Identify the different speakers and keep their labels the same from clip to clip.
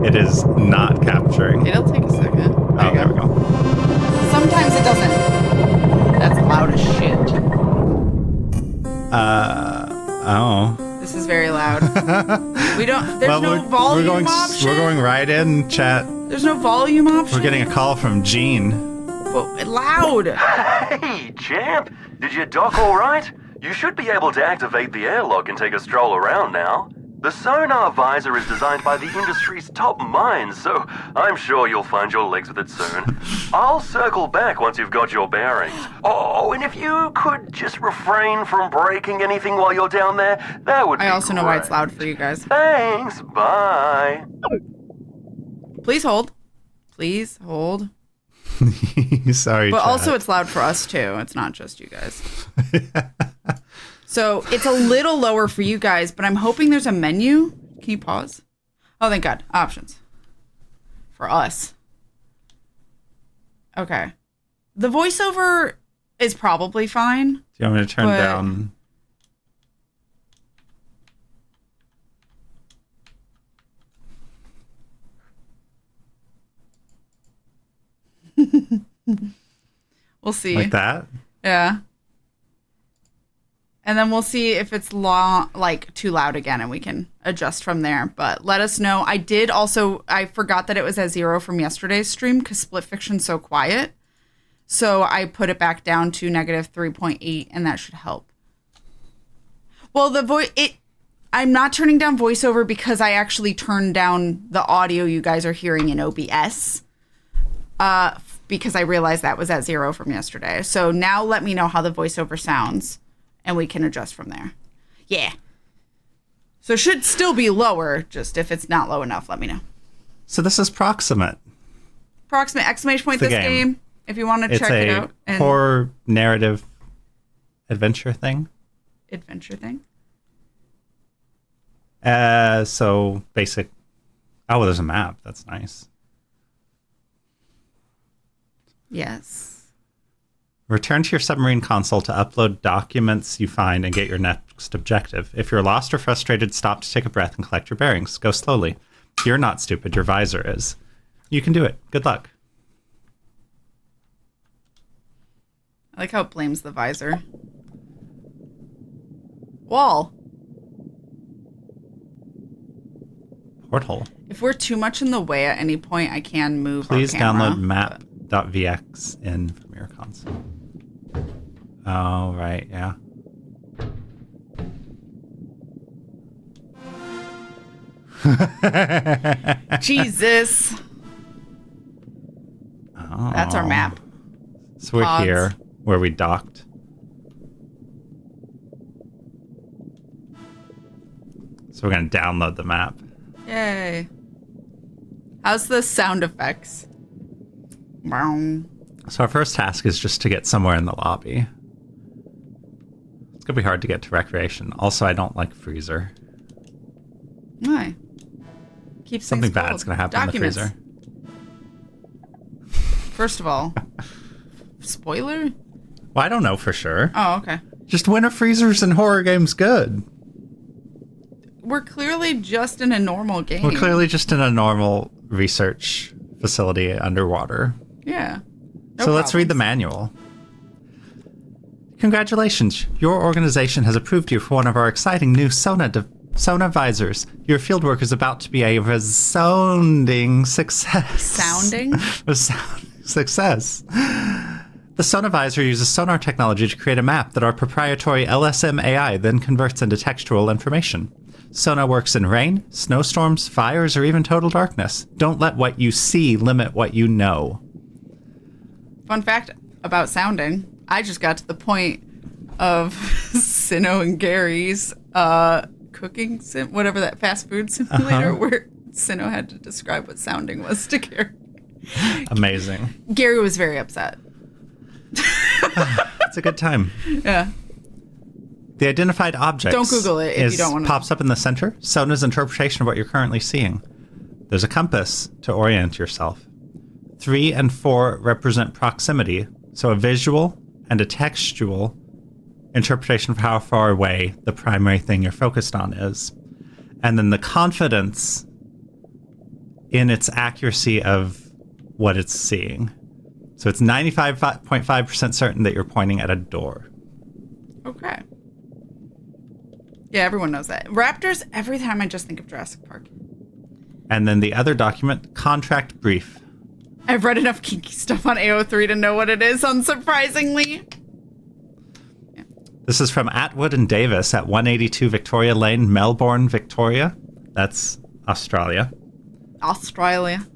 Speaker 1: It is not capturing.
Speaker 2: It'll take a second.
Speaker 1: There we go.
Speaker 2: Sometimes it doesn't. That's loud as shit. This is very loud. We don't. There's no volume option.
Speaker 1: We're going right in, chat.
Speaker 2: There's no volume option.
Speaker 1: We're getting a call from Gene.
Speaker 2: But loud.
Speaker 3: Hey, champ. Did you dock all right? You should be able to activate the airlock and take a stroll around now. The sonar visor is designed by the industry's top minds, so I'm sure you'll find your legs with it soon. I'll circle back once you've got your bearings. Oh, and if you could just refrain from breaking anything while you're down there, that would be
Speaker 2: I also
Speaker 3: great.
Speaker 2: know why it's loud for you guys.
Speaker 3: Thanks, bye.
Speaker 2: Please hold. Please hold.
Speaker 1: Sorry,
Speaker 2: But
Speaker 1: chat.
Speaker 2: also it's loud for us too. It's not just you guys. So it's a little lower for you guys, but I'm hoping there's a menu. Can you pause? Oh, thank God. Options. For us. Okay. The voiceover is probably fine.
Speaker 1: Do you want me to turn down?
Speaker 2: We'll see.
Speaker 1: Like that?
Speaker 2: Yeah. And then we'll see if it's too loud again and we can adjust from there. But let us know. I forgot that it was at 0 from yesterday's stream because Split Fiction's so quiet. So I put it back down to -3.8 and that should help. Well, I'm not turning down voiceover because I actually turned down the audio you guys are hearing in OBS. Because I realized that was at 0 from yesterday. So now let me know how the voiceover sounds. And we can adjust from there. Yeah. So it should still be lower. Just if it's not low enough, let me know.
Speaker 1: So this is PROXIMATE.
Speaker 2: PROXIMATE, exclamation point, this game. If you want to check it out.
Speaker 1: It's a horror narrative adventure thing.
Speaker 2: Adventure thing?
Speaker 1: So basic. Oh, there's a map. That's nice.
Speaker 2: Yes.
Speaker 1: Return to your submarine console to upload documents you find and get your next objective. If you're lost or frustrated, stop to take a breath and collect your bearings. Go slowly. You're not stupid. Your visor is. You can do it. Good luck.
Speaker 2: I like how it blames the visor. Wall.
Speaker 1: Porthole.
Speaker 2: If we're too much in the way at any point, I can move
Speaker 1: Please
Speaker 2: our camera,
Speaker 1: download map.vx in from your console. Oh, right, yeah.
Speaker 2: Jesus.
Speaker 1: Oh.
Speaker 2: That's our map.
Speaker 1: So we're
Speaker 2: Pods.
Speaker 1: here, where we docked. So we're going to download the map.
Speaker 2: Yay. How's the sound effects? Wow.
Speaker 1: So our first task is just to get somewhere in the lobby. It's going to be hard to get to recreation. Also, I don't like freezer.
Speaker 2: Why? Keeps
Speaker 1: Something
Speaker 2: things cold.
Speaker 1: bad's going to happen
Speaker 2: Documents.
Speaker 1: in the freezer.
Speaker 2: First of all, spoiler?
Speaker 1: Well, I don't know for sure.
Speaker 2: Oh, okay.
Speaker 1: Just when are freezers in horror games good?
Speaker 2: We're clearly just in a normal game.
Speaker 1: We're clearly just in a normal research facility underwater.
Speaker 2: Yeah.
Speaker 1: So let's read the manual. Congratulations, your organization has approved you for one of our exciting new sonar visors. Your fieldwork is about to be a resounding success.
Speaker 2: Sounding?
Speaker 1: Resounding success. The sonar visor uses sonar technology to create a map that our proprietary LSM AI then converts into textual information. Sonar works in rain, snowstorms, fires, or even total darkness. Don't let what you see limit what you know.
Speaker 2: Fun fact about sounding. I just got to the point of Sinnoh and Gary's cooking whatever that fast food simulator where Sinnoh had to describe what sounding was to Gary.
Speaker 1: Amazing.
Speaker 2: Gary was very upset.
Speaker 1: It's a good time.
Speaker 2: Yeah.
Speaker 1: The identified object
Speaker 2: Don't Google it if you don't want to.
Speaker 1: Pops up in the center. Sonar's interpretation of what you're currently seeing. There's a compass to orient yourself. 3 and 4 represent proximity, so a visual and a textual interpretation of how far away the primary thing you're focused on is. And then the confidence in its accuracy of what it's seeing. So it's 95.5% certain that you're pointing at a door.
Speaker 2: Okay. Yeah, everyone knows that. Raptors, every time I just think of Jurassic Park.
Speaker 1: And then the other document, contract brief.
Speaker 2: I've read enough kinky stuff on AO3 to know what it is, unsurprisingly. Yeah.
Speaker 1: This is from Atwood and Davis at 182 Victoria Lane, Melbourne, Victoria. That's Australia.
Speaker 2: Australia.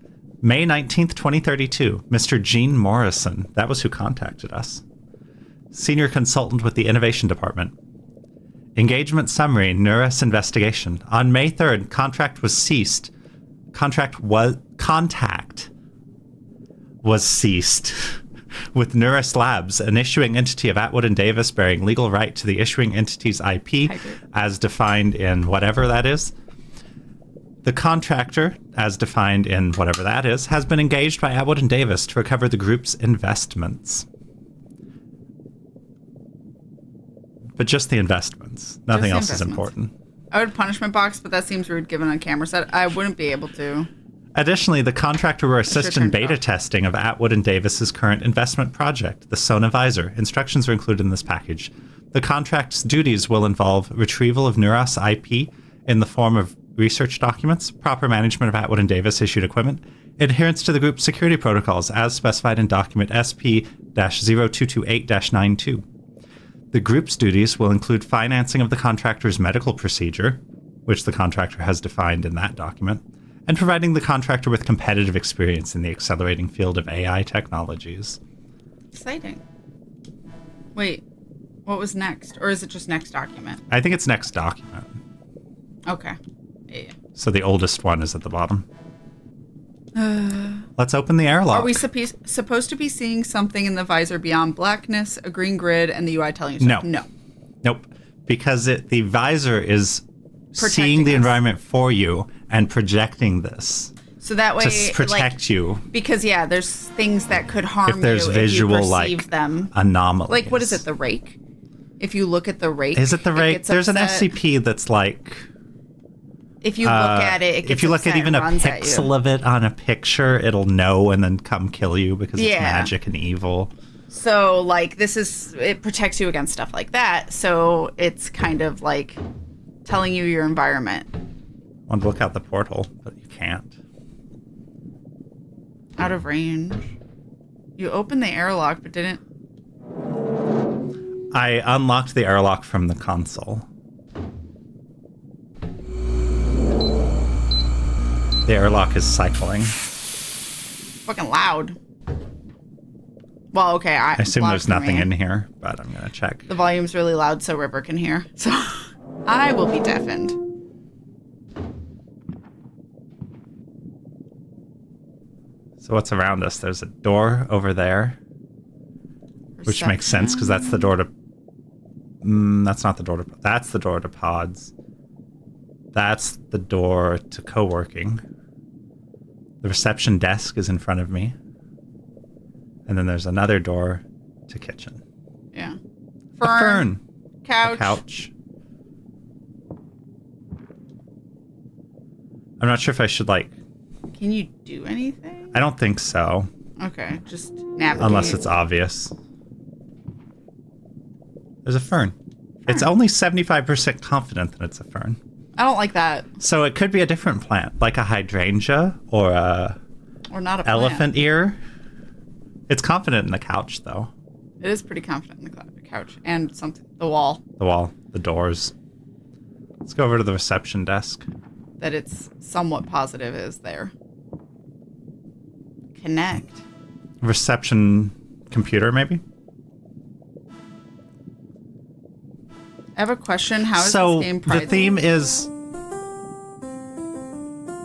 Speaker 1: May 19th, 2032. Mr. Gene Morrison. That was who contacted us. Senior consultant with the Innovation Department. Engagement summary, Neuras investigation. On May 3rd, contact was ceased with Neuras Labs, an issuing entity of Atwood and Davis bearing legal right to the issuing entity's IP as defined in whatever that is. The contractor, as defined in whatever that is, has been engaged by Atwood and Davis to recover the group's investments. But just the investments. Nothing else is important.
Speaker 2: I would punishment box, but that seems rude given on camera set. I wouldn't be able to.
Speaker 1: Additionally, the contractor will assist in beta testing of Atwood and Davis's current investment project, the Sona Visor. Instructions are included in this package. The contract's duties will involve retrieval of Neuras IP in the form of research documents, proper management of Atwood and Davis issued equipment, adherence to the group's security protocols as specified in document SP-0228-92. The group's duties will include financing of the contractor's medical procedure, which the contractor has defined in that document, and providing the contractor with competitive experience in the accelerating field of AI technologies.
Speaker 2: Exciting. Wait, what was next? Or is it just next document?
Speaker 1: I think it's next document.
Speaker 2: Okay. Yeah.
Speaker 1: So the oldest one is at the bottom. Let's open the airlock.
Speaker 2: Are we supposed to be seeing something in the visor beyond blackness, a green grid, and the UI telling you stuff? No.
Speaker 1: Nope. Because the visor is seeing the environment for you and projecting this.
Speaker 2: So that way,
Speaker 1: to protect you.
Speaker 2: Because there's things that could harm
Speaker 1: if there's
Speaker 2: you
Speaker 1: visual,
Speaker 2: if you perceive them.
Speaker 1: Anomalies.
Speaker 2: Like, what is it, the rake? If you look at the rake.
Speaker 1: Is it the rake? There's an SCP that's like...
Speaker 2: If you look at it,
Speaker 1: if you look at even a pixel of it on a picture, it'll know and then come kill you because it's magic and evil.
Speaker 2: So, it protects you against stuff like that. So it's kind of like telling you your environment.
Speaker 1: I want to look out the portal, but you can't.
Speaker 2: Out of range. You opened the airlock, but didn't...
Speaker 1: I unlocked the airlock from the console. The airlock is cycling.
Speaker 2: Fucking loud. Well, okay.
Speaker 1: I assume there's nothing in here, but I'm going to check.
Speaker 2: The volume's really loud so River can hear. So I will be deafened.
Speaker 1: So what's around us? There's a door over there. Which makes sense because that's the door to... that's not the door to... That's the door to pods. That's the door to co-working. The reception desk is in front of me. And then there's another door to kitchen.
Speaker 2: Yeah.
Speaker 1: A fern.
Speaker 2: Couch.
Speaker 1: A couch. I'm not sure if I should,
Speaker 2: Can you do anything?
Speaker 1: I don't think so.
Speaker 2: Okay, just navigate.
Speaker 1: Unless it's obvious. There's a fern. It's only 75% confident that it's a fern.
Speaker 2: I don't like that.
Speaker 1: So it could be a different plant, like a hydrangea or
Speaker 2: not a
Speaker 1: elephant ear. It's confident in the couch, though.
Speaker 2: It is pretty confident in the couch and something. The wall.
Speaker 1: The wall, the doors. Let's go over to the reception desk.
Speaker 2: That it's somewhat positive is there. Connect.
Speaker 1: Reception computer, maybe?
Speaker 2: I have a question. How is this game priced?
Speaker 1: The theme is...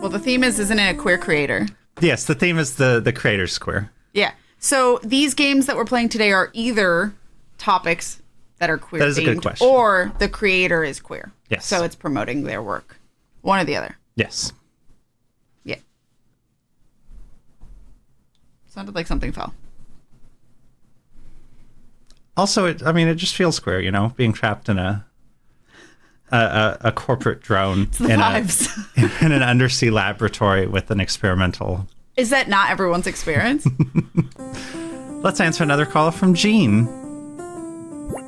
Speaker 2: Well, the theme is, isn't it a queer creator?
Speaker 1: Yes, the theme is the creator's queer.
Speaker 2: Yeah. So these games that we're playing today are either topics that are queer
Speaker 1: That is a good question.
Speaker 2: or the creator is queer.
Speaker 1: Yes.
Speaker 2: So it's promoting their work. One or the other.
Speaker 1: Yes.
Speaker 2: Yeah. Sounded like something fell.
Speaker 1: Also, it just feels queer, being trapped in a a corporate drone
Speaker 2: It's the vibes.
Speaker 1: in an undersea laboratory with an experimental.
Speaker 2: Is that not everyone's experience?
Speaker 1: Let's answer another call from Gene.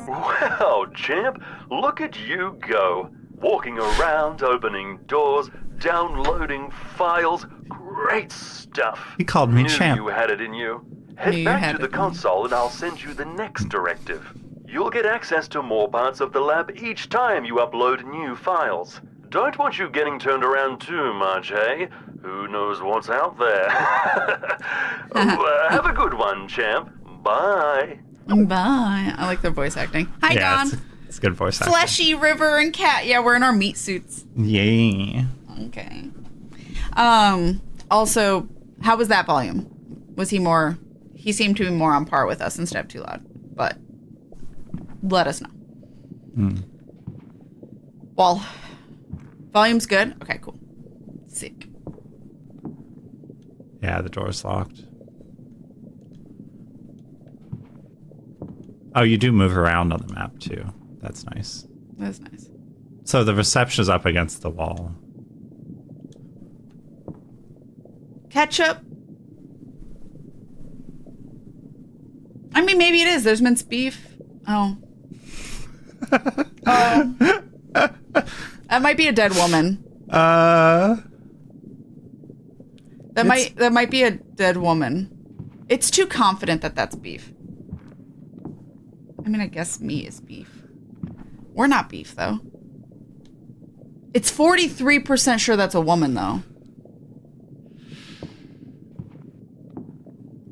Speaker 3: Wow, champ, look at you go. Walking around, opening doors, downloading files. Great stuff.
Speaker 1: He called me
Speaker 3: Knew
Speaker 1: champ.
Speaker 3: you had it in you.
Speaker 2: Knew
Speaker 3: Head
Speaker 2: you
Speaker 3: back
Speaker 2: had
Speaker 3: to
Speaker 2: it
Speaker 3: the
Speaker 2: in you.
Speaker 3: console and I'll send you the next directive. You'll get access to more parts of the lab each time you upload new files. Don't want you getting turned around too much, eh? Who knows what's out there? Have a good one, champ. Bye.
Speaker 2: Bye. I like their voice acting. Hi,
Speaker 1: Yeah,
Speaker 2: Don.
Speaker 1: it's good voice acting.
Speaker 2: Fleshy, River, and Cat. Yeah, we're in our meat suits.
Speaker 1: Yay.
Speaker 2: Okay. Also, how was that volume? Was he more... He seemed to be more on par with us instead of too loud. But let us know. Well, volume's good? Okay, cool. Sick.
Speaker 1: Yeah, the door's locked. Oh, you do move around on the map, too. That's nice.
Speaker 2: That's nice.
Speaker 1: So the reception is up against the wall.
Speaker 2: Ketchup? I mean, maybe it is. There's minced beef. Oh. Oh. That might be a dead woman. That might be a dead woman. It's too confident that that's beef. I mean, I guess meat is beef. We're not beef, though. It's 43% sure that's a woman, though.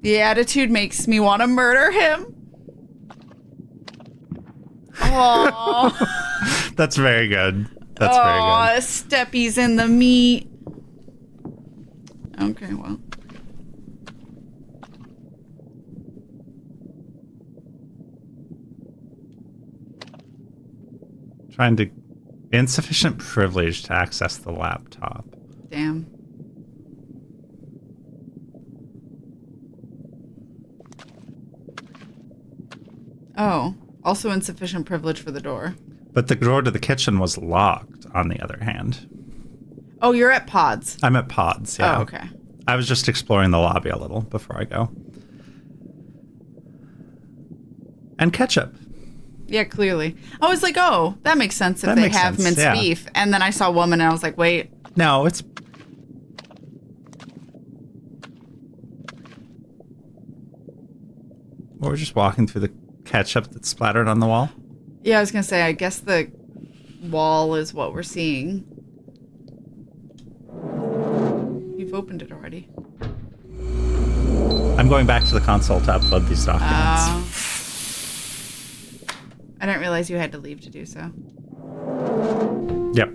Speaker 2: The attitude makes me want to murder him. Oh.
Speaker 1: That's very good. That's very good.
Speaker 2: Steppies in the meat. Okay, well.
Speaker 1: Trying to... Insufficient privilege to access the laptop.
Speaker 2: Damn. Oh, also insufficient privilege for the door.
Speaker 1: But the door to the kitchen was locked, on the other hand.
Speaker 2: Oh, you're at Pods.
Speaker 1: I'm at Pods, yeah.
Speaker 2: Oh, okay.
Speaker 1: I was just exploring the lobby a little before I go. And ketchup.
Speaker 2: Yeah, clearly. I was like, oh, that makes sense if
Speaker 1: That
Speaker 2: they
Speaker 1: makes
Speaker 2: have
Speaker 1: sense,
Speaker 2: minced
Speaker 1: yeah.
Speaker 2: beef. And then I saw a woman and I was like, wait.
Speaker 1: No, it's... We're just walking through the ketchup that's splattered on the wall.
Speaker 2: Yeah, I was going to say, I guess the wall is what we're seeing. You've opened it already.
Speaker 1: I'm going back to the console to upload these documents.
Speaker 2: I didn't realize you had to leave to do so.
Speaker 1: Yep.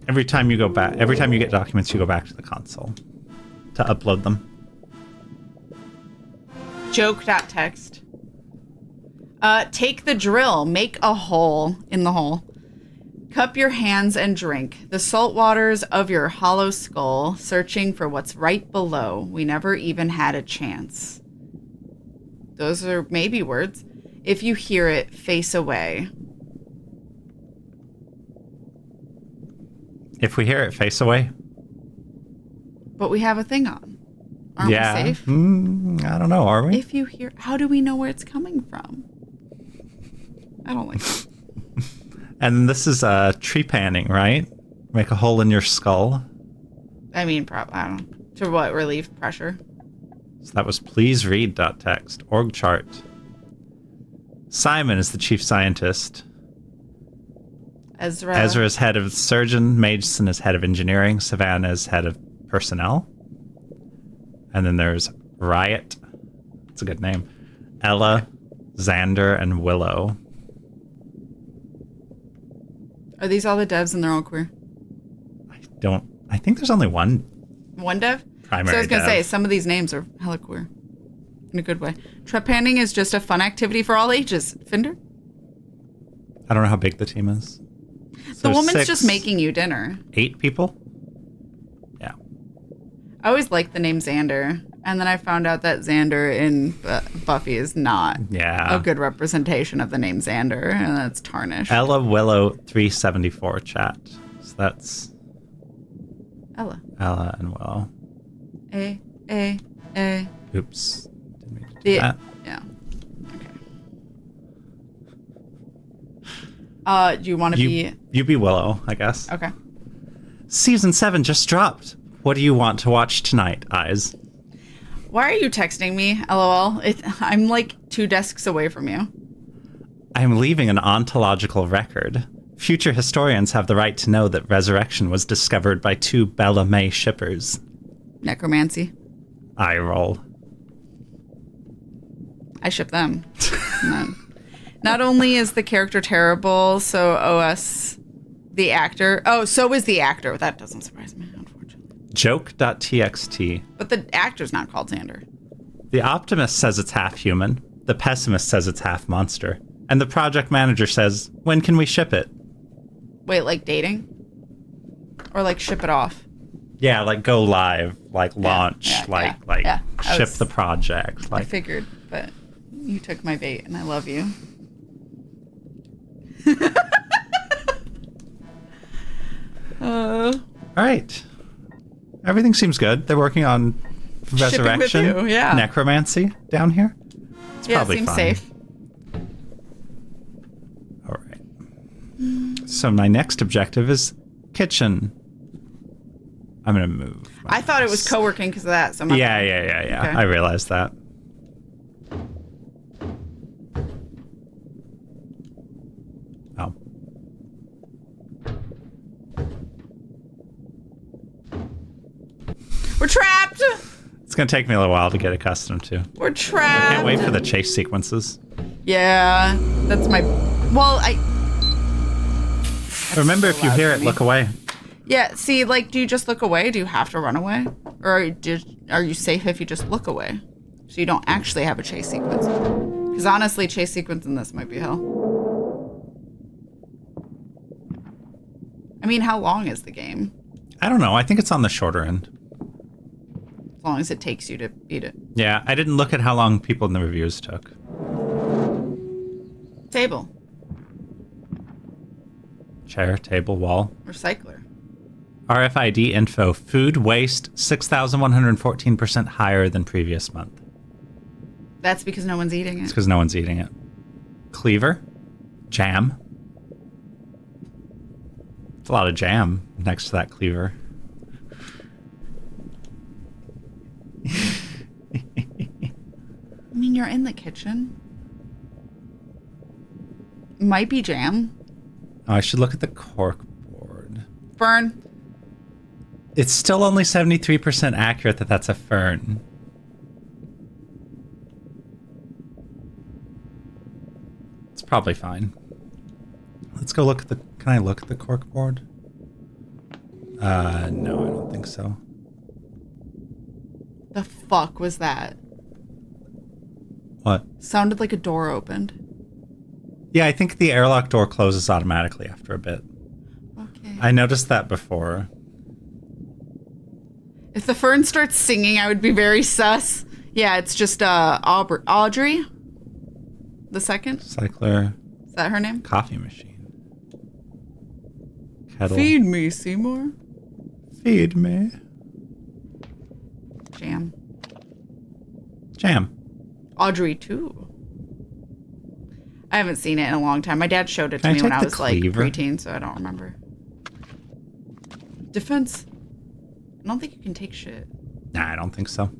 Speaker 1: Every time you get documents, you go back to the console to upload them.
Speaker 2: Joke.text. Take the drill. Make a hole in the hole. Cup your hands and drink the salt waters of your hollow skull, searching for what's right below. We never even had a chance. Those are maybe words. If you hear it, face away.
Speaker 1: If we hear it, face away.
Speaker 2: But we have a thing on. Aren't we safe?
Speaker 1: I don't know. Are we?
Speaker 2: If you hear, how do we know where it's coming from? I don't like it.
Speaker 1: And this is tree panning, right? Make a hole in your skull.
Speaker 2: I mean, I don't know. To what? Relieve pressure?
Speaker 1: So that was please read.text. Org chart. Simon is the chief scientist.
Speaker 2: Ezra
Speaker 1: Ezra is head of surgeon. Mason is head of engineering. Savannah is head of personnel. And then there's Riot. That's a good name. Ella, Xander, and Willow.
Speaker 2: Are these all the devs and they're all queer?
Speaker 1: I think there's only one
Speaker 2: One dev?
Speaker 1: primary
Speaker 2: So I was going to
Speaker 1: dev.
Speaker 2: say, some of these names are hella queer. In a good way. Trepanning is just a fun activity for all ages. Finder?
Speaker 1: I don't know how big the team is.
Speaker 2: The woman's just making you dinner.
Speaker 1: 8 people? Yeah.
Speaker 2: I always liked the name Xander. And then I found out that Xander in Buffy is not a good representation of the name Xander, and that's tarnished.
Speaker 1: Ella Willow 374 chat. So that's
Speaker 2: Ella
Speaker 1: and Willow.
Speaker 2: A.
Speaker 1: Oops. Didn't mean to do that.
Speaker 2: Yeah. Okay. Do you want to be...
Speaker 1: You be Willow, I guess.
Speaker 2: Okay.
Speaker 1: Season 7 just dropped. What do you want to watch tonight, Eyes?
Speaker 2: Why are you texting me? LOL. I'm like 2 desks away from you.
Speaker 1: I'm leaving an ontological record. Future historians have the right to know that resurrection was discovered by 2 Bella May shippers.
Speaker 2: Necromancy.
Speaker 1: Eye roll.
Speaker 2: I ship them. Not only is the character terrible, so OS the actor. Oh, so is the actor. That doesn't surprise me, unfortunately.
Speaker 1: Joke.txt.
Speaker 2: But the actor's not called Xander.
Speaker 1: The optimist says it's half human. The pessimist says it's half monster. And the project manager says, when can we ship it?
Speaker 2: Wait, like dating? Or like ship it off?
Speaker 1: Yeah, like go live, like launch,
Speaker 2: yeah.
Speaker 1: Ship the project. Like
Speaker 2: I figured, but you took my bait and I love you.
Speaker 1: All right. Everything seems good. They're working on resurrection,
Speaker 2: with you, yeah.
Speaker 1: necromancy down here. It's probably
Speaker 2: seems
Speaker 1: fine.
Speaker 2: safe.
Speaker 1: All right. So my next objective is kitchen. I'm gonna move.
Speaker 2: I thought it was co-working because of that. So
Speaker 1: Yeah.
Speaker 2: Okay.
Speaker 1: I realized that. Oh.
Speaker 2: We're trapped.
Speaker 1: It's gonna take me a little while to get accustomed to.
Speaker 2: We're trapped.
Speaker 1: I can't wait for the chase sequences.
Speaker 2: Yeah, that's my. Well,
Speaker 1: Remember, if you hear it, look away.
Speaker 2: Yeah. See, like, do you just look away? Do you have to run away, or are you safe if you just look away, so you don't actually have a chase sequence? Because honestly, chase sequence in this might be hell. I mean, how long is the game?
Speaker 1: I don't know. I think it's on the shorter end.
Speaker 2: As long as it takes you to beat it.
Speaker 1: Yeah, I didn't look at how long people in the reviews took.
Speaker 2: Table.
Speaker 1: Chair, table, wall.
Speaker 2: Recycler.
Speaker 1: RFID info. Food waste 6,114% higher than previous month.
Speaker 2: That's because no one's eating it.
Speaker 1: It's because no one's eating it. Cleaver. Jam. It's a lot of jam next to that cleaver.
Speaker 2: I mean, you're in the kitchen. Might be jam.
Speaker 1: Oh, I should look at the cork board.
Speaker 2: Fern.
Speaker 1: It's still only 73% accurate that that's a fern. It's probably fine. Let's go look at the... Can I look at the cork board? No, I don't think so.
Speaker 2: The fuck was that?
Speaker 1: What?
Speaker 2: Sounded like a door opened.
Speaker 1: Yeah, I think the airlock door closes automatically after a bit.
Speaker 2: Okay.
Speaker 1: I noticed that before.
Speaker 2: If the fern starts singing, I would be very sus. Yeah, it's just Audrey. The second.
Speaker 1: Cycler.
Speaker 2: Is that her name?
Speaker 1: Coffee machine. Kettle.
Speaker 2: Feed me, Seymour.
Speaker 1: Feed me.
Speaker 2: Jam.
Speaker 1: Jam.
Speaker 2: Audrey too. I haven't seen it in a long time. My dad showed it to
Speaker 1: Can I
Speaker 2: me when
Speaker 1: take
Speaker 2: I
Speaker 1: the
Speaker 2: was like
Speaker 1: cleaver?
Speaker 2: preteen, so I don't remember. Defense. I don't think you can take shit.
Speaker 1: Nah, I don't think so.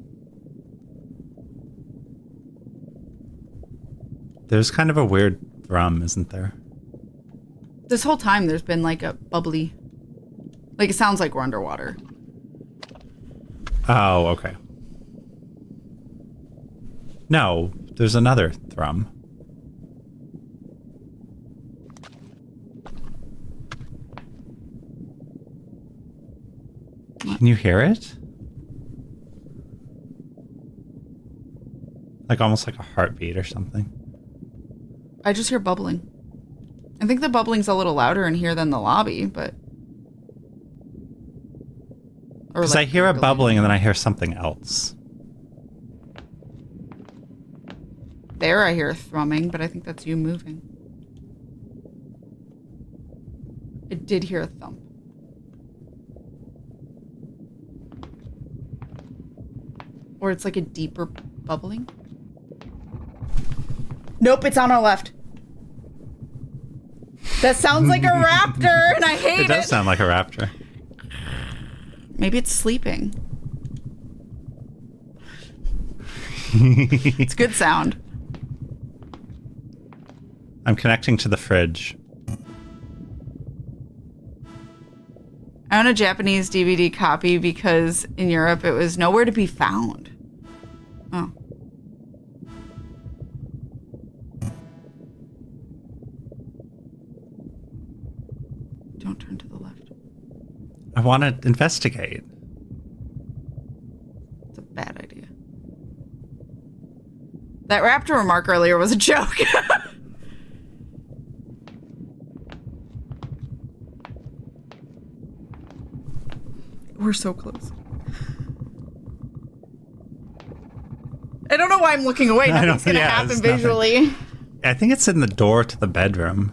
Speaker 1: There's kind of a weird drum, isn't there?
Speaker 2: This whole time there's been like a bubbly, like it sounds like we're underwater.
Speaker 1: Oh, okay. No, there's another thrum. Can you hear it? Like almost like a heartbeat or something.
Speaker 2: I just hear bubbling. I think the bubbling's a little louder in here than the lobby, but...
Speaker 1: Because I hear a bubbling and then I hear something else.
Speaker 2: There I hear thrumming, but I think that's you moving. I did hear a thump. Or it's like a deeper bubbling. Nope, it's on our left. That sounds like a raptor, and I hate it.
Speaker 1: It does sound like a raptor.
Speaker 2: Maybe it's sleeping. It's good sound.
Speaker 1: I'm connecting to the fridge.
Speaker 2: I own a Japanese DVD copy because in Europe it was nowhere to be found. Oh. Don't turn to the left.
Speaker 1: I want to investigate.
Speaker 2: It's a bad idea. That raptor remark earlier was a joke. We're so close. I don't know why I'm looking away. Nothing's going to happen visually.
Speaker 1: I think it's in the door to the bedroom.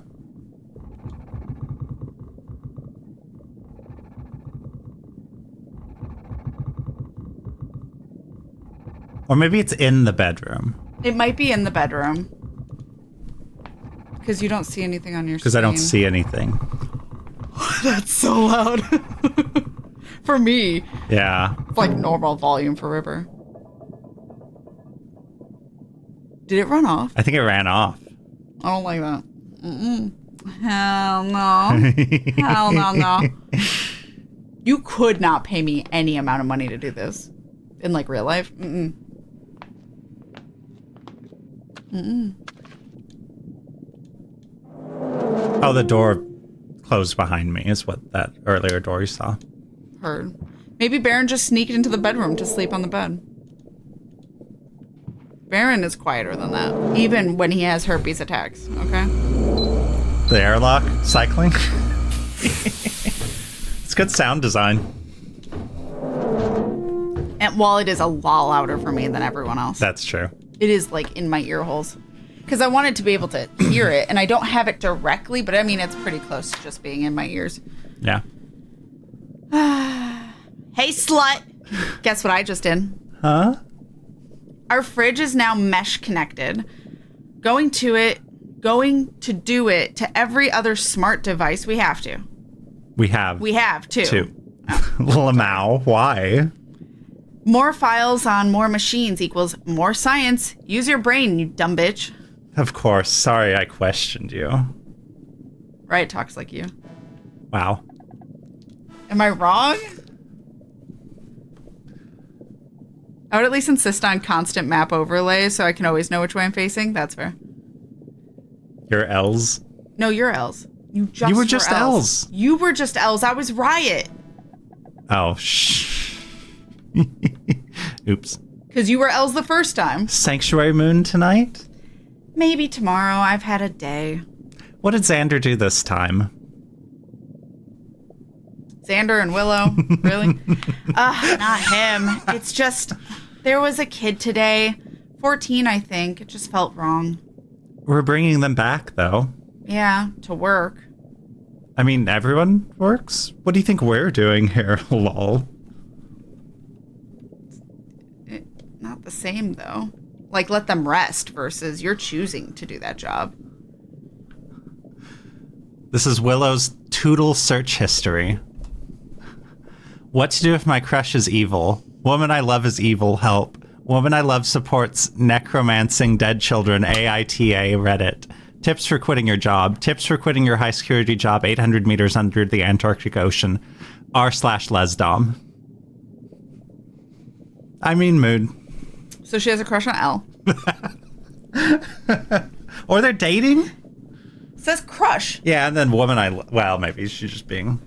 Speaker 1: Or maybe it's in the bedroom.
Speaker 2: It might be in the bedroom. Because you don't see anything on your screen.
Speaker 1: Because I don't see anything.
Speaker 2: That's so loud. For me.
Speaker 1: Yeah.
Speaker 2: It's like normal volume for River. Did it run off?
Speaker 1: I think it ran off.
Speaker 2: I don't like that. Mm-mm. Hell no. Hell no. You could not pay me any amount of money to do this. In like real life. Mm-mm. Mm-mm.
Speaker 1: Oh, the door closed behind me is what that earlier door you saw.
Speaker 2: Heard. Maybe Baron just sneaked into the bedroom to sleep on the bed. Baron is quieter than that, even when he has herpes attacks, okay?
Speaker 1: The airlock cycling. It's good sound design.
Speaker 2: And while it is a lot louder for me than everyone else.
Speaker 1: That's true.
Speaker 2: It is like in my ear holes. Because I wanted to be able to hear it, and I don't have it directly, but I mean, it's pretty close to just being in my ears.
Speaker 1: Yeah.
Speaker 2: Hey, slut! Guess what I just did?
Speaker 1: Huh?
Speaker 2: Our fridge is now mesh connected. Going to do it to every other smart device we have to.
Speaker 1: We have.
Speaker 2: We have to.
Speaker 1: Two. Lamau, why?
Speaker 2: More files on more machines equals more science. Use your brain, you dumb bitch.
Speaker 1: Of course. Sorry I questioned you.
Speaker 2: Riot talks like you.
Speaker 1: Wow.
Speaker 2: Am I wrong? I would at least insist on constant map overlay so I can always know which way I'm facing. That's fair.
Speaker 1: Your L's?
Speaker 2: No, you're L's. You
Speaker 1: were just L's.
Speaker 2: You were just L's. I was Riot.
Speaker 1: Oh, shh. Oops.
Speaker 2: Because you were L's the first time.
Speaker 1: Sanctuary Moon tonight?
Speaker 2: Maybe tomorrow. I've had a day.
Speaker 1: What did Xander do this time?
Speaker 2: Xander and Willow? Really? Not him. It's just, there was a kid today. 14, I think. It just felt wrong.
Speaker 1: We're bringing them back, though.
Speaker 2: Yeah, to work.
Speaker 1: I mean, everyone works? What do you think we're doing here? Lol.
Speaker 2: Not the same, though. Like, let them rest versus you're choosing to do that job.
Speaker 1: This is Willow's Toodle search history. What to do if my crush is evil? Woman I love is evil, help. Woman I love supports necromancing dead children, AITA, Reddit. Tips for quitting your job. Tips for quitting your high security job 800 meters under the Antarctic Ocean. r/lesdom. I mean, mood.
Speaker 2: So she has a crush on L.
Speaker 1: Or they're dating?
Speaker 2: It says crush.
Speaker 1: Yeah, and then woman well, maybe she's just being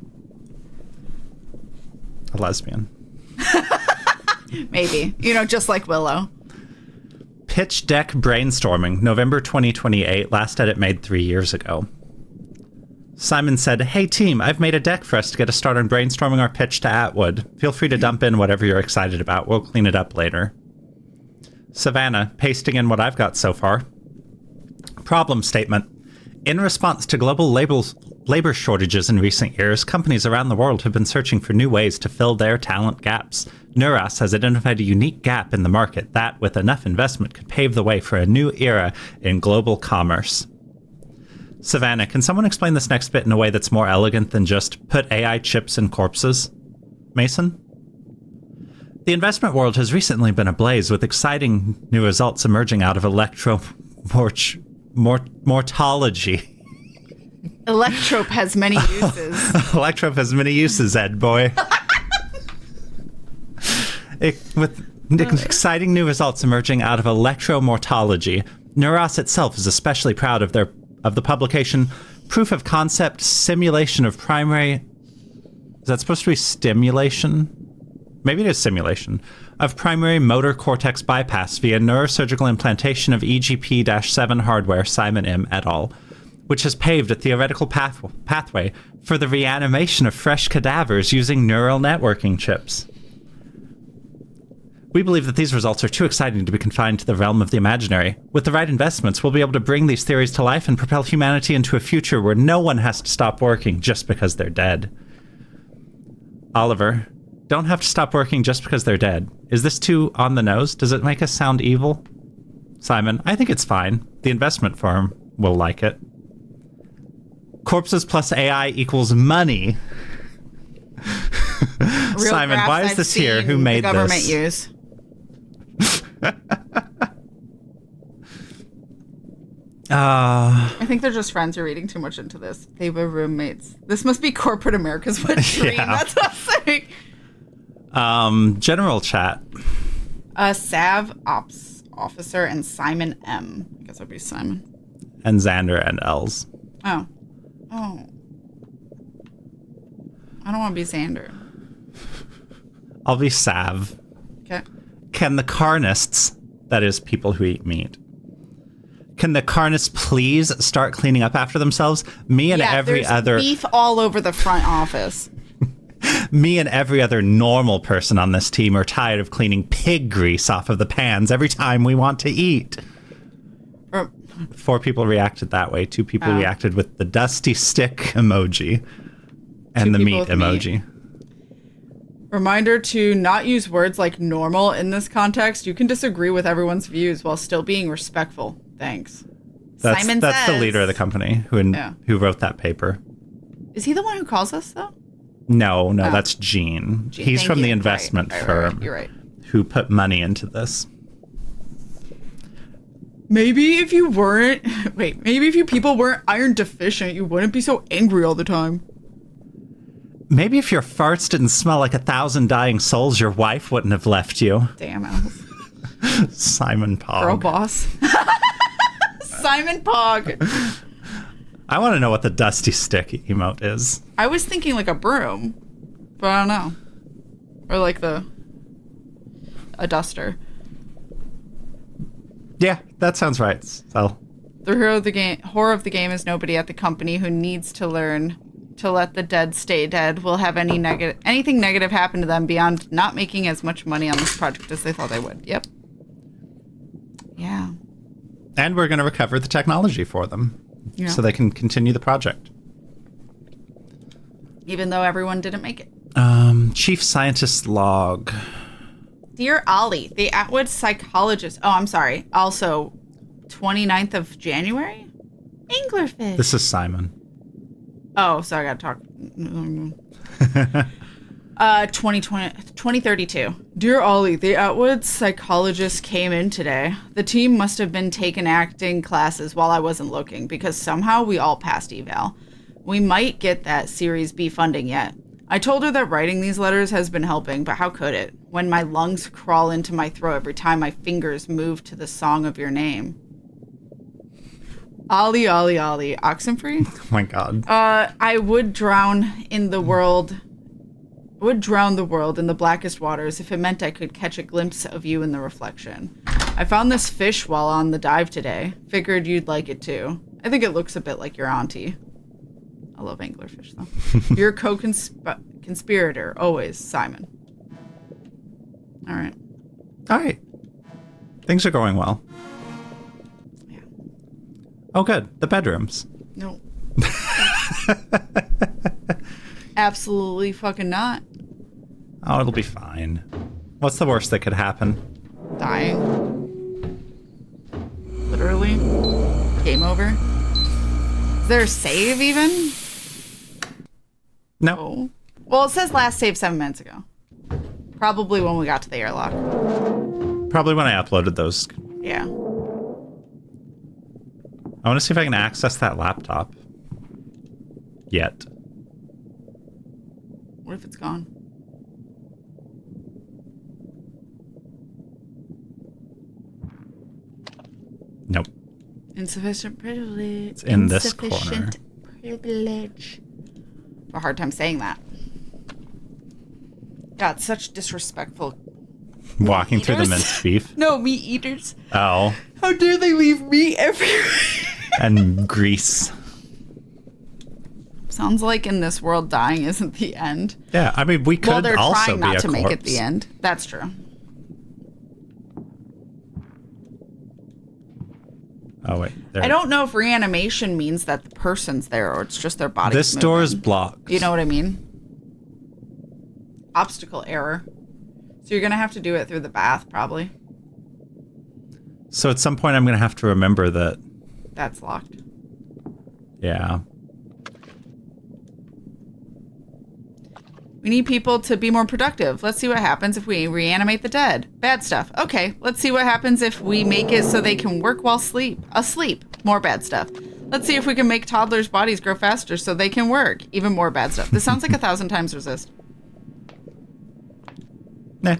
Speaker 1: a lesbian.
Speaker 2: Maybe. You know, just like Willow.
Speaker 1: Pitch deck brainstorming, November 2028, last edit made 3 years ago. Simon said, hey team, I've made a deck for us to get a start on brainstorming our pitch to Atwood. Feel free to dump in whatever you're excited about. We'll clean it up later. Savannah, pasting in what I've got so far. Problem statement. In response to global labor shortages in recent years, companies around the world have been searching for new ways to fill their talent gaps. Neuras has identified a unique gap in the market that, with enough investment, could pave the way for a new era in global commerce. Savannah, can someone explain this next bit in a way that's more elegant than just put AI chips in corpses? Mason? The investment world has recently been ablaze with exciting new results emerging out of mortology.
Speaker 2: Electrope has many uses.
Speaker 1: Electrope has many uses, Ed boy. With exciting new results emerging out of electromortology, Neuras itself is especially proud of the publication Proof of Concept Simulation of Primary... Is that supposed to be stimulation? Maybe it is simulation. Of primary motor cortex bypass via neurosurgical implantation of EGP-7 hardware, Simon M. et al., which has paved a theoretical pathway for the reanimation of fresh cadavers using neural networking chips. We believe that these results are too exciting to be confined to the realm of the imaginary. With the right investments, we'll be able to bring these theories to life and propel humanity into a future where no one has to stop working just because they're dead. Oliver, don't have to stop working just because they're dead. Is this too on the nose? Does it make us sound evil? Simon, I think it's fine. The investment firm will like it. Corpses plus AI equals money. Simon, why is this here? Who made
Speaker 2: the government
Speaker 1: this?
Speaker 2: Use? I think they're just friends who are reading too much into this. They were roommates. This must be corporate America's wet dream.
Speaker 1: Yeah.
Speaker 2: That's what I'm saying.
Speaker 1: General chat.
Speaker 2: Sav Ops Officer and Simon M. I guess that'd be Simon.
Speaker 1: And Xander and Els.
Speaker 2: Oh. I don't want to be Xander.
Speaker 1: I'll be Sav.
Speaker 2: Okay.
Speaker 1: Can the carnists, that is people who eat meat, can the carnists please start cleaning up after themselves? Me and every other
Speaker 2: beef all over the front office.
Speaker 1: Me and every other normal person on this team are tired of cleaning pig grease off of the pans every time we want to eat. 4 people reacted that way. 2 people reacted with the dusty stick emoji and the meat emoji.
Speaker 2: Reminder to not use words like normal in this context. You can disagree with everyone's views while still being respectful. Thanks. Simon
Speaker 1: That's
Speaker 2: says,
Speaker 1: the leader of the company who wrote that paper.
Speaker 2: Is he the one who calls us, though?
Speaker 1: No, that's Gene. He's from the investment firm.
Speaker 2: Right. You're right.
Speaker 1: Who put money into this.
Speaker 2: Maybe if you people weren't iron deficient, you wouldn't be so angry all the time.
Speaker 1: Maybe if your farts didn't smell like 1,000 dying souls, your wife wouldn't have left you.
Speaker 2: Damn, Alice.
Speaker 1: Simon Pogg.
Speaker 2: Girl boss. Simon Pogg.
Speaker 1: I want to know what the dusty stick emote is.
Speaker 2: I was thinking like a broom, but I don't know. Or like a duster.
Speaker 1: Yeah, that sounds right. So
Speaker 2: the horror of the game is nobody at the company who needs to learn to let the dead stay dead will have anything negative happen to them beyond not making as much money on this project as they thought they would. Yep. Yeah.
Speaker 1: And we're going to recover the technology for them so they can continue the project.
Speaker 2: Even though everyone didn't make it.
Speaker 1: Chief Scientist log.
Speaker 2: Dear Ollie, the Atwood psychologist. Oh, I'm sorry. Also, 29th of January? Anglerfish.
Speaker 1: This is Simon.
Speaker 2: Oh, so I got to talk. 2032. Dear Ollie, the Atwood psychologist came in today. The team must have been taking acting classes while I wasn't looking because somehow we all passed eval. We might get that Series B funding yet. I told her that writing these letters has been helping, but how could it? When my lungs crawl into my throat every time my fingers move to the song of your name. Ollie, Ollie, Ollie. Oxenfree?
Speaker 1: Oh my God.
Speaker 2: I would drown the world in the blackest waters if it meant I could catch a glimpse of you in the reflection. I found this fish while on the dive today. Figured you'd like it too. I think it looks a bit like your auntie. I love anglerfish though. Your co-conspirator, always, Simon. All right.
Speaker 1: Things are going well.
Speaker 2: Yeah.
Speaker 1: Oh, good. The bedrooms.
Speaker 2: No. Absolutely fucking not.
Speaker 1: Oh, it'll be fine. What's the worst that could happen?
Speaker 2: Dying. Literally. Game over. Is there a save even?
Speaker 1: No.
Speaker 2: Oh. Well, it says last save 7 minutes ago. Probably when we got to the airlock.
Speaker 1: Probably when I uploaded those.
Speaker 2: Yeah.
Speaker 1: I want to see if I can access that laptop. Yet.
Speaker 2: What if it's gone?
Speaker 1: Nope.
Speaker 2: Insufficient privilege.
Speaker 1: It's in this corner.
Speaker 2: Insufficient privilege. I have a hard time saying that. God, such disrespectful.
Speaker 1: Walking through the
Speaker 2: eaters?
Speaker 1: minced beef.
Speaker 2: No, meat eaters.
Speaker 1: Oh.
Speaker 2: How dare they leave meat everywhere?
Speaker 1: And grease.
Speaker 2: Sounds like in this world, dying isn't the end.
Speaker 1: Yeah, I mean, we could
Speaker 2: Well, they're
Speaker 1: also
Speaker 2: trying
Speaker 1: be
Speaker 2: not
Speaker 1: a
Speaker 2: to
Speaker 1: corpse.
Speaker 2: make it the end. That's true.
Speaker 1: Oh, wait. There.
Speaker 2: I don't know if reanimation means that the person's there or it's just their body.
Speaker 1: This door is blocked.
Speaker 2: You know what I mean? Obstacle error. So you're going to have to do it through the bath, probably.
Speaker 1: So at some point, I'm going to have to remember that.
Speaker 2: That's locked.
Speaker 1: Yeah.
Speaker 2: We need people to be more productive. Let's see what happens if we reanimate the dead. Bad stuff. Okay, let's see what happens if we make it so they can work while asleep. More bad stuff. Let's see if we can make toddlers' bodies grow faster so they can work. Even more bad stuff. This sounds like 1,000 times resist.
Speaker 1: Nah.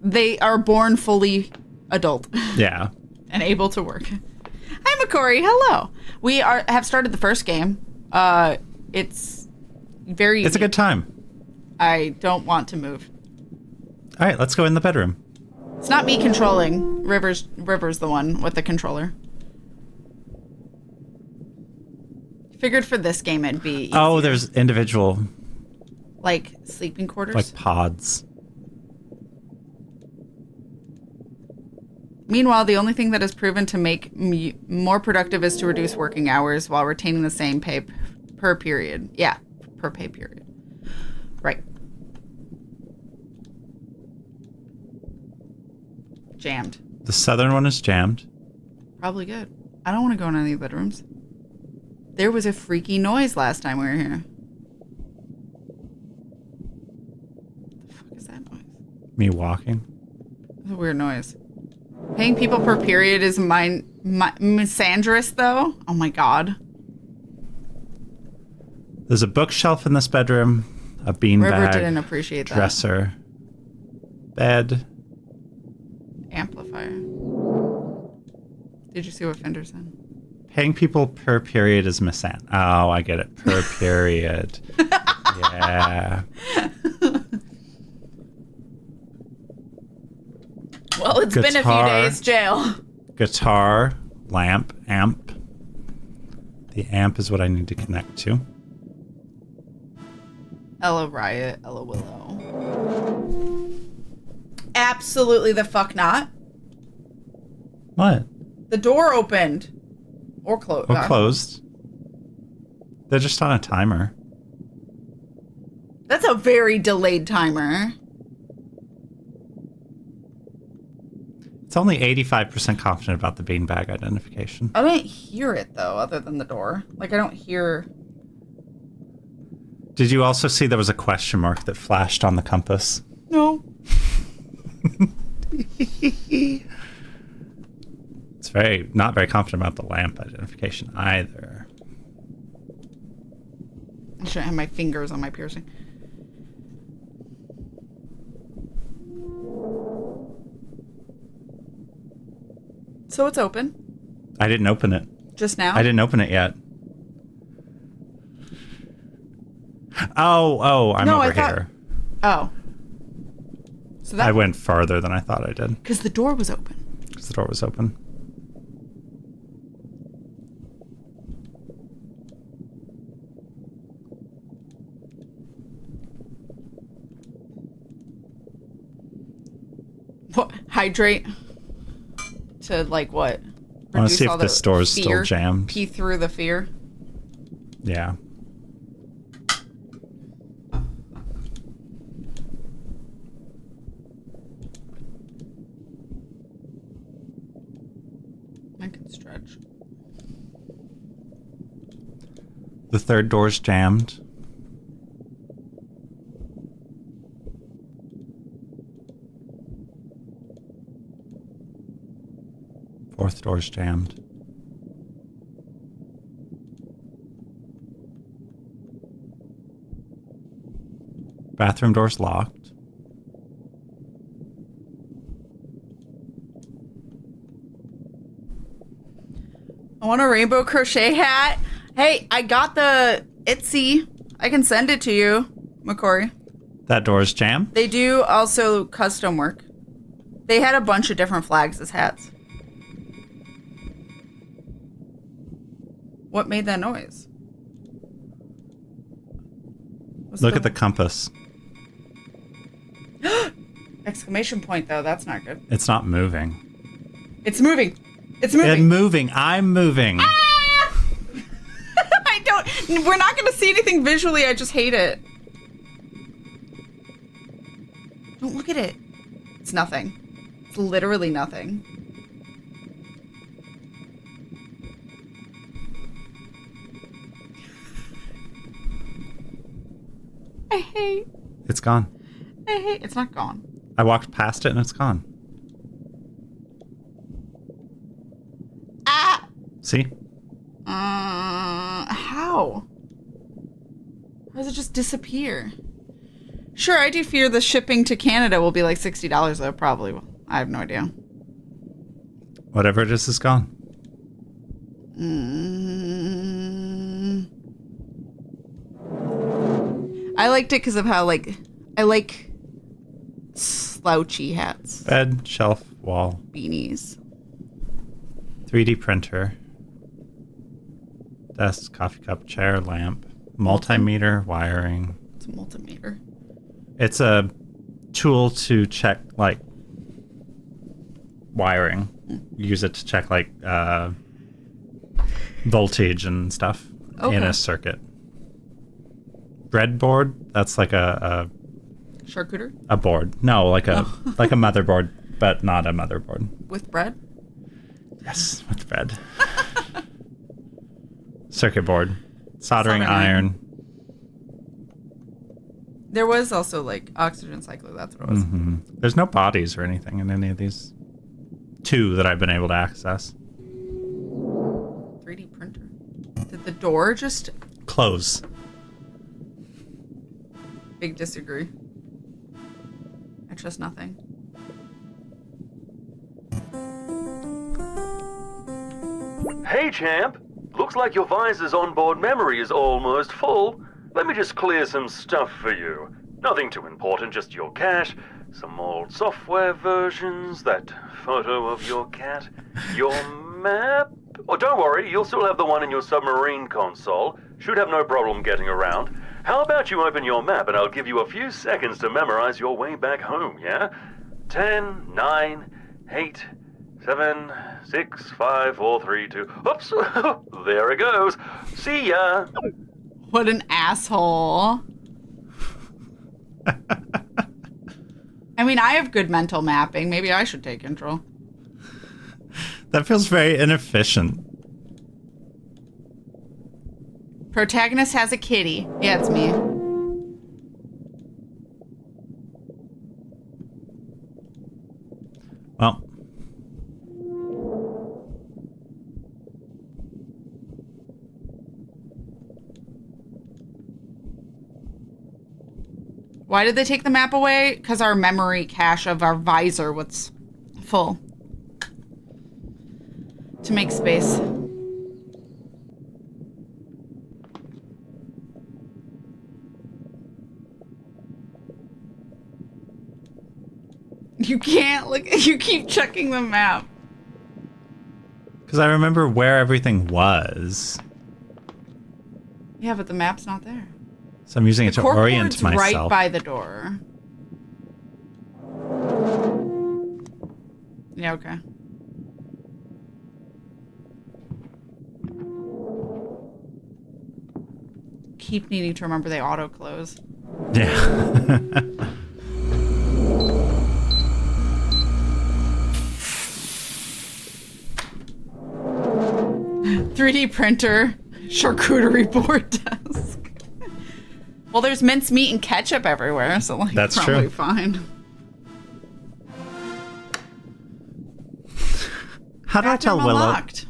Speaker 2: They are born fully adult
Speaker 1: Yeah.
Speaker 2: and able to work. Hi, McCory. Hello. We have started the first game. It's very easy.
Speaker 1: It's a good time.
Speaker 2: I don't want to move.
Speaker 1: All right, let's go in the bedroom.
Speaker 2: It's not me controlling. River's the one with the controller. Figured for this game it'd be easier.
Speaker 1: Oh, there's individual,
Speaker 2: Like sleeping quarters.
Speaker 1: like, pods.
Speaker 2: Meanwhile, the only thing that is proven to make me more productive is to reduce working hours while retaining the same pay per period. Yeah, per pay period. Right. Jammed.
Speaker 1: The southern one is jammed.
Speaker 2: Probably good. I don't want to go in any of the bedrooms. There was a freaky noise last time we were here. What the fuck is that noise?
Speaker 1: Me walking.
Speaker 2: It's a weird noise. Paying people per period is misandrous, though. Oh my god.
Speaker 1: There's a bookshelf in this bedroom, a
Speaker 2: River
Speaker 1: beanbag,
Speaker 2: didn't appreciate that.
Speaker 1: dresser, bed.
Speaker 2: Amplifier. Did you see what Fender said?
Speaker 1: Paying people per period is misan. Oh, I get it. Per period. Yeah.
Speaker 2: Well, it's been a few
Speaker 1: Guitar.
Speaker 2: days, jail.
Speaker 1: Guitar, lamp, amp. The amp is what I need to connect to.
Speaker 2: Ella Riot, Ella Willow. Absolutely the fuck not.
Speaker 1: What?
Speaker 2: The door opened. Or closed.
Speaker 1: Or closed. They're just on a timer.
Speaker 2: That's a very delayed timer.
Speaker 1: It's only 85% confident about the beanbag identification.
Speaker 2: I didn't hear it, though, other than the door. Like, I don't hear...
Speaker 1: Did you also see there was a question mark that flashed on the compass?
Speaker 2: No.
Speaker 1: It's not very confident about the lamp identification either.
Speaker 2: I shouldn't have my fingers on my piercing. So it's open.
Speaker 1: I didn't open it.
Speaker 2: Just now?
Speaker 1: I didn't open it yet. Oh, I'm
Speaker 2: No,
Speaker 1: over
Speaker 2: I thought-
Speaker 1: here.
Speaker 2: Oh. So that...
Speaker 1: I went farther than I thought I did
Speaker 2: Because the door was open.
Speaker 1: because the door was open.
Speaker 2: What? Hydrate? To, like, what?
Speaker 1: I want to
Speaker 2: reduce
Speaker 1: see
Speaker 2: all
Speaker 1: if
Speaker 2: the
Speaker 1: this door is still
Speaker 2: fear,
Speaker 1: jammed.
Speaker 2: pee through the fear.
Speaker 1: Yeah.
Speaker 2: I can stretch.
Speaker 1: The third door's jammed. Fourth door's jammed. Bathroom door's locked.
Speaker 2: I want a rainbow crochet hat. Hey, I got the Etsy. I can send it to you, McCory.
Speaker 1: That door's jammed.
Speaker 2: They do also custom work. They had a bunch of different flags as hats. What made that noise?
Speaker 1: Look at the compass.
Speaker 2: Exclamation point, though. That's not good.
Speaker 1: It's not moving.
Speaker 2: It's moving. It's moving.
Speaker 1: I'm moving. I'm moving.
Speaker 2: Ah! I don't. We're not going to see anything visually. I just hate it. Don't look at it. It's nothing. It's literally nothing. I hate.
Speaker 1: It's gone.
Speaker 2: I hate. It's not gone.
Speaker 1: I walked past it and it's gone.
Speaker 2: Ah!
Speaker 1: See?
Speaker 2: How? How does it just disappear? Sure, I do fear the shipping to Canada will be like $60 though, probably. I have no idea.
Speaker 1: Whatever it is gone.
Speaker 2: I liked it because of how, like, I like slouchy hats.
Speaker 1: Bed, shelf, wall,
Speaker 2: Beanies.
Speaker 1: 3D printer, desk, coffee cup, chair, lamp, multimeter, wiring.
Speaker 2: It's a multimeter.
Speaker 1: It's a tool to check, like, wiring. Use it to check, like, voltage and stuff in a circuit. Breadboard, that's like a
Speaker 2: Charcuterie?
Speaker 1: a board. No, like a like a motherboard, but not a motherboard.
Speaker 2: With bread?
Speaker 1: Yes, with bread. Circuit board, soldering iron.
Speaker 2: There was also, like, oxygen cycler. That's what it was.
Speaker 1: Mm-hmm. There's no bodies or anything in any of these. 2 that I've been able to access.
Speaker 2: 3D printer. Did the door just...
Speaker 1: Close.
Speaker 2: Big disagree. I trust nothing.
Speaker 3: Hey, champ. Looks like your visor's onboard memory is almost full. Let me just clear some stuff for you. Nothing too important, just your cache, some old software versions, that photo of your cat, your map. Oh, don't worry, you'll still have the one in your submarine console. Should have no problem getting around. How about you open your map and I'll give you a few seconds to memorize your way back home, yeah? 10, 9, 8, 7, 6, 5, 4, 3, 2. Oops! There it goes. See ya!
Speaker 2: What an asshole. I mean, I have good mental mapping. Maybe I should take control.
Speaker 1: That feels very inefficient.
Speaker 2: Protagonist has a kitty. Yeah, it's me.
Speaker 1: Well.
Speaker 2: Why did they take the map away? Because our memory cache of our visor was full. To make space. You can't look. You keep checking the map.
Speaker 1: Because I remember where everything was.
Speaker 2: Yeah, but the map's not there.
Speaker 1: So I'm using it to orient myself.
Speaker 2: Right by the door. Yeah, okay. keep needing to remember they auto close.
Speaker 1: Yeah.
Speaker 2: 3D printer, charcuterie board desk. Well, there's mincemeat and ketchup everywhere, so like
Speaker 1: That's
Speaker 2: probably
Speaker 1: true.
Speaker 2: fine.
Speaker 1: How do I tell Willow?
Speaker 2: Unlocked.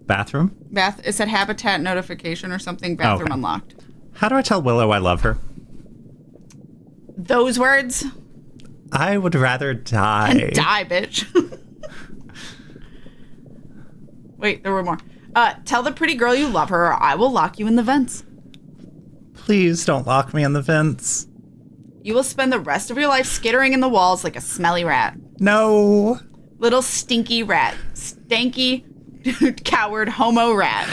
Speaker 1: Bathroom?
Speaker 2: It said habitat notification or something. Bathroom
Speaker 1: Okay.
Speaker 2: unlocked.
Speaker 1: How do I tell Willow I love her?
Speaker 2: Those words?
Speaker 1: I would rather die.
Speaker 2: And die, bitch. Wait, there were more. Tell the pretty girl you love her or I will lock you in the vents.
Speaker 1: Please don't lock me in the vents.
Speaker 2: You will spend the rest of your life skittering in the walls like a smelly rat.
Speaker 1: No.
Speaker 2: Little stinky rat. Stanky, coward, homo rat.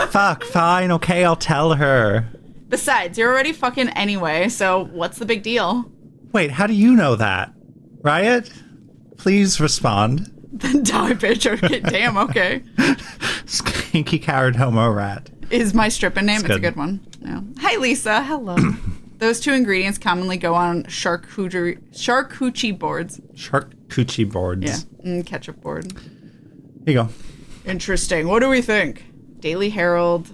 Speaker 1: Fuck, fine, okay, I'll tell her.
Speaker 2: Besides, you're already fucking anyway, so what's the big deal?
Speaker 1: Wait, how do you know that? Riot? Please respond.
Speaker 2: Then die, bitch. Okay, damn, okay.
Speaker 1: Skanky coward homo rat.
Speaker 2: Is my stripping name. It's a
Speaker 1: good.
Speaker 2: good one. Yeah. Hi, Lisa. Hello. Those two ingredients commonly go on charcuterie boards.
Speaker 1: Charcuterie boards.
Speaker 2: Yeah. Ketchup board.
Speaker 1: Here you go.
Speaker 2: Interesting. What do we think? Daily Herald,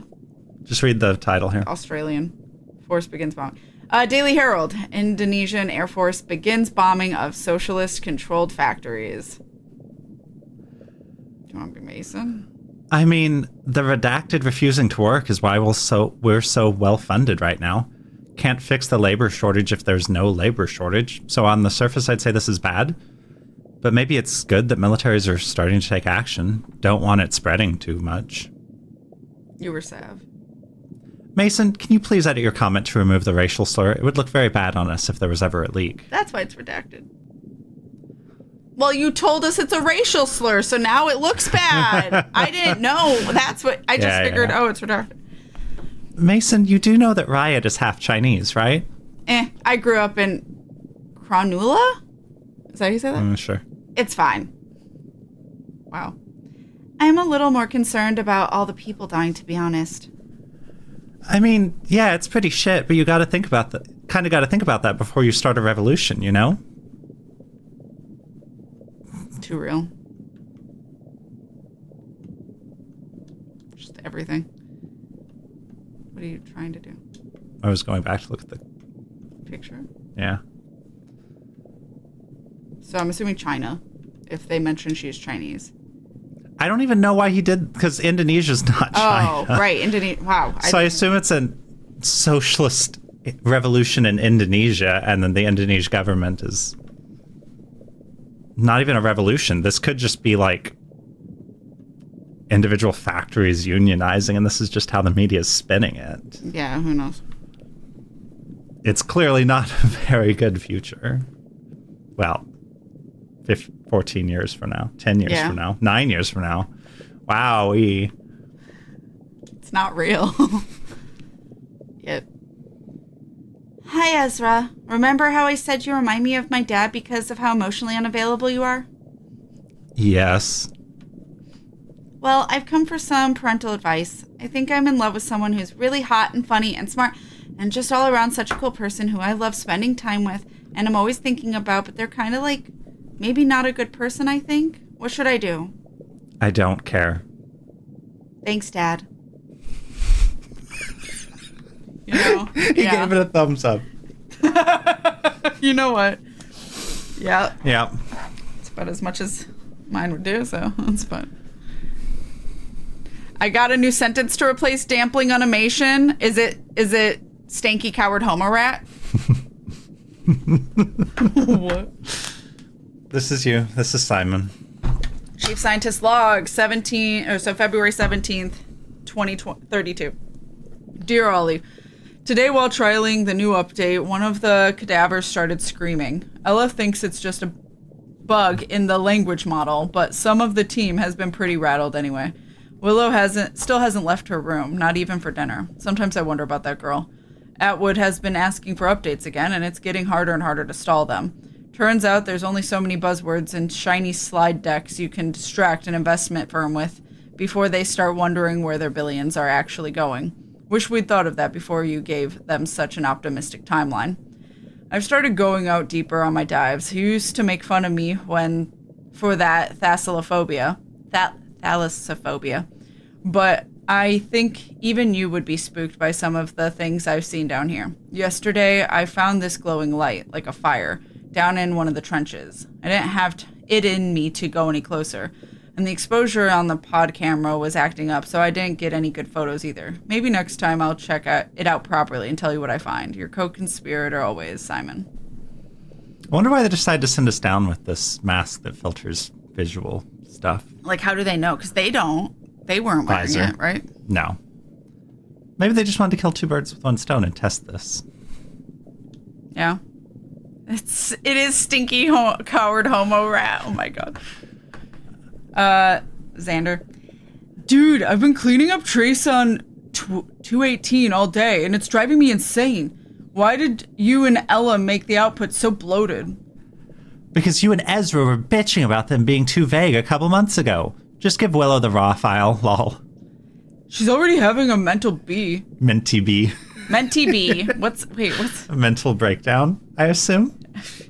Speaker 1: Just read the title here.
Speaker 2: Australian. Force begins bombing. Daily Herald. Indonesian Air Force begins bombing of socialist-controlled factories. Do you want to be Mason?
Speaker 1: I mean, the redacted refusing to work is why we're so well funded right now. Can't fix the labor shortage if there's no labor shortage. So on the surface, I'd say this is bad. But maybe it's good that militaries are starting to take action. Don't want it spreading too much.
Speaker 2: You were Sav.
Speaker 1: Mason, can you please edit your comment to remove the racial slur? It would look very bad on us if there was ever a leak.
Speaker 2: That's why it's redacted. Well, you told us it's a racial slur, so now it looks bad. I didn't know. That's what I just figured.
Speaker 1: Yeah.
Speaker 2: Oh, it's redacted.
Speaker 1: Mason, you do know that Riot is half Chinese, right?
Speaker 2: I grew up in Cronulla? Is that how you say that?
Speaker 1: Sure.
Speaker 2: It's fine. Wow. I'm a little more concerned about all the people dying, to be honest.
Speaker 1: I mean, yeah, it's pretty shit, but you got to think about that. Kind of got to think about that before you start a revolution, you know?
Speaker 2: Too real. Just everything. What are you trying to do?
Speaker 1: I was going back to look at the
Speaker 2: Picture?
Speaker 1: yeah.
Speaker 2: So I'm assuming China, if they mention she's Chinese.
Speaker 1: I don't even know why he did, because Indonesia's not China.
Speaker 2: Oh, right. Indonesia. Wow.
Speaker 1: So I assume it's a socialist revolution in Indonesia, and then the Indonesian government is not even a revolution. This could just be like individual factories unionizing, and this is just how the media is spinning it.
Speaker 2: Yeah, who knows?
Speaker 1: It's clearly not a very good future. Well, 14 years from now, 10 years from now, 9 years from now. Wowee.
Speaker 2: It's not real. Yep. Hi, Ezra. Remember how I said you remind me of my dad because of how emotionally unavailable you are?
Speaker 1: Yes.
Speaker 2: Well, I've come for some parental advice. I think I'm in love with someone who's really hot and funny and smart and just all around such a cool person who I love spending time with and I'm always thinking about, but they're kind of like maybe not a good person, I think. What should I do?
Speaker 1: I don't care.
Speaker 2: Thanks, Dad. You know?
Speaker 1: He gave it a thumbs up.
Speaker 2: You know what? Yeah.
Speaker 1: Yeah.
Speaker 2: It's about as much as mine would do, so that's fine. I got a new sentence to replace dampling animation. Is it stanky coward homo rat? What?
Speaker 1: This is you. This is Simon.
Speaker 2: Chief Scientist Log, February 17th, 2032. Dear Ollie, today while trialing the new update, one of the cadavers started screaming. Ella thinks it's just a bug in the language model, but some of the team has been pretty rattled anyway. Willow still hasn't left her room, not even for dinner. Sometimes I wonder about that girl. Atwood has been asking for updates again, and it's getting harder and harder to stall them. Turns out there's only so many buzzwords and shiny slide decks you can distract an investment firm with before they start wondering where their billions are actually going. Wish we'd thought of that before you gave them such an optimistic timeline. I've started going out deeper on my dives. You used to make fun of me for that thalassophobia. But I think even you would be spooked by some of the things I've seen down here. Yesterday, I found this glowing light, like a fire, down in one of the trenches. I didn't have it in me to go any closer. And the exposure on the pod camera was acting up, so I didn't get any good photos either. Maybe next time I'll check it out properly and tell you what I find. Your co-conspirator always, Simon.
Speaker 1: I wonder why they decided to send us down with this mask that filters visual stuff.
Speaker 2: Like, how do they know? Because they don't. They weren't wearing
Speaker 1: Visor.
Speaker 2: it, right?
Speaker 1: No. Maybe they just wanted to kill two birds with one stone and test this.
Speaker 2: Yeah. It is stinky coward homo rat. Oh my god. Xander. Dude, I've been cleaning up trace on 218 all day, and it's driving me insane. Why did you and Ella make the output so bloated?
Speaker 1: Because you and Ezra were bitching about them being too vague a couple months ago. Just give Willow the raw file, lol.
Speaker 2: She's already having a mental B.
Speaker 1: Minty B.
Speaker 2: Menti B. What's...
Speaker 1: A mental breakdown, I assume?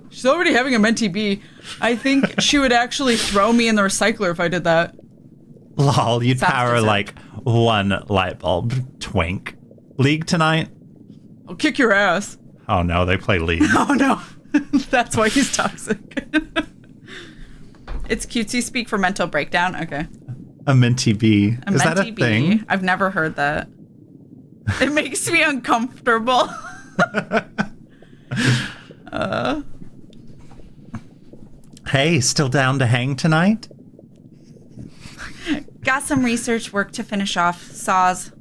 Speaker 2: She's already having a Menti B. I think she would actually throw me in the recycler if I did that.
Speaker 1: Lol, you'd
Speaker 2: Sounds
Speaker 1: power
Speaker 2: deserved.
Speaker 1: like one light bulb. Twink. League tonight?
Speaker 2: I'll kick your ass.
Speaker 1: Oh no, they play League.
Speaker 2: Oh no. That's why he's toxic. It's cutesy speak for mental breakdown. Okay.
Speaker 1: A Minty B.
Speaker 2: A
Speaker 1: Is that a
Speaker 2: Menti B.
Speaker 1: thing?
Speaker 2: I've never heard that. It makes me uncomfortable.
Speaker 1: Hey, still down to hang tonight?
Speaker 2: Got some research work to finish off. Saws.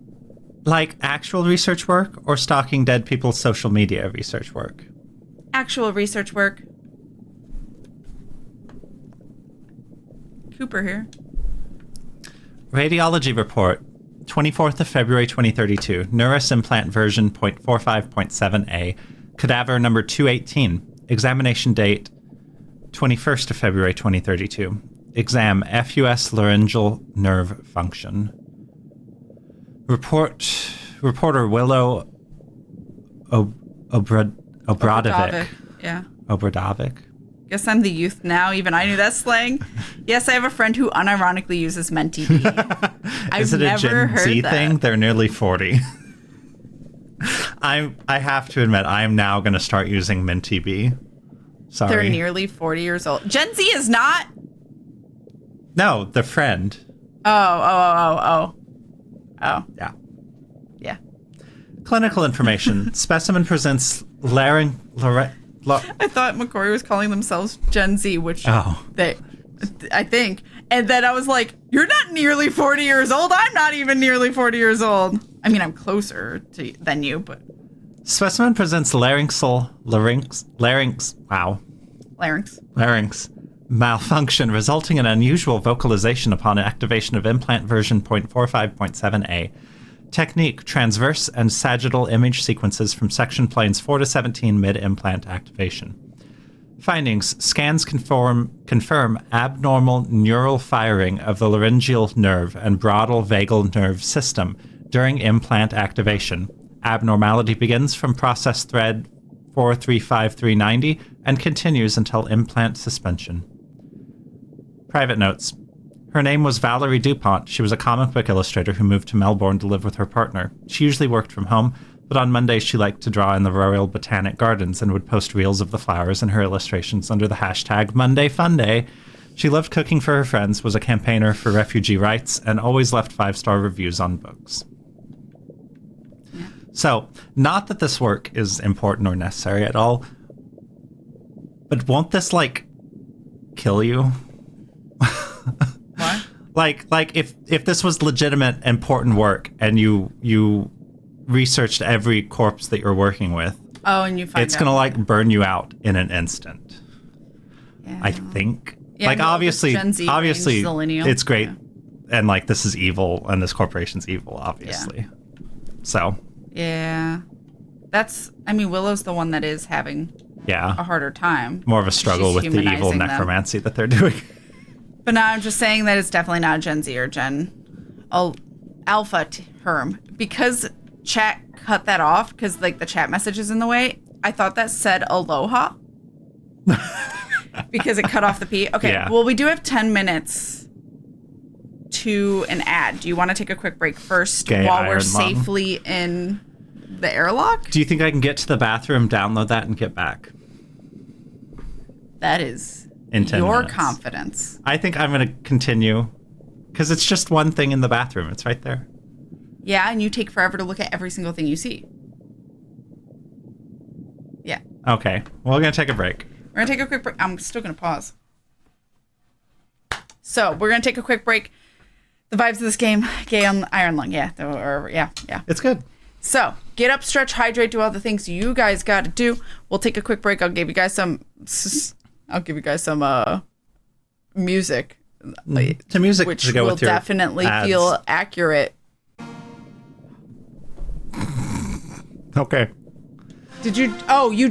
Speaker 1: Like actual research work or stalking dead people's social media research work?
Speaker 2: Actual research work. Cooper here.
Speaker 1: Radiology report, 24th of February 2032, Neuras implant version 0.45.7a, cadaver number 218, examination date 21st of February 2032, exam FUS laryngeal nerve function. Reporter Willow Obradovic.
Speaker 2: Yeah.
Speaker 1: Obradovic.
Speaker 2: Guess I'm the youth now. Even I knew that slang. Yes, I have a friend who unironically uses Menti B.
Speaker 1: Is it a Gen Z
Speaker 2: that.
Speaker 1: thing? They're nearly 40. I have to admit, I am now going to start using Minty B. Sorry.
Speaker 2: They're nearly 40 years old. Gen Z is not.
Speaker 1: No, the friend.
Speaker 2: Oh.
Speaker 1: Yeah.
Speaker 2: Yeah.
Speaker 1: Clinical information. Specimen presents
Speaker 2: I thought McCory was calling themselves Gen Z, which I think. And then I was like, you're not nearly 40 years old. I'm not even nearly 40 years old. I mean, I'm closer than you, but.
Speaker 1: Specimen presents larynx malfunction resulting in unusual vocalization upon activation of implant version 0.45.7a. Technique, transverse and sagittal image sequences from section planes 4 to 17 mid-implant activation. Findings, scans confirm abnormal neural firing of the laryngeal nerve and broadal vagal nerve system during implant activation. Abnormality begins from process thread 435390 and continues until implant suspension. Private notes. Her name was Valerie DuPont. She was a comic book illustrator who moved to Melbourne to live with her partner. She usually worked from home, but on Mondays she liked to draw in the Royal Botanic Gardens and would post reels of the flowers in her illustrations under the hashtag Monday Fun Day. She loved cooking for her friends, was a campaigner for refugee rights, and always left 5-star reviews on books.
Speaker 2: Yeah.
Speaker 1: So, not that this work is important or necessary at all, but won't this, kill you?
Speaker 2: What?
Speaker 1: Like if this was legitimate, important work, and you researched every corpse that you're working with,
Speaker 2: and you find
Speaker 1: it's gonna burn you out in an instant.
Speaker 2: Yeah.
Speaker 1: I think.
Speaker 2: Yeah,
Speaker 1: Obviously,
Speaker 2: Gen Z
Speaker 1: obviously,
Speaker 2: millennial.
Speaker 1: it's great,
Speaker 2: Yeah.
Speaker 1: and this is evil, and this corporation's evil, obviously.
Speaker 2: Yeah.
Speaker 1: So.
Speaker 2: Yeah. Willow's the one that is having
Speaker 1: Yeah.
Speaker 2: a harder time.
Speaker 1: More of a struggle
Speaker 2: She's
Speaker 1: with the evil
Speaker 2: humanizing them.
Speaker 1: necromancy that they're doing.
Speaker 2: But now I'm just saying that it's definitely not Gen Z or Gen Alpha term, because chat cut that off because like the chat message is in the way. I thought that said aloha because it cut off the P. Okay,
Speaker 1: Yeah.
Speaker 2: well, we do have 10 minutes to an ad. Do you want to take a quick break first
Speaker 1: Gay
Speaker 2: while we're
Speaker 1: Iron Mom.
Speaker 2: safely in the airlock?
Speaker 1: Do you think I can get to the bathroom, download that, and get back?
Speaker 2: That is
Speaker 1: In 10
Speaker 2: your
Speaker 1: minutes.
Speaker 2: confidence.
Speaker 1: I think I'm going to continue because it's just one thing in the bathroom. It's right there.
Speaker 2: Yeah, and you take forever to look at every single thing you see. Yeah.
Speaker 1: Okay. Well, we're going to take a break.
Speaker 2: We're going to take a quick break. I'm still going to pause. So, we're going to take a quick break. The vibes of this game, gay on iron lung. Yeah. Yeah.
Speaker 1: It's good.
Speaker 2: So, get up, stretch, hydrate, do all the things you guys got to do. We'll take a quick break. I'll give you guys some music.
Speaker 1: To music
Speaker 2: Which
Speaker 1: to go
Speaker 2: will
Speaker 1: with your
Speaker 2: definitely
Speaker 1: ads.
Speaker 2: feel accurate.
Speaker 1: Okay.
Speaker 2: Did you? Oh, you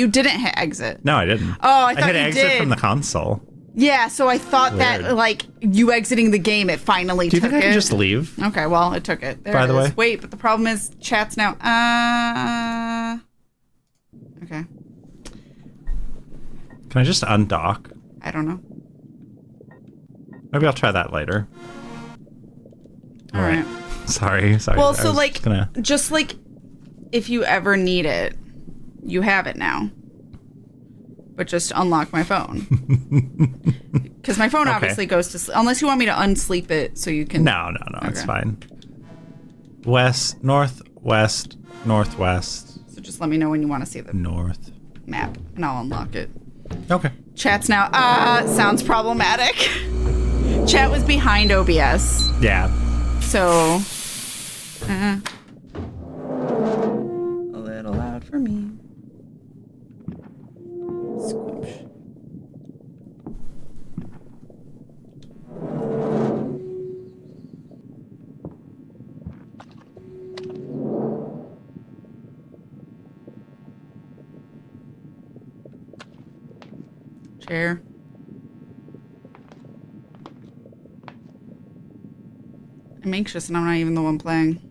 Speaker 2: didn't hit exit.
Speaker 1: No, I didn't.
Speaker 2: Oh, I thought
Speaker 1: hit
Speaker 2: you
Speaker 1: exit
Speaker 2: did.
Speaker 1: from the console.
Speaker 2: Yeah, so I thought that
Speaker 1: Weird.
Speaker 2: like you exiting the game, it finally
Speaker 1: Do you
Speaker 2: took
Speaker 1: think I
Speaker 2: it.
Speaker 1: can just leave?
Speaker 2: Okay, well, it took it. There
Speaker 1: By
Speaker 2: it
Speaker 1: the
Speaker 2: is.
Speaker 1: way.
Speaker 2: Wait, but the problem is chat's now. Okay,
Speaker 1: Can I just undock?
Speaker 2: I don't know.
Speaker 1: Maybe I'll try that later.
Speaker 2: All right.
Speaker 1: Sorry.
Speaker 2: Well,
Speaker 1: I
Speaker 2: so
Speaker 1: was
Speaker 2: like,
Speaker 1: gonna-
Speaker 2: just like, if you ever need it, you have it now. But just unlock my phone. Because my phone
Speaker 1: Okay.
Speaker 2: obviously goes to sleep. Unless you want me to unsleep it so you can.
Speaker 1: No, it's
Speaker 2: Okay.
Speaker 1: fine. West, northwest, northwest,
Speaker 2: So just let me know when you want to see the
Speaker 1: north.
Speaker 2: map and I'll unlock it.
Speaker 1: Okay.
Speaker 2: Chat's now. Sounds problematic. Chat was behind OBS.
Speaker 1: Yeah.
Speaker 2: So. A little loud for me. Squish. Chair. I'm anxious and I'm not even the one playing.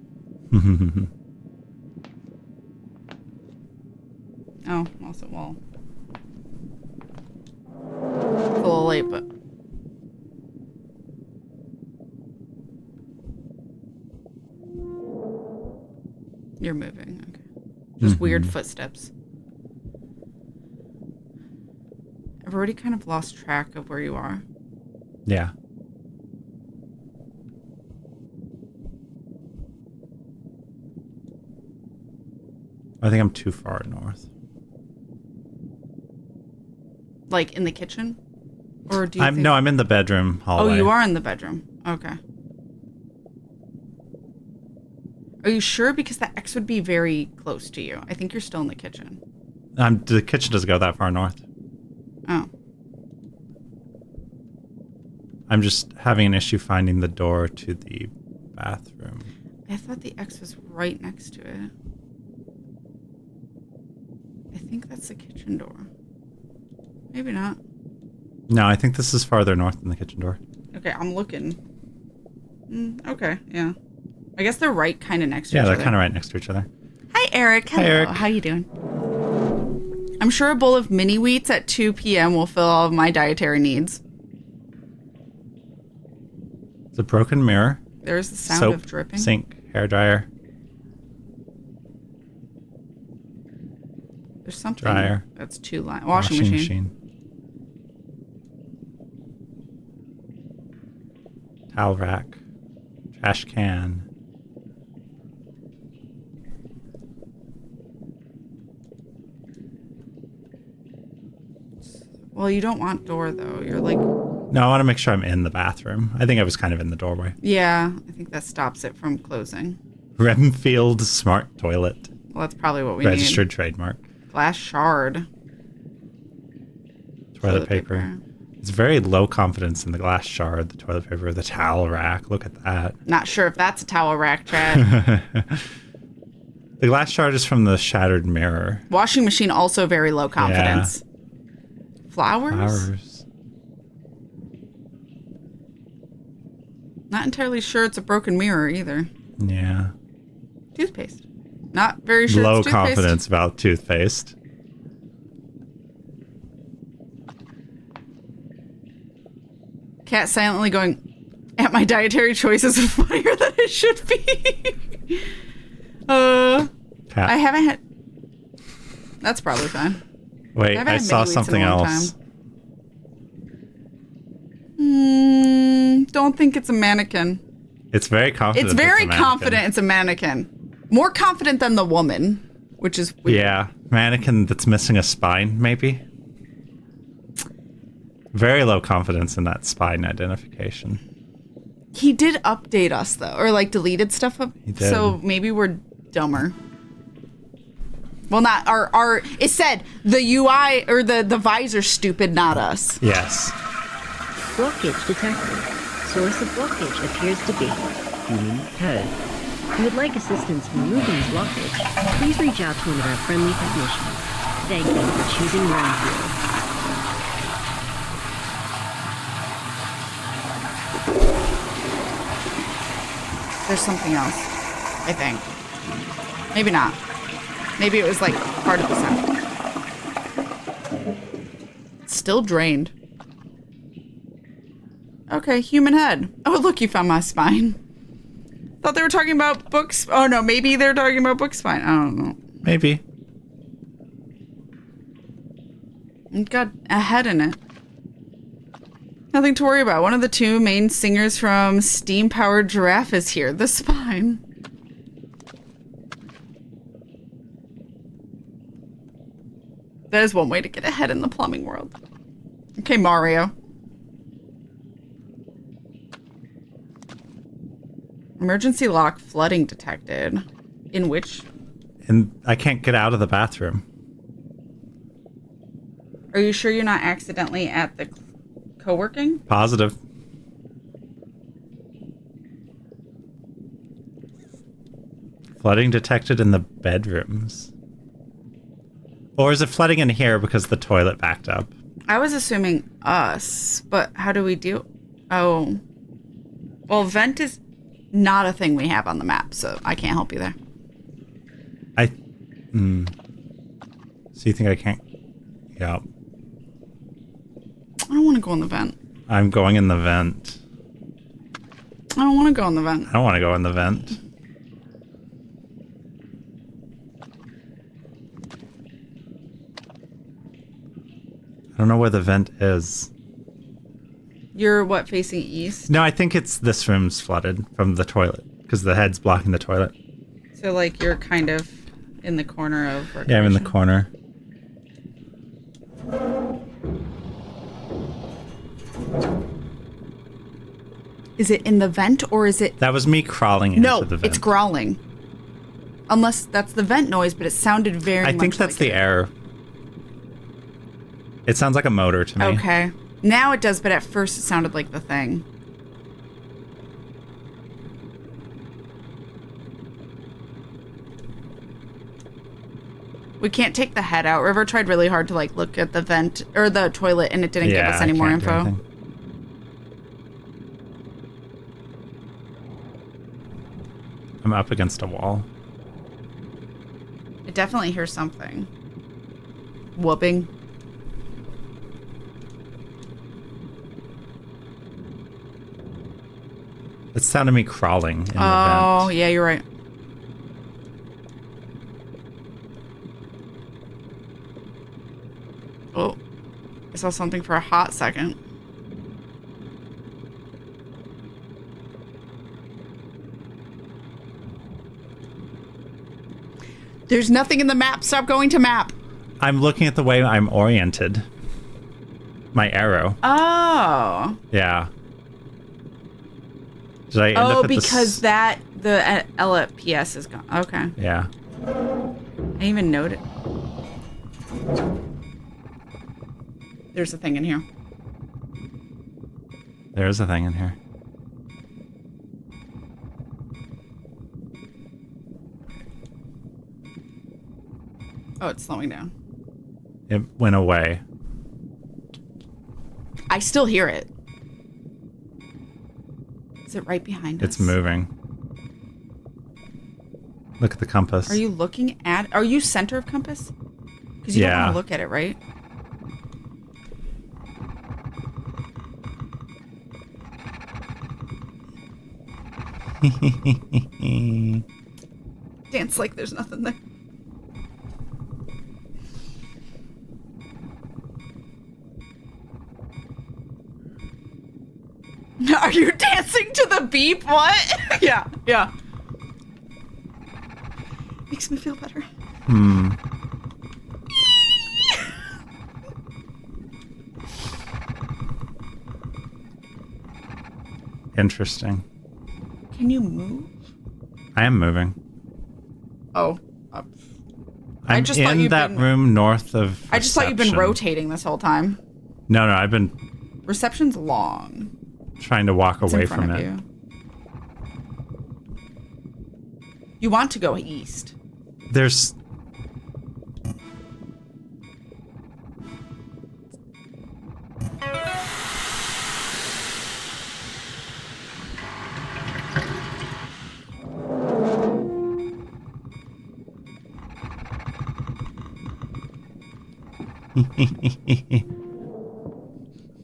Speaker 2: Oh, also, well. It's a little late, but. You're moving, okay. Just weird footsteps. I've already kind of lost track of where you are.
Speaker 1: Yeah. I think I'm too far north.
Speaker 2: Like in the kitchen? Or do you think...
Speaker 1: I'm in the bedroom hallway.
Speaker 2: Oh, you are in the bedroom. Okay. Are you sure? Because the X would be very close to you. I think you're still in the kitchen.
Speaker 1: The kitchen doesn't go that far north.
Speaker 2: Oh.
Speaker 1: I'm just having an issue finding the door to the bathroom.
Speaker 2: I thought the X was right next to it. I think that's the kitchen door. Maybe not.
Speaker 1: No, I think this is farther north than the kitchen door.
Speaker 2: Okay, I'm looking. Okay, yeah. I guess they're right kind of next to each
Speaker 1: Yeah,
Speaker 2: other.
Speaker 1: they're kind of right next to each other.
Speaker 2: Hi, Eric. Hello.
Speaker 1: Eric.
Speaker 2: How you doing? I'm sure a bowl of mini wheats at 2 p.m. will fill all of my dietary needs.
Speaker 1: It's a broken mirror.
Speaker 2: There's the sound
Speaker 1: Soap,
Speaker 2: of dripping.
Speaker 1: sink, hairdryer,
Speaker 2: There's something
Speaker 1: dryer,
Speaker 2: that's too loud. Washing machine.
Speaker 1: Towel rack, trash can.
Speaker 2: Well, you don't want door though. You're like,
Speaker 1: No, I want to make sure I'm in the bathroom. I think I was kind of in the doorway.
Speaker 2: yeah. I think that stops it from closing.
Speaker 1: Renfield Smart Toilet.
Speaker 2: Well, that's probably what we
Speaker 1: Registered trademark.
Speaker 2: need. Glass shard.
Speaker 1: Toilet paper. It's very low confidence in the glass shard, the toilet paper, the towel rack. Look at that.
Speaker 2: Not sure if that's a towel rack, Chad.
Speaker 1: The glass shard is from the shattered mirror.
Speaker 2: Washing machine also very low confidence. Flowers?
Speaker 1: Flowers.
Speaker 2: Not entirely sure it's a broken mirror either.
Speaker 1: Yeah.
Speaker 2: Do toothpaste. Not very sure
Speaker 1: Low
Speaker 2: it's toothpaste.
Speaker 1: confidence about toothpaste.
Speaker 2: Cat silently going, at my dietary choices is funnier than it should be.
Speaker 1: Cat.
Speaker 2: I haven't had... That's probably fine.
Speaker 1: Wait,
Speaker 2: haven't
Speaker 1: I
Speaker 2: had
Speaker 1: saw
Speaker 2: mini wheats in a
Speaker 1: something
Speaker 2: long
Speaker 1: else.
Speaker 2: Don't think it's a mannequin.
Speaker 1: It's very confident.
Speaker 2: It's very
Speaker 1: a mannequin.
Speaker 2: confident it's a mannequin. More confident than the woman, which is weird.
Speaker 1: Yeah, mannequin that's missing a spine, maybe. Very low confidence in that spine identification.
Speaker 2: He did update us, though, or like deleted stuff up.
Speaker 1: He did.
Speaker 2: So maybe we're dumber. Well, not our. It said the UI or the visor's stupid, not us.
Speaker 1: Yes.
Speaker 4: Blockage detected. Source of blockage appears to be human head. If you would like assistance removing blockage, please reach out to one of our friendly technicians. Thank you for choosing Renfield.
Speaker 2: There's something else, I think. Maybe not. Maybe it was like part of the sound. Still drained. Okay, human head. Oh, look, you found my spine. Thought they were talking about books. Oh, no, maybe they're talking about book spine. I don't know.
Speaker 1: Maybe.
Speaker 2: It's got a head in it. Nothing to worry about. One of the two main singers from Steam Powered Giraffe is here. The spine. That is one way to get ahead in the plumbing world. Okay, Mario. Emergency lock flooding detected. In which?
Speaker 1: And I can't get out of the bathroom.
Speaker 2: Are you sure you're not accidentally at the co-working?
Speaker 1: Positive. Flooding detected in the bedrooms. Or is it flooding in here because the toilet backed up?
Speaker 2: I was assuming us, but how do we do? Oh. Well, vent is not a thing we have on the map, so I can't help you there.
Speaker 1: So you think I can't? Yeah.
Speaker 2: I don't want to go in the vent.
Speaker 1: I'm going in the vent.
Speaker 2: I don't want to go in the vent.
Speaker 1: I don't want to go in the vent. I don't know where the vent is.
Speaker 2: You're what, facing east?
Speaker 1: No, I think it's this room's flooded from the toilet because the head's blocking the toilet.
Speaker 2: So, like, you're kind of in the corner of...
Speaker 1: Yeah, I'm in the
Speaker 2: recreation.
Speaker 1: corner.
Speaker 2: Is it in the vent, or is it...
Speaker 1: That was me crawling into
Speaker 2: No,
Speaker 1: the vent.
Speaker 2: it's growling. Unless that's the vent noise, but it sounded very much
Speaker 1: I think that's
Speaker 2: like
Speaker 1: the
Speaker 2: it.
Speaker 1: air. It sounds like a motor to me.
Speaker 2: Okay. Now it does, but at first it sounded like the thing. We can't take the head out. River tried really hard to like look at the vent or the toilet, and it didn't give us any
Speaker 1: I
Speaker 2: more
Speaker 1: can't do
Speaker 2: info.
Speaker 1: anything. I'm up against a wall.
Speaker 2: I definitely hear something. Whooping.
Speaker 1: It sounded me crawling in the
Speaker 2: Oh,
Speaker 1: vent.
Speaker 2: yeah, you're right. Oh, I saw something for a hot second. There's nothing in the map. Stop going to map.
Speaker 1: I'm looking at the way I'm oriented. My arrow.
Speaker 2: Oh.
Speaker 1: Yeah. Did I end up
Speaker 2: Oh,
Speaker 1: at
Speaker 2: because the LPS is gone. Okay.
Speaker 1: Yeah.
Speaker 2: I didn't even note it. There's a thing in here.
Speaker 1: There's a thing in here.
Speaker 2: Oh, it's slowing down.
Speaker 1: It went away.
Speaker 2: I still hear it. Is it right behind us?
Speaker 1: It's moving. Look at the compass.
Speaker 2: Are you looking at... Are you center of compass? Because you don't want to look at it, right? Dance like there's nothing there. Are you dancing to the beep? What? Yeah. Makes me feel better.
Speaker 1: Interesting.
Speaker 2: Can you move?
Speaker 1: I am moving.
Speaker 2: Oh.
Speaker 1: I'm
Speaker 2: just thought
Speaker 1: in
Speaker 2: you've
Speaker 1: that
Speaker 2: been-
Speaker 1: room north of
Speaker 2: I just thought you've been
Speaker 1: reception.
Speaker 2: rotating this whole time.
Speaker 1: No, I've been
Speaker 2: Reception's long.
Speaker 1: trying to walk
Speaker 2: It's
Speaker 1: away
Speaker 2: in front
Speaker 1: from
Speaker 2: of
Speaker 1: it.
Speaker 2: you. You want to go east.
Speaker 1: There's...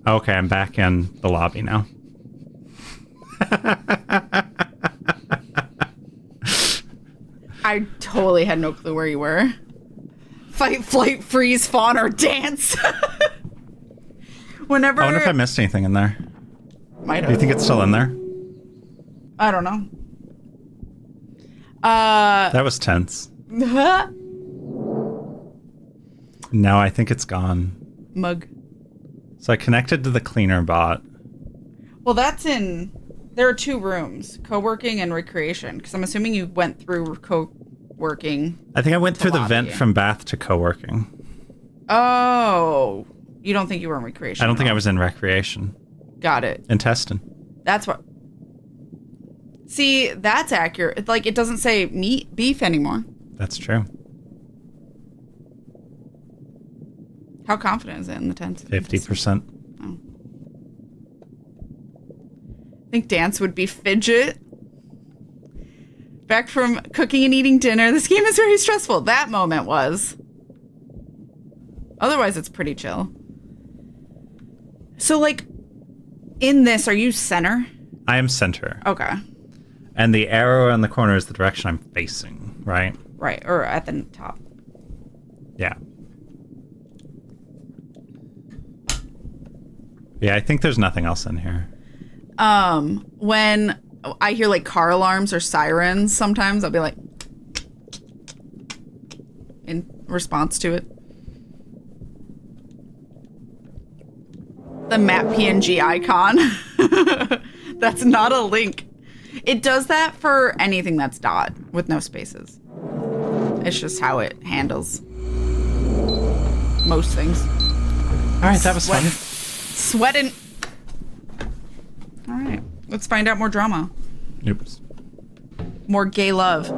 Speaker 1: Okay, I'm back in the lobby now.
Speaker 2: I totally had no clue where you were. Fight, flight, freeze, fawn, or dance. Whenever...
Speaker 1: I wonder if I missed anything in there.
Speaker 2: Might
Speaker 1: Do you
Speaker 2: have.
Speaker 1: think it's still in there?
Speaker 2: I don't know.
Speaker 1: That was tense. No, I think it's gone.
Speaker 2: Mug.
Speaker 1: So I connected to the cleaner bot.
Speaker 2: Well, that's in... There are 2 rooms, co-working and recreation, because I'm assuming you went through co-working.
Speaker 1: I think I went through the
Speaker 2: lobby.
Speaker 1: vent from bath to co-working.
Speaker 2: Oh. You don't think you were in recreation?
Speaker 1: I don't
Speaker 2: at
Speaker 1: think I
Speaker 2: all.
Speaker 1: was in recreation.
Speaker 2: Got it.
Speaker 1: Intestine.
Speaker 2: That's what... See, that's accurate. Like, it doesn't say meat, beef anymore.
Speaker 1: That's true.
Speaker 2: How confident is it in the tense?
Speaker 1: 50%.
Speaker 2: I think dance would be fidget. Back from cooking and eating dinner. This game is very stressful. That moment was. Otherwise, it's pretty chill. So, like, in this, are you center?
Speaker 1: I am center.
Speaker 2: Okay.
Speaker 1: And the arrow in the corner is the direction I'm facing, right?
Speaker 2: Right. Or at the top.
Speaker 1: Yeah. Yeah, I think there's nothing else in here.
Speaker 2: When I hear, like, car alarms or sirens, sometimes I'll be like, in response to it. The map PNG icon. That's not a link. It does that for anything that's dot with no spaces. It's just how it handles most things.
Speaker 1: All right, that was fun.
Speaker 2: Sweating. All right, let's find out more drama.
Speaker 1: Oops.
Speaker 2: More gay love.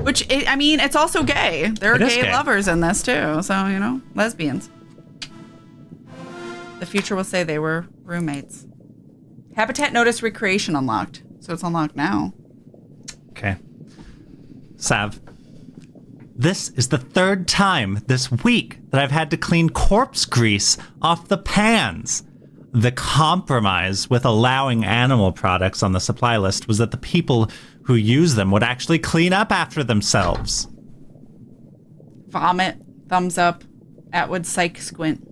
Speaker 2: Which, I mean, it's also gay. There are
Speaker 1: It is
Speaker 2: gay
Speaker 1: gay.
Speaker 2: lovers in this, too. So, you know, lesbians. The future will say they were roommates. Habitat notice recreation unlocked. So it's unlocked now.
Speaker 1: Okay. Sav, this is the 3rd time this week that I've had to clean corpse grease off the pans. The compromise with allowing animal products on the supply list was that the people who use them would actually clean up after themselves.
Speaker 2: Vomit. Thumbs up. Atwood psych squint.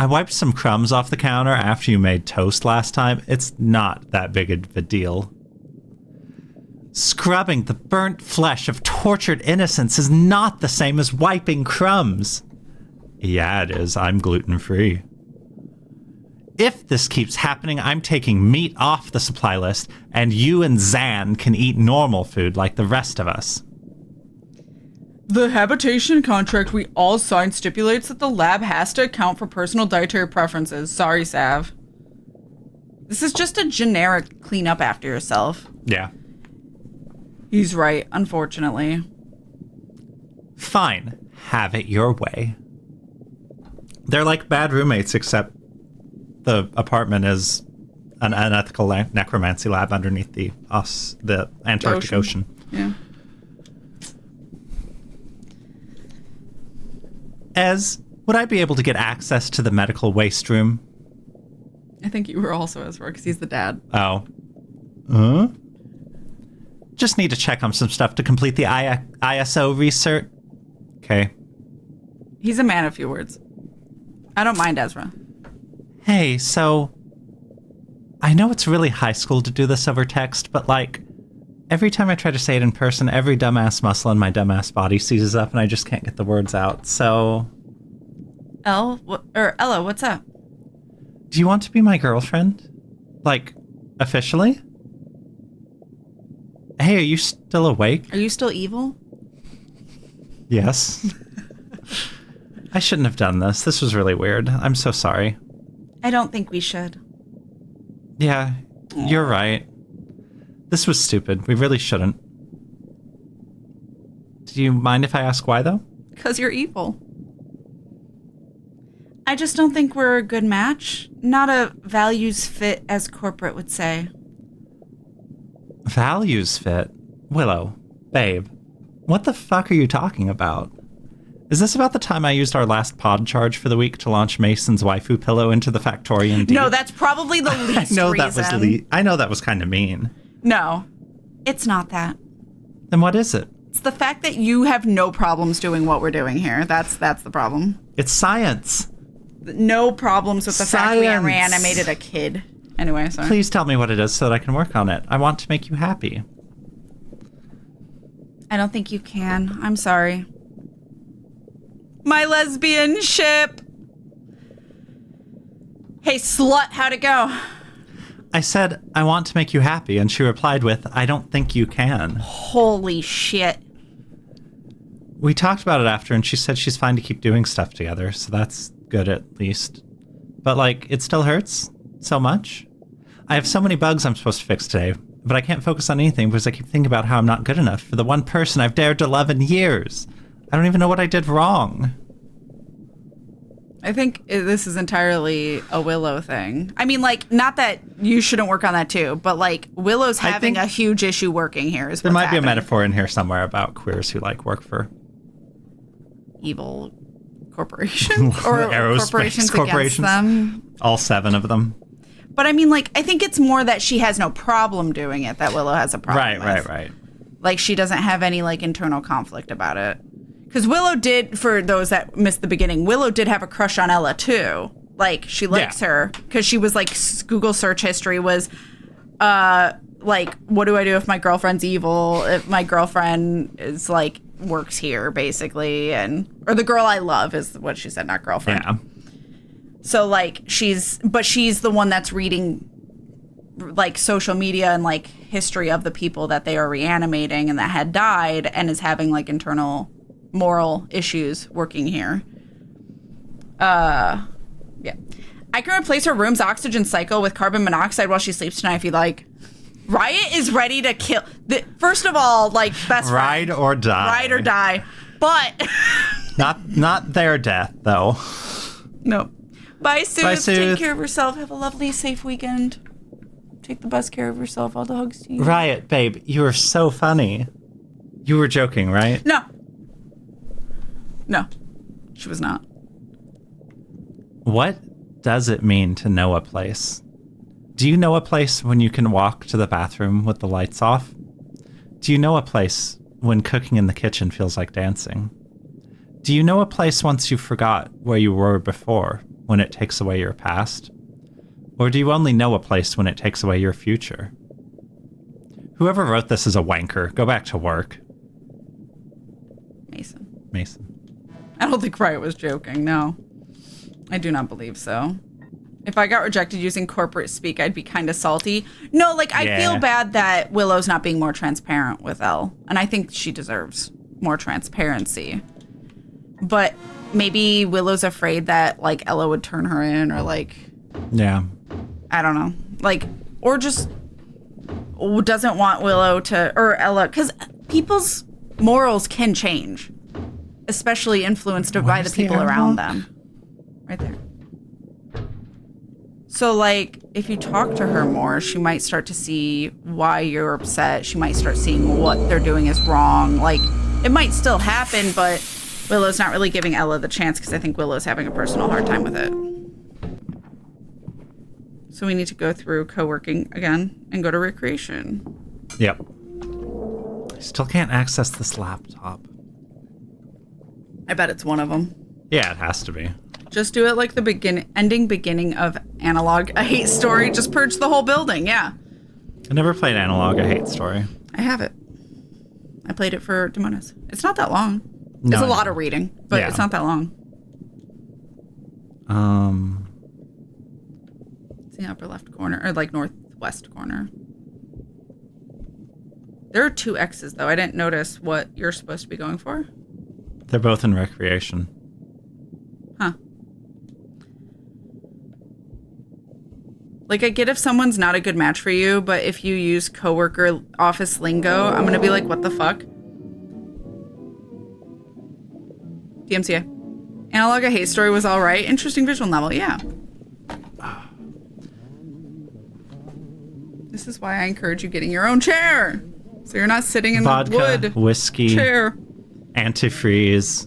Speaker 1: I wiped some crumbs off the counter after you made toast last time. It's not that big of a deal. Scrubbing the burnt flesh of tortured innocents is not the same as wiping crumbs. Yeah, it is. I'm gluten-free. If this keeps happening, I'm taking meat off the supply list, and you and Zan can eat normal food like the rest of us.
Speaker 2: The habitation contract we all signed stipulates that the lab has to account for personal dietary preferences. Sorry, Sav. This is just a generic clean up after yourself.
Speaker 1: Yeah.
Speaker 2: He's right, unfortunately.
Speaker 1: Fine. Have it your way. They're like bad roommates, except the apartment is an unethical necromancy lab underneath the Antarctic Ocean.
Speaker 2: Yeah.
Speaker 1: Ez, would I be able to get access to the medical waste room?
Speaker 2: I think you were also Ezra because he's the dad.
Speaker 1: Oh. Just need to check on some stuff to complete the ISO research. Okay.
Speaker 2: He's a man of few words. I don't mind Ezra.
Speaker 1: Hey, so I know it's really high school to do this over text, but like every time I try to say it in person, every dumbass muscle in my dumbass body seizes up and I just can't get the words out. So
Speaker 2: Ella, what's up?
Speaker 1: do you want to be my girlfriend? Like, officially? Hey, are you still awake?
Speaker 2: Are you still evil?
Speaker 1: Yes. I shouldn't have done this. This was really weird. I'm so sorry.
Speaker 2: I don't think we should.
Speaker 1: Yeah, you're right. This was stupid. We really shouldn't. Do you mind if I ask why, though?
Speaker 2: Because you're evil. I just don't think we're a good match. Not a values fit, as corporate would say.
Speaker 1: Values fit? Willow, babe, what the fuck are you talking about? Is this about the time I used our last pod charge for the week to launch Mason's waifu pillow into the Factorian deep?
Speaker 2: No, that's probably the least reason.
Speaker 1: I know that was kind of mean.
Speaker 2: No, it's not that.
Speaker 1: Then what is it?
Speaker 2: It's the fact that you have no problems doing what we're doing here. That's the problem.
Speaker 1: It's science.
Speaker 2: No problems with the fact we
Speaker 1: Science.
Speaker 2: reanimated a kid. Anyway, sorry.
Speaker 1: Please tell me what it is so that I can work on it. I want to make you happy.
Speaker 2: I don't think you can. I'm sorry. My lesbian ship. Hey, slut, how'd it go?
Speaker 1: I said, I want to make you happy, and she replied with, I don't think you can.
Speaker 2: Holy shit.
Speaker 1: We talked about it after, and she said she's fine to keep doing stuff together, so that's good at least. But, like, it still hurts so much. I have so many bugs I'm supposed to fix today, but I can't focus on anything because I keep thinking about how I'm not good enough for the one person I've dared to love in years. I don't even know what I did wrong.
Speaker 2: I think this is entirely a Willow thing. I mean, like, not that you shouldn't work on that too, but like Willow's having a huge issue working here.
Speaker 1: There might be a metaphor in here somewhere about queers who like work for
Speaker 2: evil corporations or
Speaker 1: aerospace
Speaker 2: corporations against them.
Speaker 1: All 7 of them.
Speaker 2: But I mean, like, I think it's more that she has no problem doing it that Willow has a problem with.
Speaker 1: Right.
Speaker 2: Like, she doesn't have any like internal conflict about it. Because Willow did, for those that missed the beginning, Willow did have a crush on Ella, too. Like, she likes her. Because she was, like, Google search history was, like, what do I do if my girlfriend's evil? If my girlfriend is, like, works here, basically. Or the girl I love is what she said, not girlfriend.
Speaker 1: Yeah.
Speaker 2: So, like, she's the one that's reading, like, social media and, like, history of the people that they are reanimating and that had died and is having, like, internal moral issues working here. Yeah. I can replace her room's oxygen cycle with carbon monoxide while she sleeps tonight if you like. Riot is ready to kill. First of all, like, best
Speaker 1: Ride
Speaker 2: friend.
Speaker 1: or die.
Speaker 2: Ride or die. But
Speaker 1: not their death, though.
Speaker 2: No. Bye, Sue.
Speaker 1: Bye, Sue.
Speaker 2: Take care of yourself. Have a lovely, safe weekend. Take the best care of yourself. All the hugs to you.
Speaker 1: Riot, babe, you were so funny. You were joking, right?
Speaker 2: No, she was not.
Speaker 1: What does it mean to know a place? Do you know a place when you can walk to the bathroom with the lights off? Do you know a place when cooking in the kitchen feels like dancing? Do you know a place once you forgot where you were before when it takes away your past? Or do you only know a place when it takes away your future? Whoever wrote this is a wanker. Go back to work. Mason.
Speaker 2: I don't think Riot was joking, no. I do not believe so. If I got rejected using corporate speak, I'd be kind of salty. No, like, I feel bad that Willow's not being more transparent with Elle. And I think she deserves more transparency. But maybe Willow's afraid that, like, Ella would turn her in or, like...
Speaker 1: Yeah.
Speaker 2: I don't know. Like, or just doesn't want Willow to... Or Ella... Because people's morals can change. Especially influenced by the people around them. Right there. So, like, if you talk to her more, she might start to see why you're upset. She might start seeing what they're doing is wrong. Like, it might still happen, but Willow's not really giving Ella the chance because I think Willow's having a personal hard time with it. So we need to go through co-working again and go to recreation.
Speaker 1: Yep. I still can't access this laptop.
Speaker 2: I bet it's one of them.
Speaker 1: Yeah, it has to be.
Speaker 2: Just do it like the beginning of Analog, a hate story. Just purge the whole building, yeah.
Speaker 1: I never played Analog, a hate story.
Speaker 2: I have it. I played it for Demonis. It's not that long.
Speaker 1: No,
Speaker 2: It's a lot of reading, but
Speaker 1: yeah.
Speaker 2: it's not that long. It's in the upper left corner, or like northwest corner. There are 2 X's, though. I didn't notice what you're supposed to be going for.
Speaker 1: They're both in recreation.
Speaker 2: Huh. Like, I get if someone's not a good match for you, but if you use coworker office lingo, I'm going to be like, what the fuck? DMCA. Analog, a hate story was all right. Interesting visual novel, yeah. This is why I encourage you getting your own chair. So you're not sitting in
Speaker 1: Vodka,
Speaker 2: the wood
Speaker 1: whiskey,
Speaker 2: chair.
Speaker 1: antifreeze.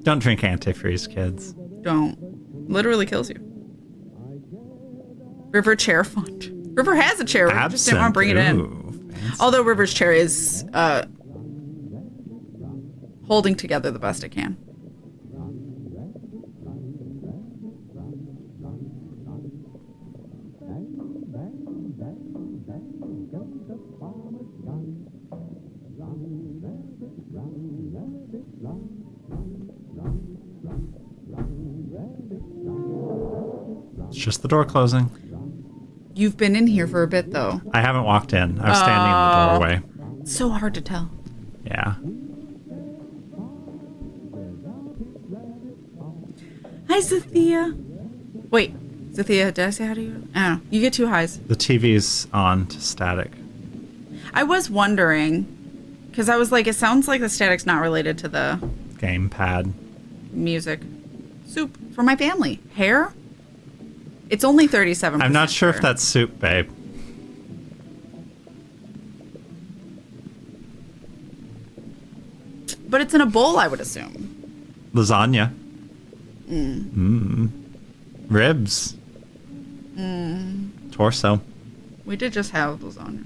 Speaker 1: Don't drink antifreeze, kids.
Speaker 2: Don't. Literally kills you. River chair fund. River has a chair. We just didn't want to bring it in.
Speaker 1: Ooh, fancy.
Speaker 2: Although River's chair is holding together the best it can.
Speaker 1: It's just the door closing.
Speaker 2: You've been in here for a bit, though.
Speaker 1: I haven't walked in. I was standing in the doorway.
Speaker 2: It's so hard to tell.
Speaker 1: Yeah.
Speaker 2: Hi, Zathia. Wait, Zathia, did I say hi to you? I don't know. You get 2 highs.
Speaker 1: The TV's on to static.
Speaker 2: I was wondering, because I was like, it sounds like the static's not related to the
Speaker 1: Gamepad.
Speaker 2: music. Soup for my family. Hair? It's only 37%.
Speaker 1: I'm not sure if
Speaker 2: hair.
Speaker 1: that's soup, babe.
Speaker 2: But it's in a bowl, I would assume.
Speaker 1: Lasagna. Ribs. Torso.
Speaker 2: We did just have lasagna.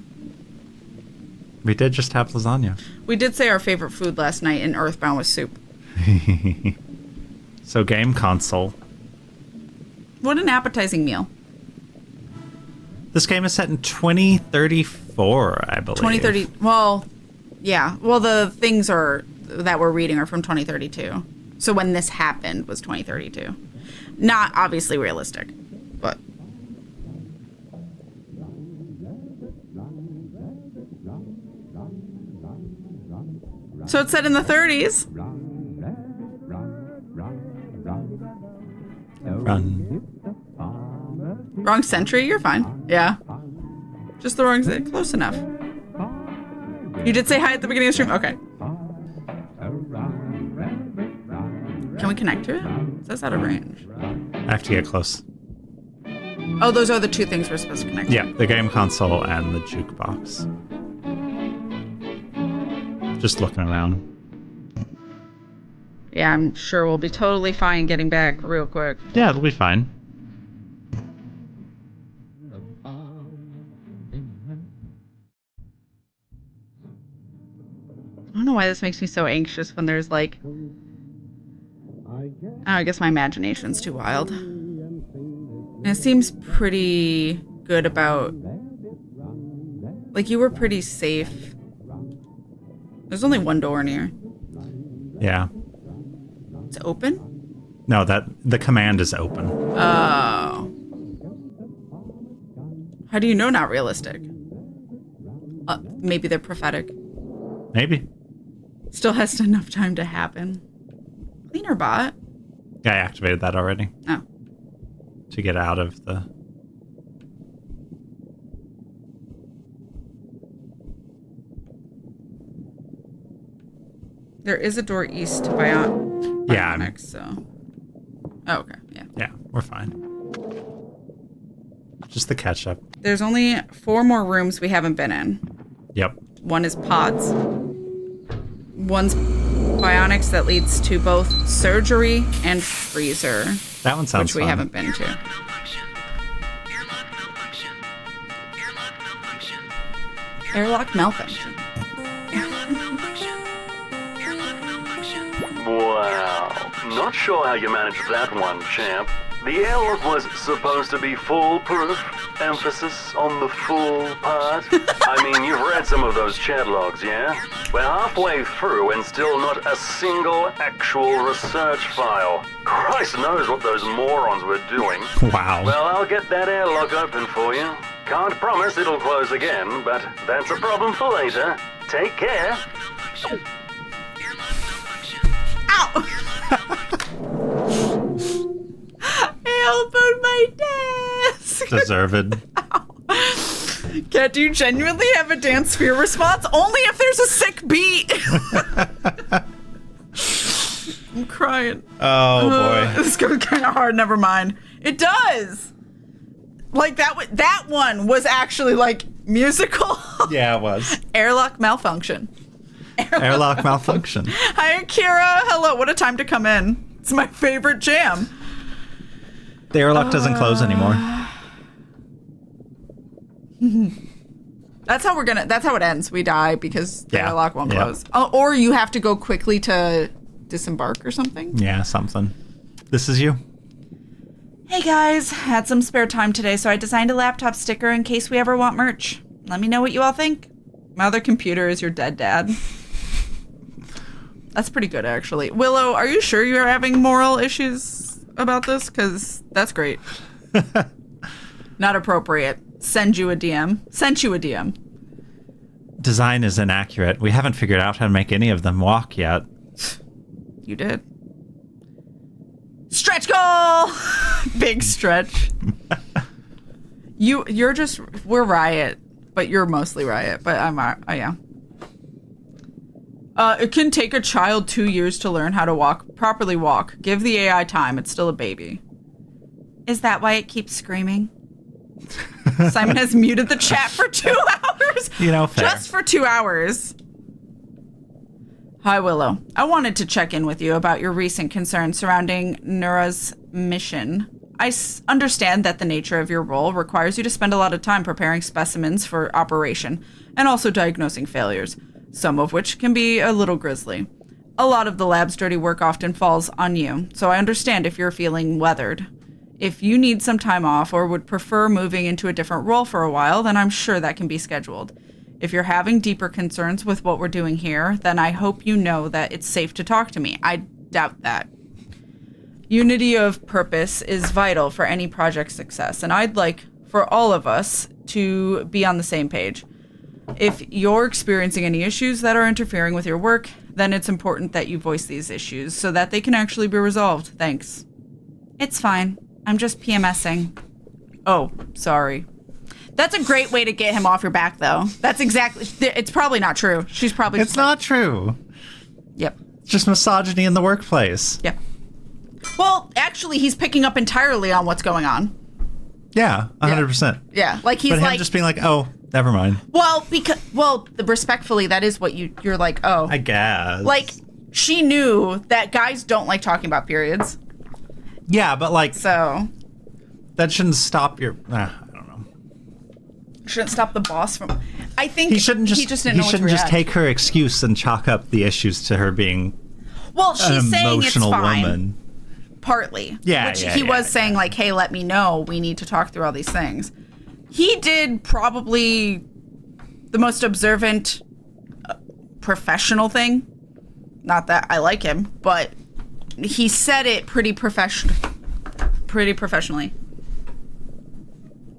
Speaker 1: We did just have lasagna.
Speaker 2: We did say our favorite food last night in Earthbound was soup.
Speaker 1: So game console.
Speaker 2: What an appetizing meal.
Speaker 1: This game is set in 2034, I believe.
Speaker 2: 2030. Well, yeah. Well, the things that we're reading are from 2032. So when this happened was 2032. Not obviously realistic, but. So it's set in the 30s.
Speaker 1: Run.
Speaker 2: Wrong century? You're fine. Yeah. Just the wrong. Close enough. You did say hi at the beginning of the stream? Okay. Can we connect to it? That's out of range.
Speaker 1: I have to get close.
Speaker 2: Oh, those are the 2 things we're supposed to connect to.
Speaker 1: Yeah, the game console and the jukebox. Just looking around.
Speaker 2: Yeah, I'm sure we'll be totally fine getting back real quick.
Speaker 1: Yeah, it'll be fine.
Speaker 2: I don't know why this makes me so anxious when there's like... I guess my imagination's too wild. And it seems pretty good about... Like, you were pretty safe. There's only one door in here.
Speaker 1: Yeah.
Speaker 2: It's open?
Speaker 1: No, the command is open.
Speaker 2: Oh. How do you know not realistic? Maybe they're prophetic.
Speaker 1: Maybe.
Speaker 2: Still has enough time to happen. Cleaner bot.
Speaker 1: Yeah, I activated that already.
Speaker 2: Oh.
Speaker 1: To get out of the...
Speaker 2: There is a door east to Bionics, so... Oh, okay. Yeah.
Speaker 1: Yeah, we're fine. Just the ketchup.
Speaker 2: There's only 4 more rooms we haven't been in.
Speaker 1: Yep.
Speaker 2: One is pods. One's bionics that leads to both surgery and freezer.
Speaker 1: That one sounds
Speaker 2: which we
Speaker 1: fun.
Speaker 2: haven't been to. Airlock malfunction.
Speaker 3: Wow. Not sure how you managed that one, champ. The airlock was supposed to be foolproof. Emphasis on the fool part. I mean, you've read some of those chat logs, yeah? We're halfway through and still not a single actual research file. Christ knows what those morons were doing.
Speaker 1: Wow.
Speaker 3: Well, I'll get that airlock open for you. Can't promise it'll close again, but that's a problem for later. Take care.
Speaker 2: Ow! I elbowed my desk.
Speaker 1: Deserved.
Speaker 2: Kat, do you genuinely have a dance sphere response? Only if there's a sick beat. I'm crying.
Speaker 1: Oh, boy.
Speaker 2: This goes kind of hard. Never mind. It does. Like that one was actually like musical.
Speaker 1: Yeah, it was.
Speaker 2: Airlock malfunction.
Speaker 1: Airlock malfunction.
Speaker 2: Hi, Akira. Hello. What a time to come in. It's my favorite jam.
Speaker 1: The airlock doesn't close anymore.
Speaker 2: That's how it ends. We die because the
Speaker 1: Yeah.
Speaker 2: airlock won't
Speaker 1: Yep.
Speaker 2: close. Oh, or you have to go quickly to disembark or something.
Speaker 1: Yeah, something. This is you?
Speaker 2: Hey guys, had some spare time today, so I designed a laptop sticker in case we ever want merch. Let me know what you all think. My other computer is your dead dad. That's pretty good, actually. Willow, are you sure you're having moral issues about this? Because that's great. Not appropriate. Sent you a DM.
Speaker 1: Design is inaccurate. We haven't figured out how to make any of them walk yet.
Speaker 2: You did. Stretch goal! Big stretch. You're just, we're Riot, but you're mostly Riot, but I'm, yeah. It can take a child 2 years to learn how to properly walk. Give the AI time, it's still a baby. Is that why it keeps screaming? Simon has muted the chat for 2 hours.
Speaker 1: You know, fair.
Speaker 2: Just for 2 hours. Hi, Willow. I wanted to check in with you about your recent concerns surrounding Neuras' mission. I understand that the nature of your role requires you to spend a lot of time preparing specimens for operation and also diagnosing failures, some of which can be a little grisly. A lot of the lab's dirty work often falls on you, so I understand if you're feeling weathered. If you need some time off or would prefer moving into a different role for a while, then I'm sure that can be scheduled. If you're having deeper concerns with what we're doing here, then I hope you know that it's safe to talk to me. I doubt that. Unity of purpose is vital for any project success, and I'd like for all of us to be on the same page. If you're experiencing any issues that are interfering with your work, then it's important that you voice these issues so that they can actually be resolved. Thanks. It's fine. I'm just PMSing. Oh, sorry. That's a great way to get him off your back, though. That's exactly... It's probably not true. She's probably...
Speaker 1: It's not true.
Speaker 2: Yep.
Speaker 1: It's just misogyny in the workplace.
Speaker 2: Yep. Well, actually, he's picking up entirely on what's going on.
Speaker 1: Yeah, 100%.
Speaker 2: Yeah, like he's
Speaker 1: but him
Speaker 2: like...
Speaker 1: just being like, oh, never mind.
Speaker 2: Well, respectfully, that is what you're like, oh.
Speaker 1: I guess.
Speaker 2: Like, she knew that guys don't like talking about periods.
Speaker 1: Yeah, but like...
Speaker 2: So...
Speaker 1: That shouldn't stop your... I don't know.
Speaker 2: Shouldn't stop the boss from... I think
Speaker 1: he shouldn't just,
Speaker 2: he just didn't know what to react.
Speaker 1: take her excuse and chalk up the issues to her being
Speaker 2: well, she's
Speaker 1: an
Speaker 2: saying
Speaker 1: emotional
Speaker 2: it's fine.
Speaker 1: woman.
Speaker 2: Partly.
Speaker 1: Yeah,
Speaker 2: Which
Speaker 1: yeah,
Speaker 2: he
Speaker 1: yeah,
Speaker 2: was
Speaker 1: yeah.
Speaker 2: saying, like, hey, let me know. We need to talk through all these things. He did probably the most observant, professional thing. Not that I like him, but he said it pretty professionally.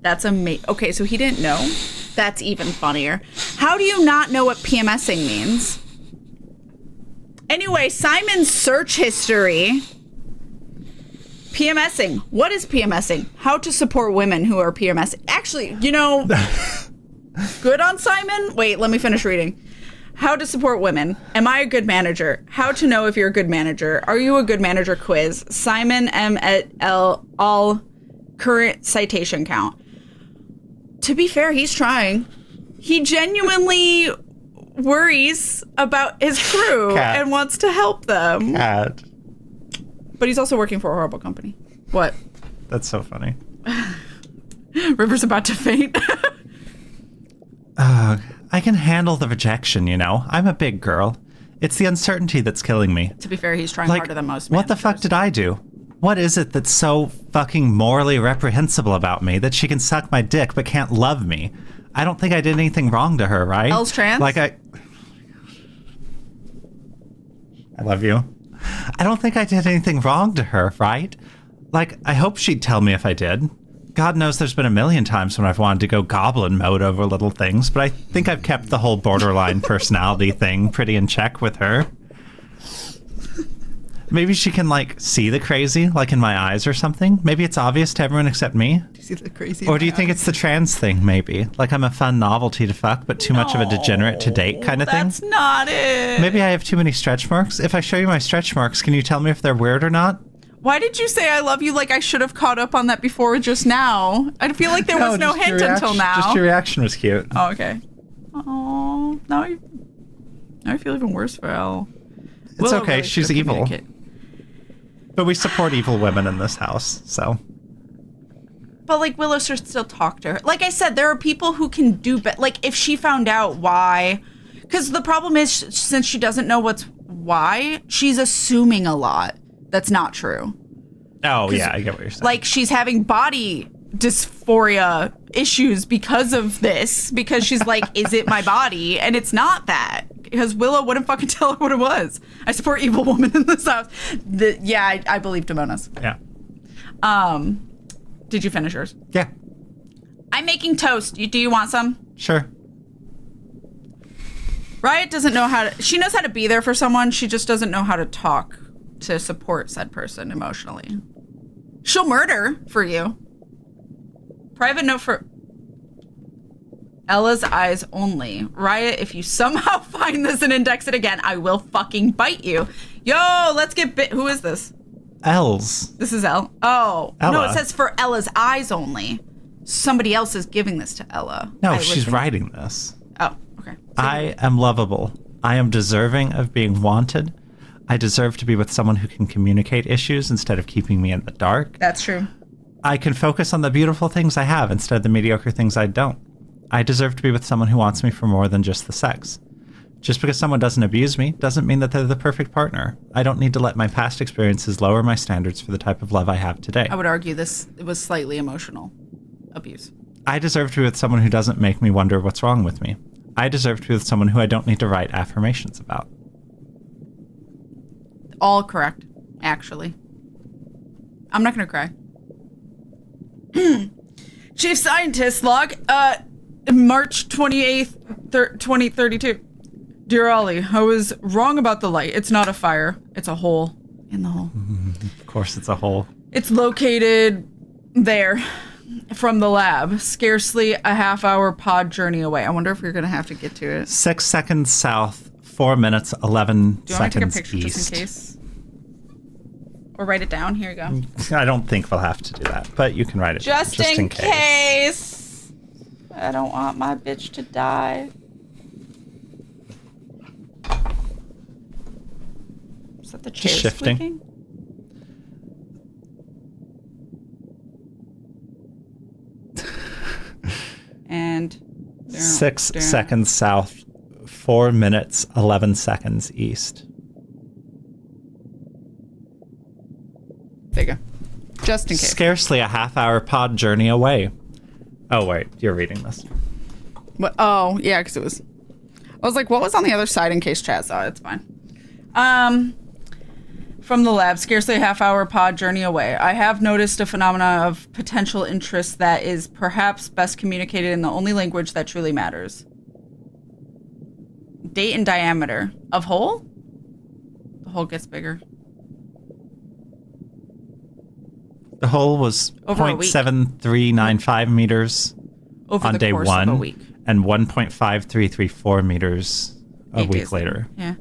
Speaker 2: That's amazing. Okay, so he didn't know. That's even funnier. How do you not know what PMSing means? Anyway, Simon's search history. PMSing. What is PMSing? How to support women who are PMSing. Actually, you know, good on Simon. Wait, let me finish reading. How to support women. Am I a good manager? How to know if you're a good manager. Are you a good manager quiz. Simon M. et al. All current citation count. To be fair, he's trying. He genuinely worries about his crew and wants to help them.
Speaker 1: Cat.
Speaker 2: But he's also working for a horrible company. What?
Speaker 1: That's so funny.
Speaker 2: River's about to faint.
Speaker 1: I can handle the rejection, you know. I'm a big girl. It's the uncertainty that's killing me.
Speaker 2: To be fair, he's trying harder than most
Speaker 1: What the fuck did I do? What is it that's so fucking morally reprehensible about me that she can suck my dick but can't love me? I don't think I did anything wrong to her, right?
Speaker 2: Elle's trans?
Speaker 1: I love you. I don't think I did anything wrong to her, right? I hope she'd tell me if I did. God knows there's been a million times when I've wanted to go goblin mode over little things, but I think I've kept the whole borderline personality thing pretty in check with her. Maybe she can, see the crazy, in my eyes or something. Maybe it's obvious to everyone except me.
Speaker 2: Do you see the crazy?
Speaker 1: Or do you think it's the trans thing, maybe? I'm a fun novelty to fuck, but too much of a degenerate to date kind of thing?
Speaker 2: That's not it.
Speaker 1: Maybe I have too many stretch marks. If I show you my stretch marks, can you tell me if they're weird or not?
Speaker 2: Why did you say I love you like I should have caught up on that before just now? I feel like there was no hint until now.
Speaker 1: Just your reaction was cute.
Speaker 2: Oh, okay. Oh, now I feel even worse for Elle.
Speaker 1: It's okay. She's evil. But we support evil women in this house, so.
Speaker 2: But Willow should still talk to her. Like I said, there are people who can do better. If she found out why, because the problem is since she doesn't know why, she's assuming a lot. That's not true.
Speaker 1: Oh, yeah, I get what you're saying.
Speaker 2: She's having body dysphoria issues because of this, because she's is it my body? And it's not that. Because Willow wouldn't fucking tell her what it was. I support evil woman in this house. I believe Damona's.
Speaker 1: Yeah.
Speaker 2: Did you finish yours?
Speaker 1: Yeah.
Speaker 2: I'm making toast. Do you want some?
Speaker 1: Sure.
Speaker 2: Riot doesn't know how to... She knows how to be there for someone. She just doesn't know how to talk to support said person emotionally. She'll murder for you. Private note for Ella's eyes only. Riot, if you somehow find this and index it again, I will fucking bite you. Yo, let's get bit. Who is this?
Speaker 1: Elle's.
Speaker 2: This is Elle. Oh,
Speaker 1: Ella.
Speaker 2: No, it says for Ella's eyes only. Somebody else is giving this to Ella.
Speaker 1: No, she's writing this.
Speaker 2: Oh, okay.
Speaker 1: I am lovable. I am deserving of being wanted. I deserve to be with someone who can communicate issues instead of keeping me in the dark.
Speaker 2: That's true.
Speaker 1: I can focus on the beautiful things I have instead of the mediocre things I don't. I deserve to be with someone who wants me for more than just the sex. Just because someone doesn't abuse me doesn't mean that they're the perfect partner. I don't need to let my past experiences lower my standards for the type of love I have today.
Speaker 2: I would argue it was slightly emotional abuse.
Speaker 1: I deserve to be with someone who doesn't make me wonder what's wrong with me. I deserve to be with someone who I don't need to write affirmations about.
Speaker 2: All correct, actually. I'm not going to cry. Chief Scientist log, March 28th, 2032. Dear Ollie, I was wrong about the light. It's not a fire. It's a hole in the hole.
Speaker 1: Of course it's a hole.
Speaker 2: It's located there from the lab, scarcely a half-hour pod journey away. I wonder if you're going to have to get to it.
Speaker 1: 6 seconds south, 4 minutes, 11
Speaker 2: Do you want me to take a
Speaker 1: seconds
Speaker 2: picture
Speaker 1: east.
Speaker 2: just in case? Or write it down? Here you go.
Speaker 1: I don't think we'll have to do that, but you can write it down,
Speaker 2: Just in case. I don't want my bitch to die. Is that the chair
Speaker 1: shifting.
Speaker 2: squeaking? And
Speaker 1: 6 seconds south, 4 minutes, 11 seconds east.
Speaker 2: There you go. Just in case.
Speaker 1: Scarcely a half-hour pod journey away. Oh, wait, you're reading this.
Speaker 2: What? Oh, yeah, because it was... I was like, what was on the other side in case chat saw it? It's fine. From the lab, scarcely a half-hour pod journey away. I have noticed a phenomena of potential interest that is perhaps best communicated in the only language that truly matters. Date and diameter. Of hole? The hole gets bigger.
Speaker 1: The hole was
Speaker 2: Over a week.
Speaker 1: 0.7395 meters
Speaker 2: Over
Speaker 1: on
Speaker 2: the
Speaker 1: day
Speaker 2: course
Speaker 1: one,
Speaker 2: of a week.
Speaker 1: and 1.5334 meters a
Speaker 2: 8
Speaker 1: week
Speaker 2: days
Speaker 1: later.
Speaker 2: Yeah.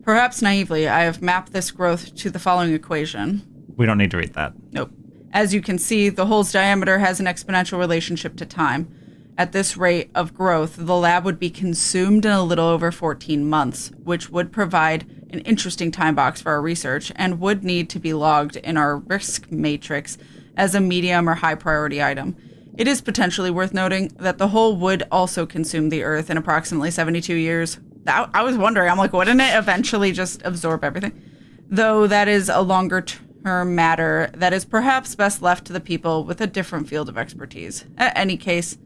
Speaker 2: Perhaps naively, I have mapped this growth to the following equation.
Speaker 1: We don't need to read that.
Speaker 2: Nope. As you can see, the hole's diameter has an exponential relationship to time. At this rate of growth, the lab would be consumed in a little over 14 months, which would provide an interesting time box for our research and would need to be logged in our risk matrix as a medium or high priority item. It is potentially worth noting that the hole would also consume the Earth in approximately 72 years. I was wondering, I'm like, wouldn't it eventually just absorb everything? Though that is a longer term matter that is perhaps best left to the people with a different field of expertise. In any case,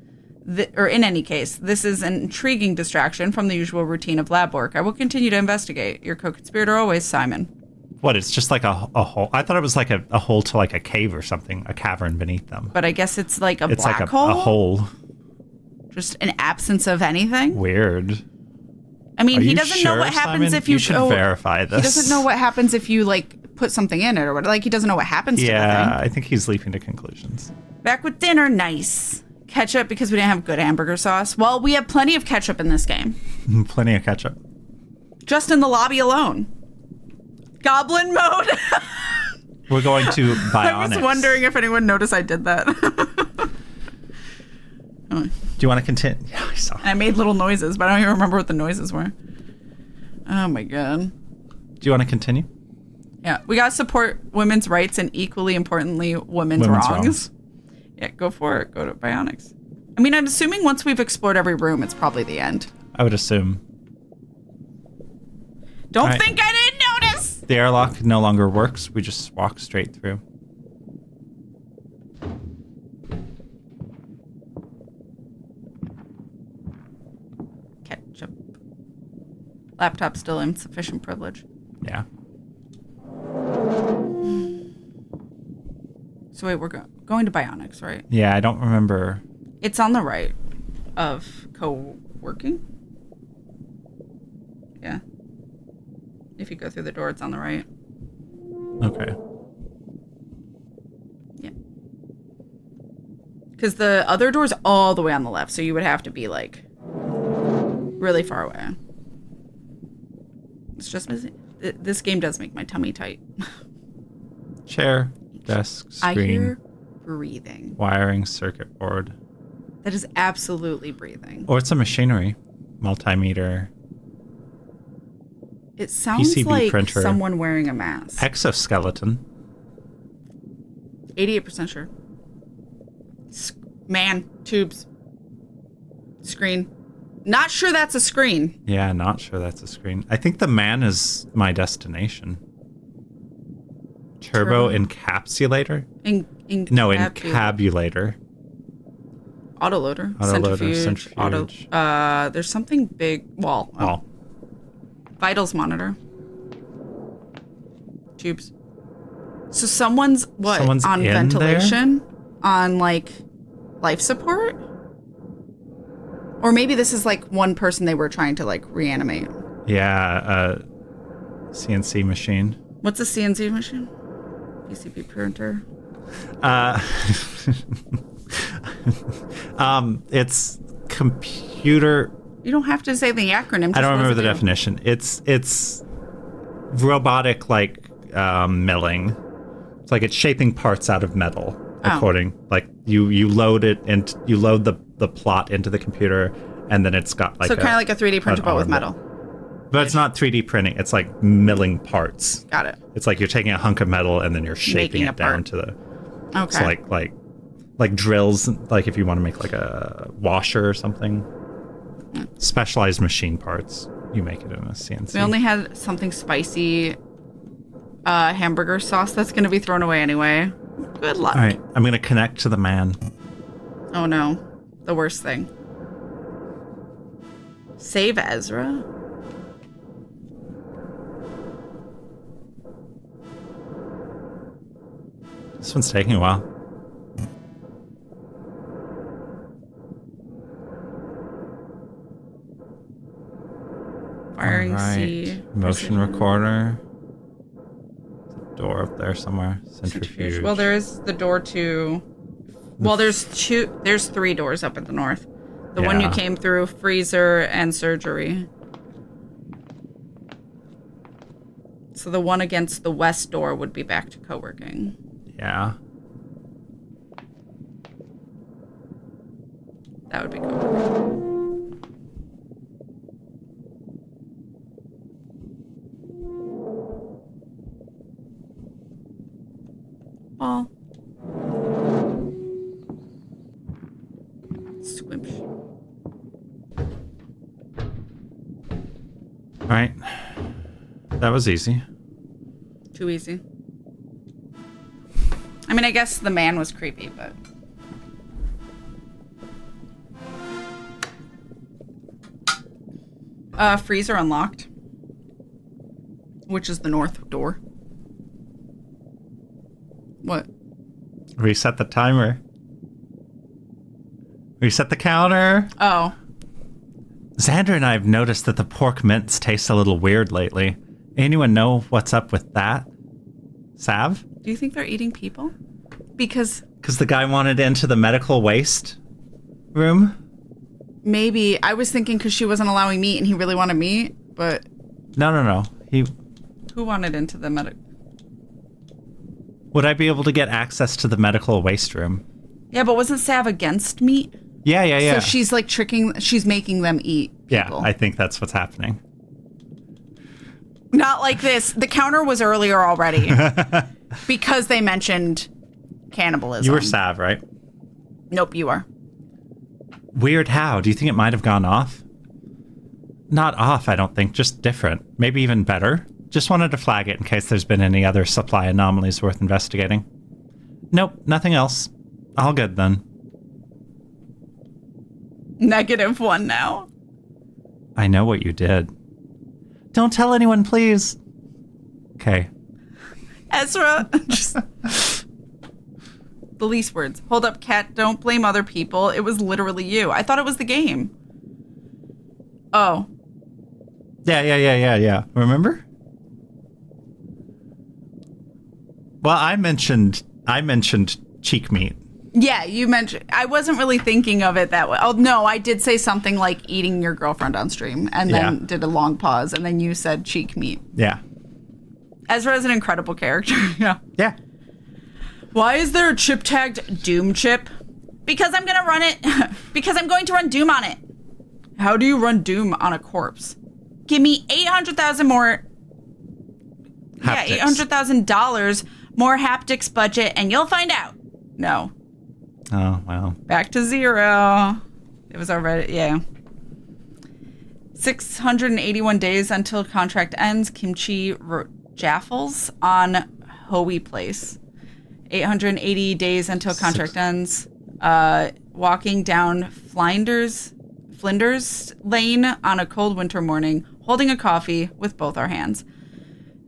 Speaker 2: this is an intriguing distraction from the usual routine of lab work. I will continue to investigate. Your co-conspirator always, Simon.
Speaker 1: What, it's just like a hole? I thought it was like a hole to like a cave or something, a cavern beneath them.
Speaker 2: But I guess it's like
Speaker 1: It's
Speaker 2: black
Speaker 1: like
Speaker 2: hole?
Speaker 1: a hole.
Speaker 2: Just an absence of anything?
Speaker 1: Weird.
Speaker 2: I mean,
Speaker 1: Are
Speaker 2: he
Speaker 1: you
Speaker 2: doesn't know
Speaker 1: sure,
Speaker 2: what happens
Speaker 1: Simon?
Speaker 2: if you...
Speaker 1: You should verify this.
Speaker 2: He doesn't know what happens if you, like, put something in it or what. Like, he doesn't know what happens to the thing.
Speaker 1: Yeah, I think he's leaping to conclusions.
Speaker 2: Back with dinner, nice. Ketchup because we didn't have good hamburger sauce. Well, we have plenty of ketchup in this game.
Speaker 1: Plenty of ketchup.
Speaker 2: Just in the lobby alone. Goblin mode.
Speaker 1: We're going to Bionics.
Speaker 2: I was wondering if anyone noticed I did that.
Speaker 1: Do you want to continue? Yeah, I saw.
Speaker 2: I made little noises, but I don't even remember what the noises were. Oh my god.
Speaker 1: Do you want to continue?
Speaker 2: Yeah, we gotta support women's rights and equally importantly, women's wrongs. Yeah, go for it. Go to Bionics. I mean, I'm assuming once we've explored every room, it's probably the end.
Speaker 1: I would assume.
Speaker 2: Don't
Speaker 1: Right.
Speaker 2: think I didn't notice!
Speaker 1: The airlock no longer works. We just walk straight through.
Speaker 2: Ketchup. Laptop still insufficient privilege.
Speaker 1: Yeah.
Speaker 2: So wait, we're going to Bionics, right?
Speaker 1: Yeah, I don't remember.
Speaker 2: It's on the right of co-working. Yeah. If you go through the door, it's on the right.
Speaker 1: Okay.
Speaker 2: Yeah. Because the other door's all the way on the left, so you would have to be, like, really far away. It's just... This game does make my tummy tight.
Speaker 1: Chair, desk, screen.
Speaker 2: I hear breathing.
Speaker 1: Wiring, circuit board.
Speaker 2: That is absolutely breathing.
Speaker 1: Or it's a machinery. Multimeter.
Speaker 2: It sounds
Speaker 1: PCB
Speaker 2: like
Speaker 1: printer.
Speaker 2: someone wearing a mask.
Speaker 1: Exoskeleton.
Speaker 2: 88% sure. Man, tubes. Screen. Not sure that's a screen.
Speaker 1: Yeah, not sure that's a screen. I think the man is my destination. Turbo encapsulator? No, encabulator.
Speaker 2: Autoloader.
Speaker 1: Autoloader,
Speaker 2: Centrifuge. There's something big. Wall. Oh.
Speaker 1: Wall.
Speaker 2: Vitals monitor. Tubes. So someone's
Speaker 1: Someone's
Speaker 2: on
Speaker 1: in
Speaker 2: ventilation? On like life support? Or maybe this is like one person they were trying to like reanimate.
Speaker 1: Yeah, CNC machine.
Speaker 2: What's a CNC machine? PCB printer.
Speaker 1: It's computer.
Speaker 2: You don't have to say the acronym.
Speaker 1: I don't remember the
Speaker 2: residue.
Speaker 1: definition. It's robotic like milling. It's like it's shaping parts out of metal. According like you load it and you load the plot into the computer and then it's got like
Speaker 2: so kind of like a 3D printer but with metal.
Speaker 1: But it's not 3D printing. It's like milling parts.
Speaker 2: Got it.
Speaker 1: It's like you're taking a hunk of metal and then you're shaping it down to the.
Speaker 2: Okay.
Speaker 1: So like drills. Like if you want to make like a washer or something. Specialized machine parts. You make it in a CNC.
Speaker 2: We only had something spicy. Hamburger sauce that's going to be thrown away anyway. Good luck.
Speaker 1: All right, I'm gonna connect to the man.
Speaker 2: Oh no, the worst thing. Save Ezra.
Speaker 1: This one's taking a while.
Speaker 2: Firing
Speaker 1: All right.
Speaker 2: C.
Speaker 1: Motion
Speaker 2: precision.
Speaker 1: recorder. Door up there somewhere. Centrifuge.
Speaker 2: Well, there is the door to. Well, there's two. There's 3 doors up at the north. The one you
Speaker 1: Yeah.
Speaker 2: came through, freezer and surgery. So the one against the west door would be back to co-working.
Speaker 1: Yeah.
Speaker 2: That would be co-working. Ball. Squimsh.
Speaker 1: All right. That was easy.
Speaker 2: Too easy. I mean, I guess the man was creepy, but... freezer unlocked. Which is the north door. What?
Speaker 1: Reset the timer. Reset the counter.
Speaker 2: Oh.
Speaker 1: Xander and I have noticed that the pork mince tastes a little weird lately. Anyone know what's up with that? Sav?
Speaker 2: Do you think they're eating people? Because
Speaker 1: the guy wanted into the medical waste room?
Speaker 2: maybe I was thinking because she wasn't allowing meat and he really wanted meat, but
Speaker 1: No.
Speaker 2: who wanted into the medical?
Speaker 1: Would I be able to get access to the medical waste room?
Speaker 2: Yeah, but wasn't Sav against meat?
Speaker 1: Yeah.
Speaker 2: So she's like she's making them eat people.
Speaker 1: Yeah, I think that's what's happening.
Speaker 2: Not like this. The counter was earlier already because they mentioned cannibalism.
Speaker 1: You were Sav, right?
Speaker 2: Nope, you are.
Speaker 1: Weird how? Do you think it might have gone off? Not off, I don't think. Just different. Maybe even better. Just wanted to flag it in case there's been any other supply anomalies worth investigating. Nope, nothing else. All good then.
Speaker 2: -1 now.
Speaker 1: I know what you did. Don't tell anyone, please. Okay.
Speaker 2: Ezra. Just... the least words. Hold up, Kat. Don't blame other people. It was literally you. I thought it was the game. Oh.
Speaker 1: Yeah. Remember? Well, I mentioned cheek meat.
Speaker 2: Yeah, you mentioned. I wasn't really thinking of it that way. Oh, no, I did say something like eating your girlfriend on stream and then did a long pause and then you said cheek meat.
Speaker 1: Yeah.
Speaker 2: Ezra is an incredible character. Yeah.
Speaker 1: Yeah.
Speaker 2: Why is there a chip tagged Doom chip? Because I'm going to run it. Because I'm going to run Doom on it. How do you run Doom on a corpse? Give me 800,000 more.
Speaker 1: Haptics.
Speaker 2: Yeah, $800,000 more haptics budget and you'll find out. No.
Speaker 1: Oh, wow.
Speaker 2: Back to 0. It was already, yeah. 681 days until contract ends. Kimchi Jaffles on Hoey Place. 880 days until contract ends. Walking down Flinders Lane on a cold winter morning, holding a coffee with both our hands.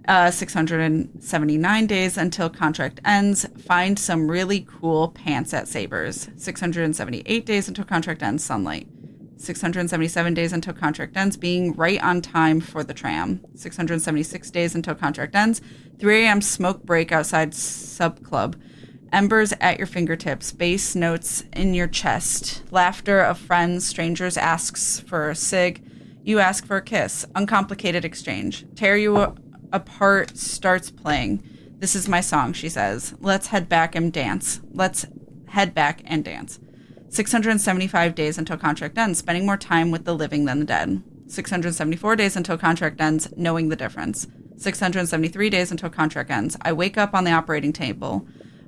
Speaker 2: 679 days until contract ends. Find some really cool pants at Sabres. 678 days until contract ends. Sunlight. 677 days until contract ends. Being right on time for the tram. 676 days until contract ends. 3 a.m. smoke break outside sub club. Embers at your fingertips. Bass notes in your chest. Laughter of friends. Strangers asks for a cig. You ask for a kiss. Uncomplicated exchange. Tear you apart starts playing. This is my song, she says. Let's head back and dance. 675 days until contract ends. Spending more time with the living than the dead. 674 days until contract ends. Knowing the difference. 673 days until contract ends. I wake up on the operating table.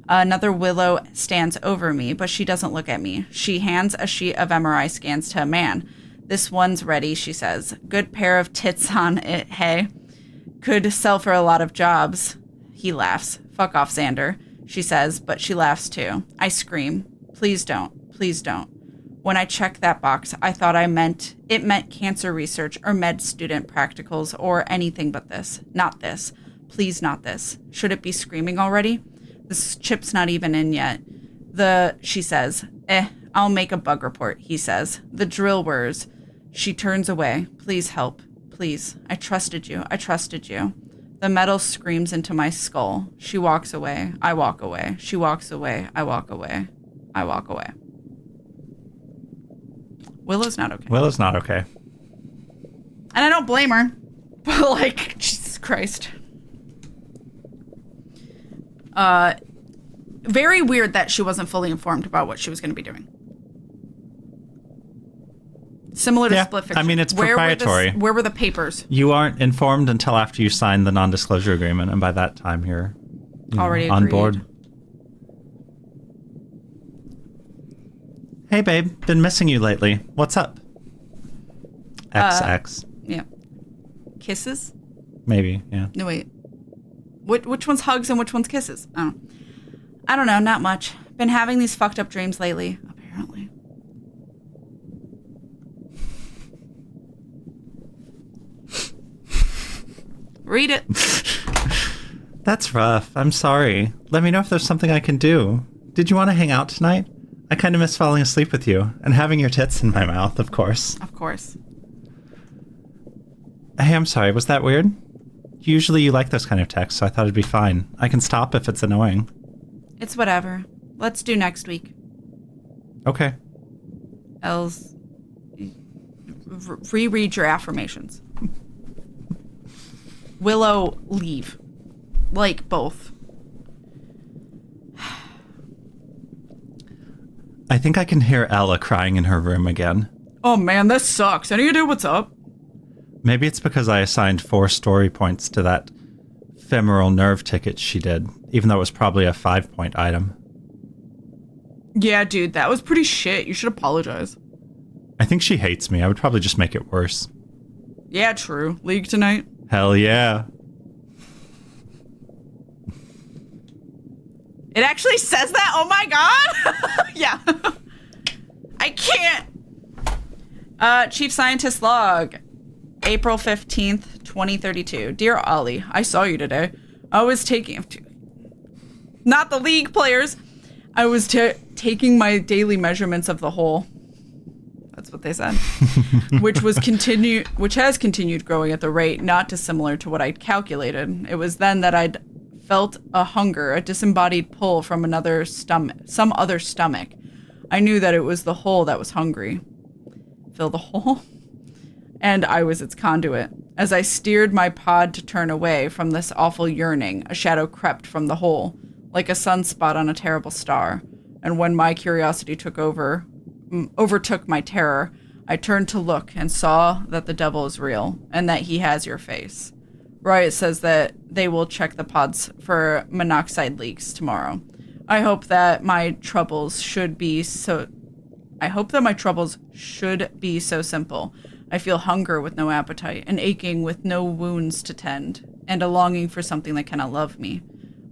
Speaker 2: Another Willow stands over me, but she doesn't look at me. She hands a sheet of MRI scans to a man. This one's ready, she says. Good pair of tits on it, hey? Could sell for a lot of jobs. He laughs. Fuck off, Xander, she says, but she laughs too. I scream. Please don't. Please don't. When I checked that box, I thought it meant cancer research or med student practicals or anything but this. Not this. Please not this. Should it be screaming already? This chip's not even in yet. She says, I'll make a bug report, he says. The drill whirs. She turns away. Please help. Please. I trusted you. The metal screams into my skull. She walks away. I walk away. She walks away. I walk away. I walk away. Willow's not okay. And I don't blame her. But, like, Jesus Christ. Very weird that she wasn't fully informed about what she was going to be doing. Similar to Split Fiction.
Speaker 1: I mean, it's proprietary.
Speaker 2: Where were the papers?
Speaker 1: You aren't informed until after you sign the non-disclosure agreement, and by that time you're
Speaker 2: already
Speaker 1: on
Speaker 2: agreed.
Speaker 1: board. Hey, babe. Been missing you lately. What's up? XX.
Speaker 2: Yeah. Kisses?
Speaker 1: Maybe, yeah.
Speaker 2: No, wait. Which one's hugs and which one's kisses? I don't know. Not much. Been having these fucked up dreams lately, apparently. Read it.
Speaker 1: That's rough. I'm sorry. Let me know if there's something I can do. Did you want to hang out tonight? I kind of miss falling asleep with you and having your tits in my mouth, of course.
Speaker 2: Of course.
Speaker 1: Hey, I'm sorry. Was that weird? Usually you like those kind of texts, so I thought it'd be fine. I can stop if it's annoying.
Speaker 2: It's whatever. Let's do next week.
Speaker 1: Okay.
Speaker 2: Else, reread your affirmations. Willow, leave. Like, both.
Speaker 1: I think I can hear Ella crying in her room again.
Speaker 2: Oh man, this sucks. Any idea what's up?
Speaker 1: Maybe it's because I assigned 4 story points to that femoral nerve ticket she did, even though it was probably a 5-point item.
Speaker 2: Yeah, dude, that was pretty shit. You should apologize.
Speaker 1: I think she hates me. I would probably just make it worse.
Speaker 2: Yeah, true. League tonight?
Speaker 1: Hell yeah.
Speaker 2: It actually says that? Oh my god! Yeah. I can't. Chief Scientist Log. April 15th, 2032. Dear Ollie, I saw you today. I was taking... Not the League players. I was taking my daily measurements of the hole. That's what they said. which has continued growing at the rate not dissimilar to what I'd calculated. It was then that I'd felt a hunger, a disembodied pull from some other stomach. I knew that it was the hole that was hungry. Fill the hole? And I was its conduit. As I steered my pod to turn away from this awful yearning, a shadow crept from the hole, like a sunspot on a terrible star. And when my curiosity overtook my terror, I turned to look and saw that the devil is real and that he has your face. Riot says that they will check the pods for monoxide leaks tomorrow. I hope that my troubles should be so simple. I feel hunger with no appetite, an aching with no wounds to tend, and a longing for something that cannot love me.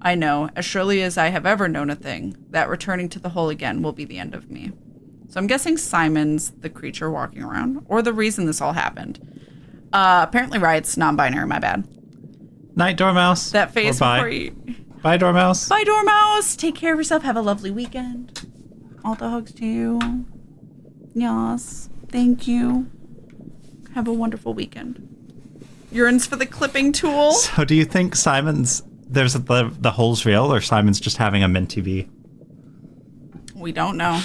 Speaker 2: I know, as surely as I have ever known a thing, that returning to the hole again will be the end of me. So I'm guessing Simon's the creature walking around, or the reason this all happened. Apparently Riot's non-binary, my bad.
Speaker 1: Night, Dormouse.
Speaker 2: That face before you...
Speaker 1: Bye, Dormouse.
Speaker 2: Bye, Dormouse. Take care of yourself. Have a lovely weekend. All the hugs to you. Yes. Thank you. Have a wonderful weekend. Urines for the clipping tool.
Speaker 1: So do you think there's the hole's real, or Simon's just having a mint TV?
Speaker 2: We don't know.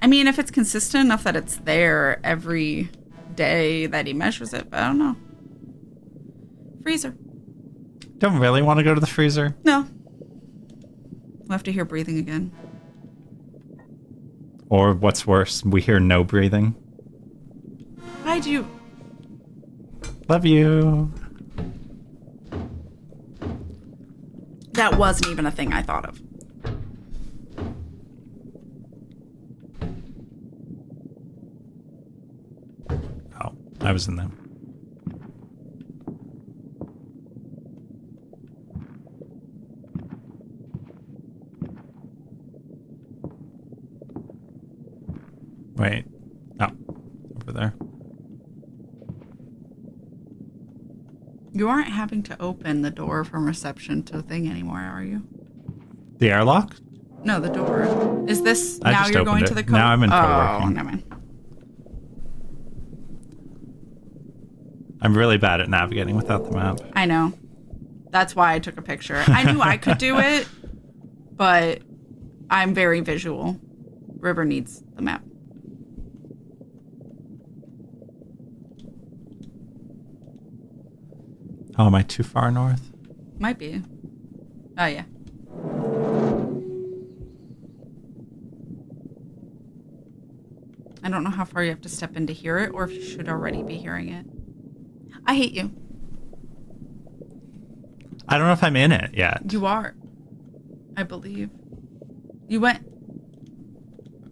Speaker 2: I mean, if it's consistent enough that it's there every day that he measures it, but I don't know. Freezer.
Speaker 1: Don't really want to go to the freezer?
Speaker 2: No. We'll have to hear breathing again.
Speaker 1: Or what's worse, we hear no breathing.
Speaker 2: Why'd you...
Speaker 1: Love you.
Speaker 2: That wasn't even a thing I thought of.
Speaker 1: Oh, I was in them. Wait. Oh, over there.
Speaker 2: You aren't having to open the door from reception to the thing anymore, are you?
Speaker 1: The airlock?
Speaker 2: No, the door. Is this
Speaker 1: I
Speaker 2: now
Speaker 1: just
Speaker 2: you're
Speaker 1: opened
Speaker 2: going
Speaker 1: it.
Speaker 2: to the code?
Speaker 1: Now I'm in
Speaker 2: Oh,
Speaker 1: co-working.
Speaker 2: never mind.
Speaker 1: I'm really bad at navigating without the map.
Speaker 2: I know. That's why I took a picture. I knew I could do it, but I'm very visual. River needs the map.
Speaker 1: Oh, am I too far north?
Speaker 2: Might be. Oh, yeah. I don't know how far you have to step in to hear it or if you should already be hearing it. I hate you.
Speaker 1: I don't know if I'm in it yet.
Speaker 2: You are. I believe. You went...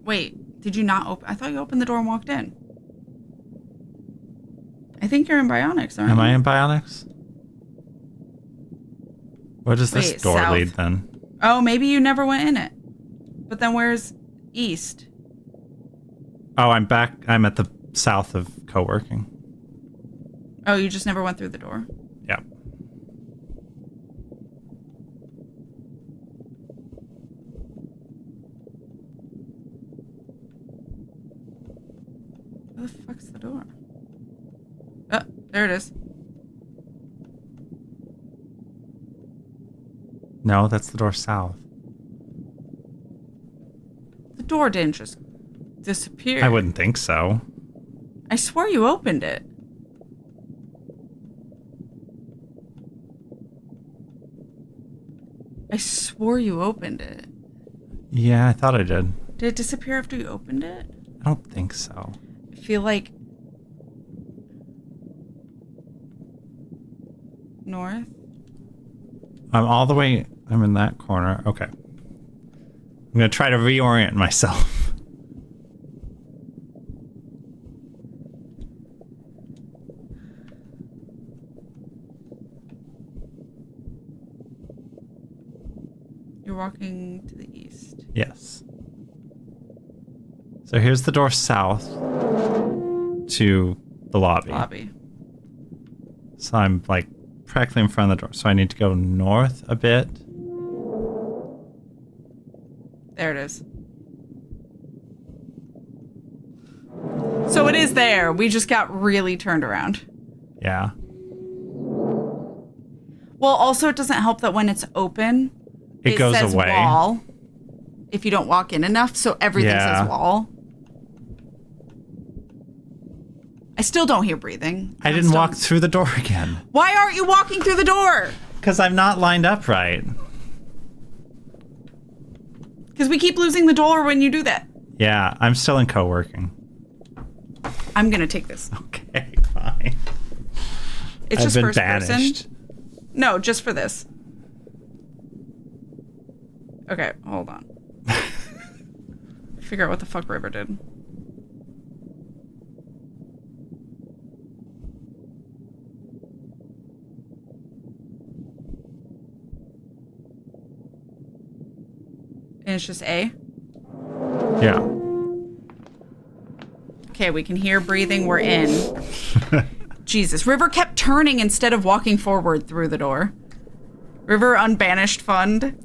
Speaker 2: Wait, did you not open... I thought you opened the door and walked in. I think you're in Bionics, aren't you?
Speaker 1: Am I in Bionics? Where does this
Speaker 2: Wait,
Speaker 1: door
Speaker 2: south.
Speaker 1: lead then?
Speaker 2: Oh, maybe you never went in it. But then where's east?
Speaker 1: Oh, I'm back. I'm at the south of co-working.
Speaker 2: Oh, you just never went through the door?
Speaker 1: Yep.
Speaker 2: Where the fuck's the door? Oh, there it is.
Speaker 1: No, that's the door south.
Speaker 2: The door didn't just disappear.
Speaker 1: I wouldn't think so.
Speaker 2: I swore you opened it. I swore you opened it.
Speaker 1: Yeah, I thought I did.
Speaker 2: Did it disappear after you opened it?
Speaker 1: I don't think so.
Speaker 2: I feel like... North?
Speaker 1: I'm all the way... I'm in that corner. Okay. I'm going to try to reorient myself.
Speaker 2: You're walking to the east.
Speaker 1: Yes. So here's the door south to the lobby.
Speaker 2: Lobby.
Speaker 1: So I'm like practically in front of the door. So I need to go north a bit.
Speaker 2: There it is. So it is there. We just got really turned around.
Speaker 1: Yeah.
Speaker 2: Well, also it doesn't help that when it's open,
Speaker 1: It goes
Speaker 2: says
Speaker 1: away.
Speaker 2: wall if you don't walk in enough, so everything
Speaker 1: Yeah.
Speaker 2: says wall. I still don't hear breathing.
Speaker 1: I didn't walk through the door again.
Speaker 2: Why aren't you walking through the door?
Speaker 1: Because I'm not lined up right.
Speaker 2: Because we keep losing the door when you do that.
Speaker 1: Yeah, I'm still in co-working.
Speaker 2: I'm going to take this.
Speaker 1: Okay, fine.
Speaker 2: It's
Speaker 1: I've
Speaker 2: just
Speaker 1: been
Speaker 2: first
Speaker 1: banished.
Speaker 2: person. No, just for this. Okay, hold on. Figure out what the fuck River did. And it's just A?
Speaker 1: Yeah.
Speaker 2: Okay, we can hear breathing. We're in. Jesus. River kept turning instead of walking forward through the door. River unbanished fund.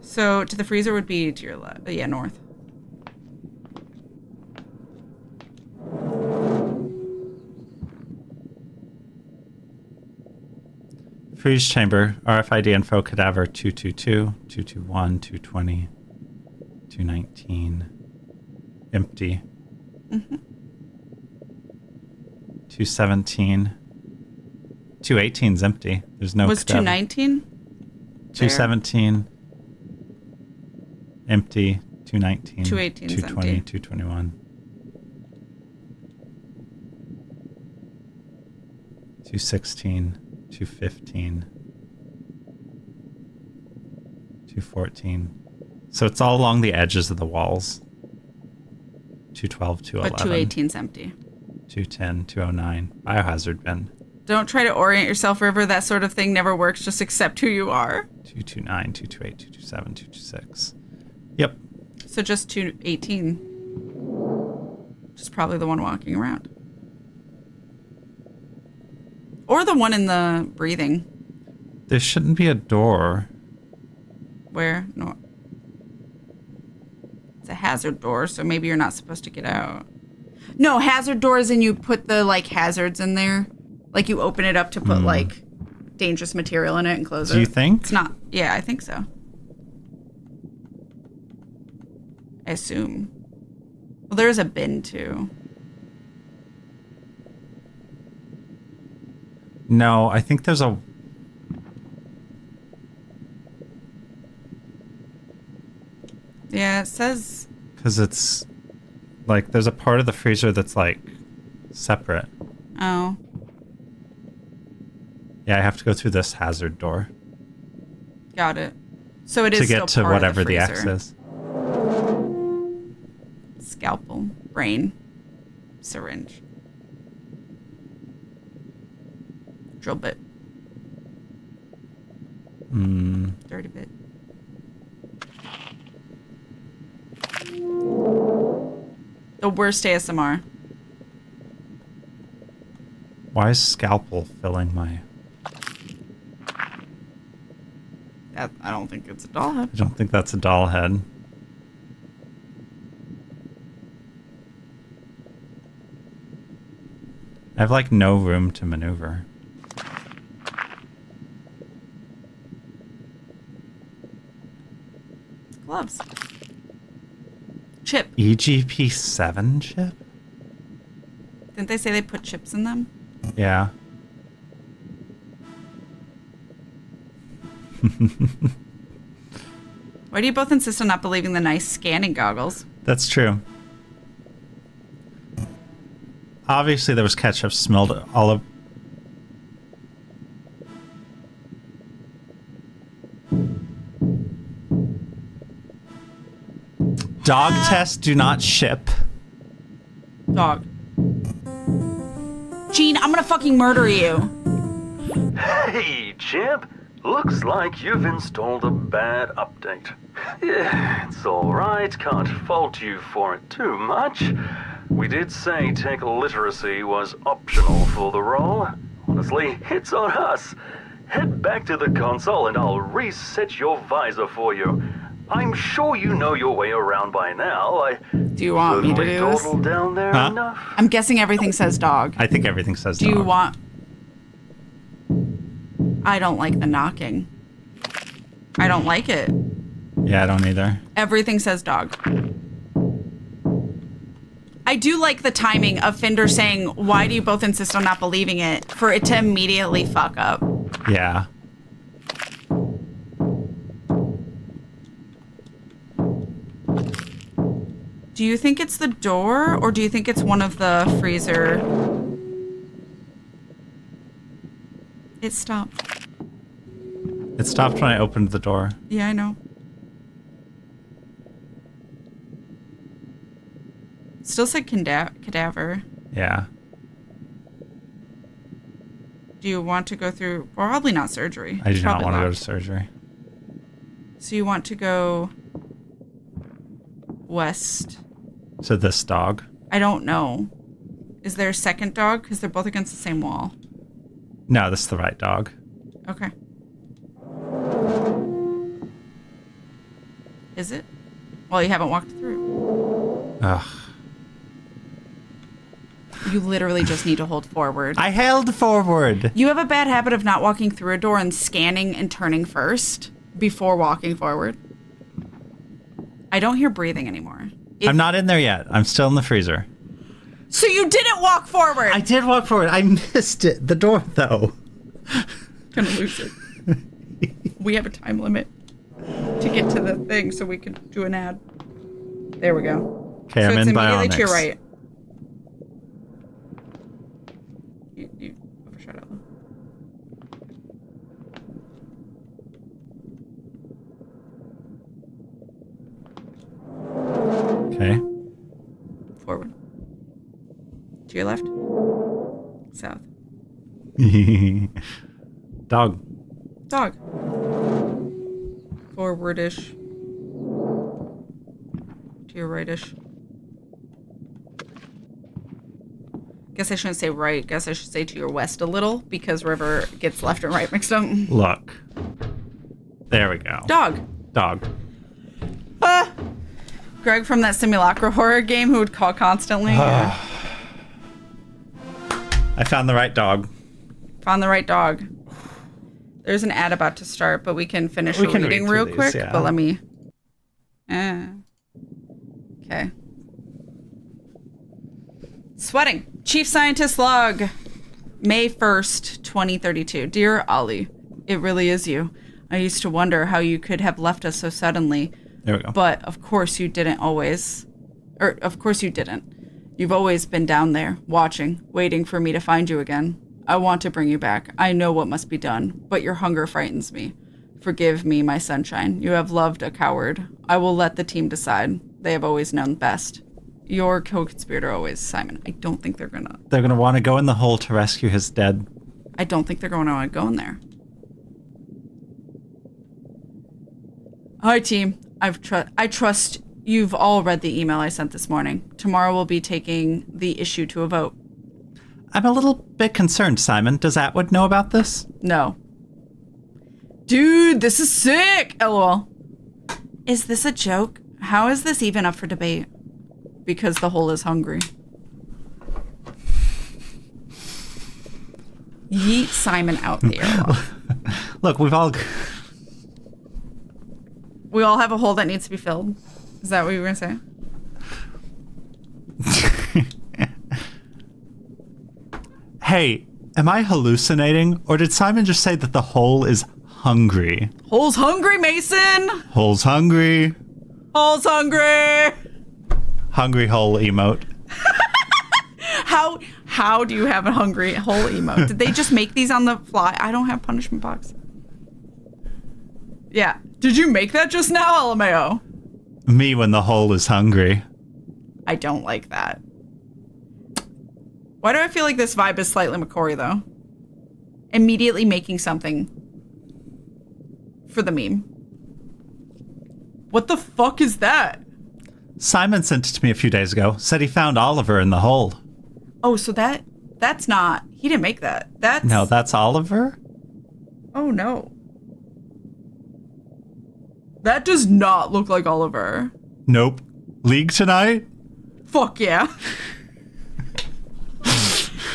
Speaker 2: So to the freezer would be to your left. Yeah, north.
Speaker 1: Freeze chamber, RFID info, cadaver 222, 221, 220, 219. Empty. 217. 218's empty. There's no
Speaker 2: Was
Speaker 1: cadaver.
Speaker 2: 219?
Speaker 1: 217. Empty. 219.
Speaker 2: 218 's
Speaker 1: 220,
Speaker 2: empty.
Speaker 1: 221. 216. 215. 214. So it's all along the edges of the walls. 212, 211.
Speaker 2: But 218's empty.
Speaker 1: 210, 209. Biohazard bin.
Speaker 2: Don't try to orient yourself, River. That sort of thing never works. Just accept who you are.
Speaker 1: 229, 228, 227, 226. Yep.
Speaker 2: So just 218. Which is probably the one walking around. Or the one in the breathing.
Speaker 1: There shouldn't be a door.
Speaker 2: Where? No. It's a hazard door, so maybe you're not supposed to get out. No, hazard doors and you put the, like, hazards in there. Like, you open it up to put, like, dangerous material in it and close it.
Speaker 1: Do you think?
Speaker 2: It's not. Yeah, I think so. I assume. Well, there's a bin, too.
Speaker 1: No, I think there's a
Speaker 2: Yeah, it says...
Speaker 1: Because it's like there's a part of the freezer that's like separate.
Speaker 2: Oh.
Speaker 1: Yeah, I have to go through this hazard door
Speaker 2: Got it. So it is
Speaker 1: to get to
Speaker 2: still part
Speaker 1: whatever
Speaker 2: of
Speaker 1: the
Speaker 2: the
Speaker 1: X
Speaker 2: freezer.
Speaker 1: is.
Speaker 2: Scalpel, brain, syringe, drill bit, dirty bit. The worst ASMR.
Speaker 1: Why is scalpel filling my...
Speaker 2: I don't think it's a doll head.
Speaker 1: I don't think that's a doll head. I have like no room to maneuver.
Speaker 2: Gloves. Chip.
Speaker 1: EGP7 chip?
Speaker 2: Didn't they say they put chips in them?
Speaker 1: Yeah.
Speaker 2: Why do you both insist on not believing the nice scanning goggles?
Speaker 1: That's true. Obviously, there was ketchup smelled all of... Dog tests do not ship.
Speaker 2: Dog. Gene, I'm gonna fucking murder you.
Speaker 3: Hey, champ. Looks like you've installed a bad update. Yeah, it's alright. Can't fault you for it too much. We did say tech literacy was optional for the role. Honestly, it's on us. Head back to the console and I'll reset your visor for you. I'm sure you know your way around by now.
Speaker 2: Do you want me to do this?
Speaker 3: Dawdle down there
Speaker 1: Huh?
Speaker 3: enough?
Speaker 2: I'm guessing everything says dog.
Speaker 1: I think everything says
Speaker 2: Do
Speaker 1: dog.
Speaker 2: you want... I don't like the knocking. I don't like it.
Speaker 1: Yeah, I don't either.
Speaker 2: Everything says dog. I do like the timing of Fender saying, why do you both insist on not believing it? For it to immediately fuck up.
Speaker 1: Yeah.
Speaker 2: Do you think it's the door, or do you think it's one of the freezer? It stopped.
Speaker 1: It stopped when I opened the door.
Speaker 2: Yeah, I know. Still said cadaver.
Speaker 1: Yeah.
Speaker 2: Do you want to go through... Probably not surgery.
Speaker 1: I do
Speaker 2: It's
Speaker 1: not
Speaker 2: probably
Speaker 1: want to go to
Speaker 2: locked.
Speaker 1: surgery.
Speaker 2: So you want to go west.
Speaker 1: So this dog.
Speaker 2: I don't know. Is there a second dog? Because they're both against the same wall.
Speaker 1: No, this is the right dog.
Speaker 2: Okay. Is it? Well, you haven't walked through.
Speaker 1: Ugh.
Speaker 2: You literally just need to hold forward.
Speaker 1: I held forward.
Speaker 2: You have a bad habit of not walking through a door and scanning and turning first before walking forward. I don't hear breathing anymore.
Speaker 1: I'm not in there yet. I'm still in the freezer.
Speaker 2: So you didn't walk forward.
Speaker 1: I did walk forward. I missed it. The door, though.
Speaker 2: Gonna lose it. We have a time limit to get to the thing so we can do an ad. There we go.
Speaker 1: Okay,
Speaker 2: So
Speaker 1: I'm
Speaker 2: it's
Speaker 1: in
Speaker 2: immediately
Speaker 1: bionics.
Speaker 2: to your right. You overshadowed them.
Speaker 1: Okay.
Speaker 2: Forward. To your left. South.
Speaker 1: Dog.
Speaker 2: Dog. Forwardish. To your rightish. Guess I shouldn't say right. Guess I should say to your west a little because River gets left and right mixed up.
Speaker 1: Look. There we go.
Speaker 2: Dog.
Speaker 1: Dog.
Speaker 2: Ah! Greg from that simulacra horror game who would call constantly.
Speaker 1: I found the right dog.
Speaker 2: Found the right dog. There's an ad about to start, but we can finish reading
Speaker 1: read through
Speaker 2: real
Speaker 1: these,
Speaker 2: quick.
Speaker 1: yeah.
Speaker 2: But let me. Okay. Sweating. Chief Scientist Log. May 1st, 2032. Dear Ollie, it really is you. I used to wonder how you could have left us so suddenly.
Speaker 1: There we go.
Speaker 2: But of course you didn't always. Or of course you didn't. You've always been down there, watching, waiting for me to find you again. I want to bring you back. I know what must be done, but your hunger frightens me. Forgive me, my sunshine. You have loved a coward. I will let the team decide. They have always known best. Your co-conspirator always, Simon. I don't think they're gonna...
Speaker 1: They're gonna want to go in the hole to rescue his dead.
Speaker 2: I don't think they're gonna want to go in there. Hi, team. I trust you've all read the email I sent this morning. Tomorrow we'll be taking the issue to a vote.
Speaker 1: I'm a little bit concerned, Simon. Does Atwood know about this?
Speaker 2: No. Dude, this is sick! LOL. Is this a joke? How is this even up for debate? Because the hole is hungry. Yeet Simon out the airlock.
Speaker 1: Look, we all
Speaker 2: have a hole that needs to be filled. Is that what you were going to say?
Speaker 1: Hey, am I hallucinating? Or did Simon just say that the hole is hungry?
Speaker 2: Hole's hungry, Mason!
Speaker 1: Hole's hungry.
Speaker 2: Hole's hungry!
Speaker 1: Hungry hole emote.
Speaker 2: How do you have a hungry hole emote? Did they just make these on the fly? I don't have punishment box. Yeah. Did you make that just now, LMAO?
Speaker 1: Me when the hole is hungry.
Speaker 2: I don't like that. Why do I feel like this vibe is slightly McCory, though? Immediately making something for the meme. What the fuck is that?
Speaker 1: Simon sent it to me a few days ago. Said he found Oliver in the hole.
Speaker 2: Oh, so that's not... He didn't make that.
Speaker 1: No, that's Oliver?
Speaker 2: Oh, no. That does not look like Oliver.
Speaker 1: Nope. League tonight?
Speaker 2: Fuck yeah.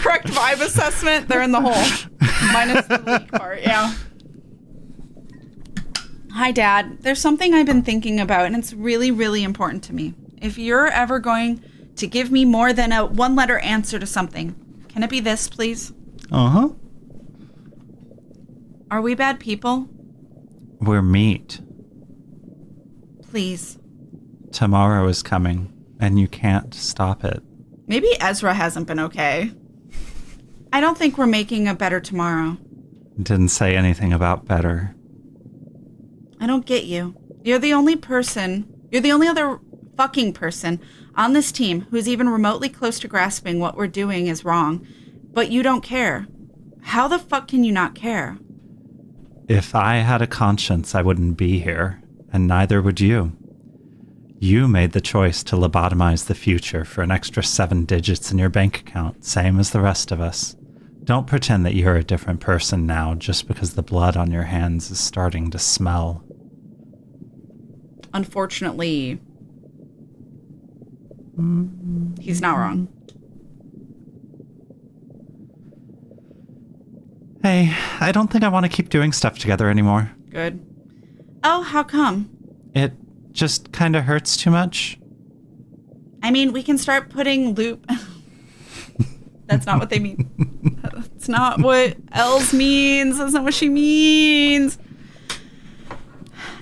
Speaker 2: Correct vibe assessment. They're in the hole. Minus the leak part, yeah. Hi, Dad. There's something I've been thinking about, and it's really, really important to me. If you're ever going to give me more than a one-letter answer to something, can it be this, please?
Speaker 1: Uh-huh.
Speaker 2: Are we bad people?
Speaker 1: We're meat.
Speaker 2: Please.
Speaker 1: Tomorrow is coming, and you can't stop it.
Speaker 2: Maybe Ezra hasn't been okay. I don't think we're making a better tomorrow.
Speaker 1: Didn't say anything about better.
Speaker 2: I don't get you. You're the only other fucking person on this team who's even remotely close to grasping what we're doing is wrong, but you don't care. How the fuck can you not care?
Speaker 1: If I had a conscience, I wouldn't be here, and neither would you. You made the choice to lobotomize the future for an extra 7 digits in your bank account, same as the rest of us. Don't pretend that you're a different person now just because the blood on your hands is starting to smell.
Speaker 2: Unfortunately, he's not wrong.
Speaker 1: Hey, I don't think I want to keep doing stuff together anymore.
Speaker 2: Good. Oh, how come?
Speaker 1: It just kind of hurts too much.
Speaker 2: I mean, we can start putting loop... That's not what they mean. That's not what Els means. That's not what she means.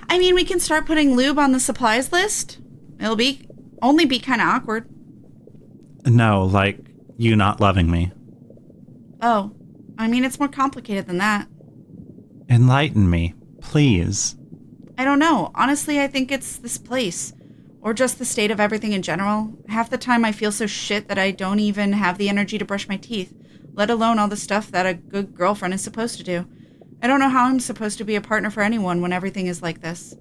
Speaker 2: I mean, we can start putting lube on the supplies list. It'll only be kind of awkward.
Speaker 1: No, like you not loving me.
Speaker 2: Oh, I mean, it's more complicated than that.
Speaker 1: Enlighten me, please.
Speaker 2: I don't know. Honestly, I think it's this place. Or just the state of everything in general. Half the time I feel so shit that I don't even have the energy to brush my teeth, let alone all the stuff that a good girlfriend is supposed to do. I don't know how I'm supposed to be a partner for anyone when everything is like this.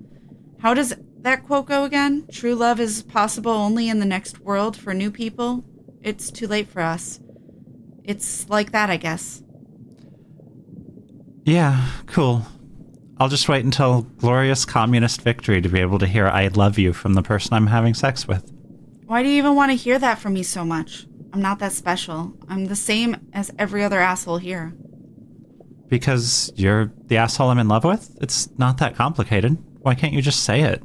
Speaker 2: How does that quote go again? True love is possible only in the next world for new people. It's too late for us. It's like that, I guess.
Speaker 1: Yeah, cool. I'll just wait until glorious communist victory to be able to hear I love you from the person I'm having sex with.
Speaker 2: Why do you even want to hear that from me so much? I'm not that special. I'm the same as every other asshole here.
Speaker 1: Because you're the asshole I'm in love with? It's not that complicated. Why can't you just say it?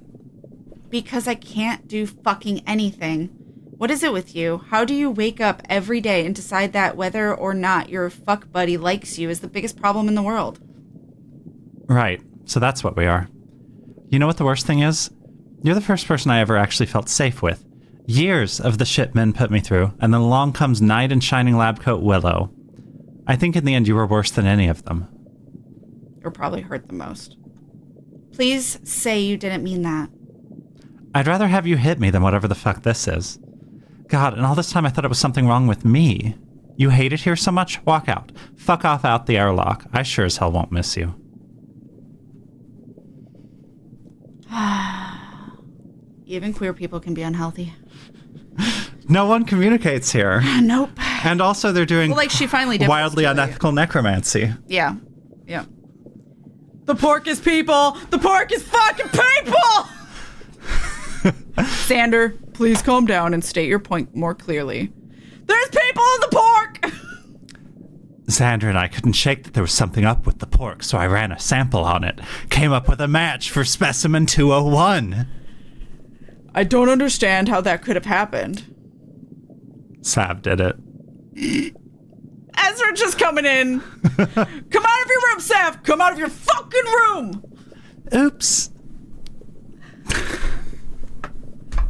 Speaker 2: Because I can't do fucking anything. What is it with you? How do you wake up every day and decide that whether or not your fuck buddy likes you is the biggest problem in the world?
Speaker 1: Right. So that's what we are. You know what the worst thing is? You're the first person I ever actually felt safe with. Years of the shit men put me through, and then along comes knight in shining lab coat Willow. I think in the end you were worse than any of them.
Speaker 2: Or probably hurt the most. Please say you didn't mean that.
Speaker 1: I'd rather have you hit me than whatever the fuck this is. God, and all this time I thought it was something wrong with me. You hate it here so much? Walk out. Fuck off out the airlock. I sure as hell won't miss you.
Speaker 2: Even queer people can be unhealthy.
Speaker 1: No one communicates here.
Speaker 2: Nope.
Speaker 1: And also they're doing
Speaker 2: Well, like she finally did
Speaker 1: wildly unethical necromancy.
Speaker 2: Yeah. Yeah. The pork is people. The pork is fucking people. Sander, please calm down and state your point more clearly. There's people in the pork.
Speaker 1: Xander and I couldn't shake that there was something up with the pork, so I ran a sample on it. Came up with a match for specimen 201.
Speaker 2: I don't understand how that could have happened.
Speaker 1: Sav did it.
Speaker 2: Ezra just coming in. Come out of your room, Sav. Come out of your fucking room.
Speaker 1: Oops.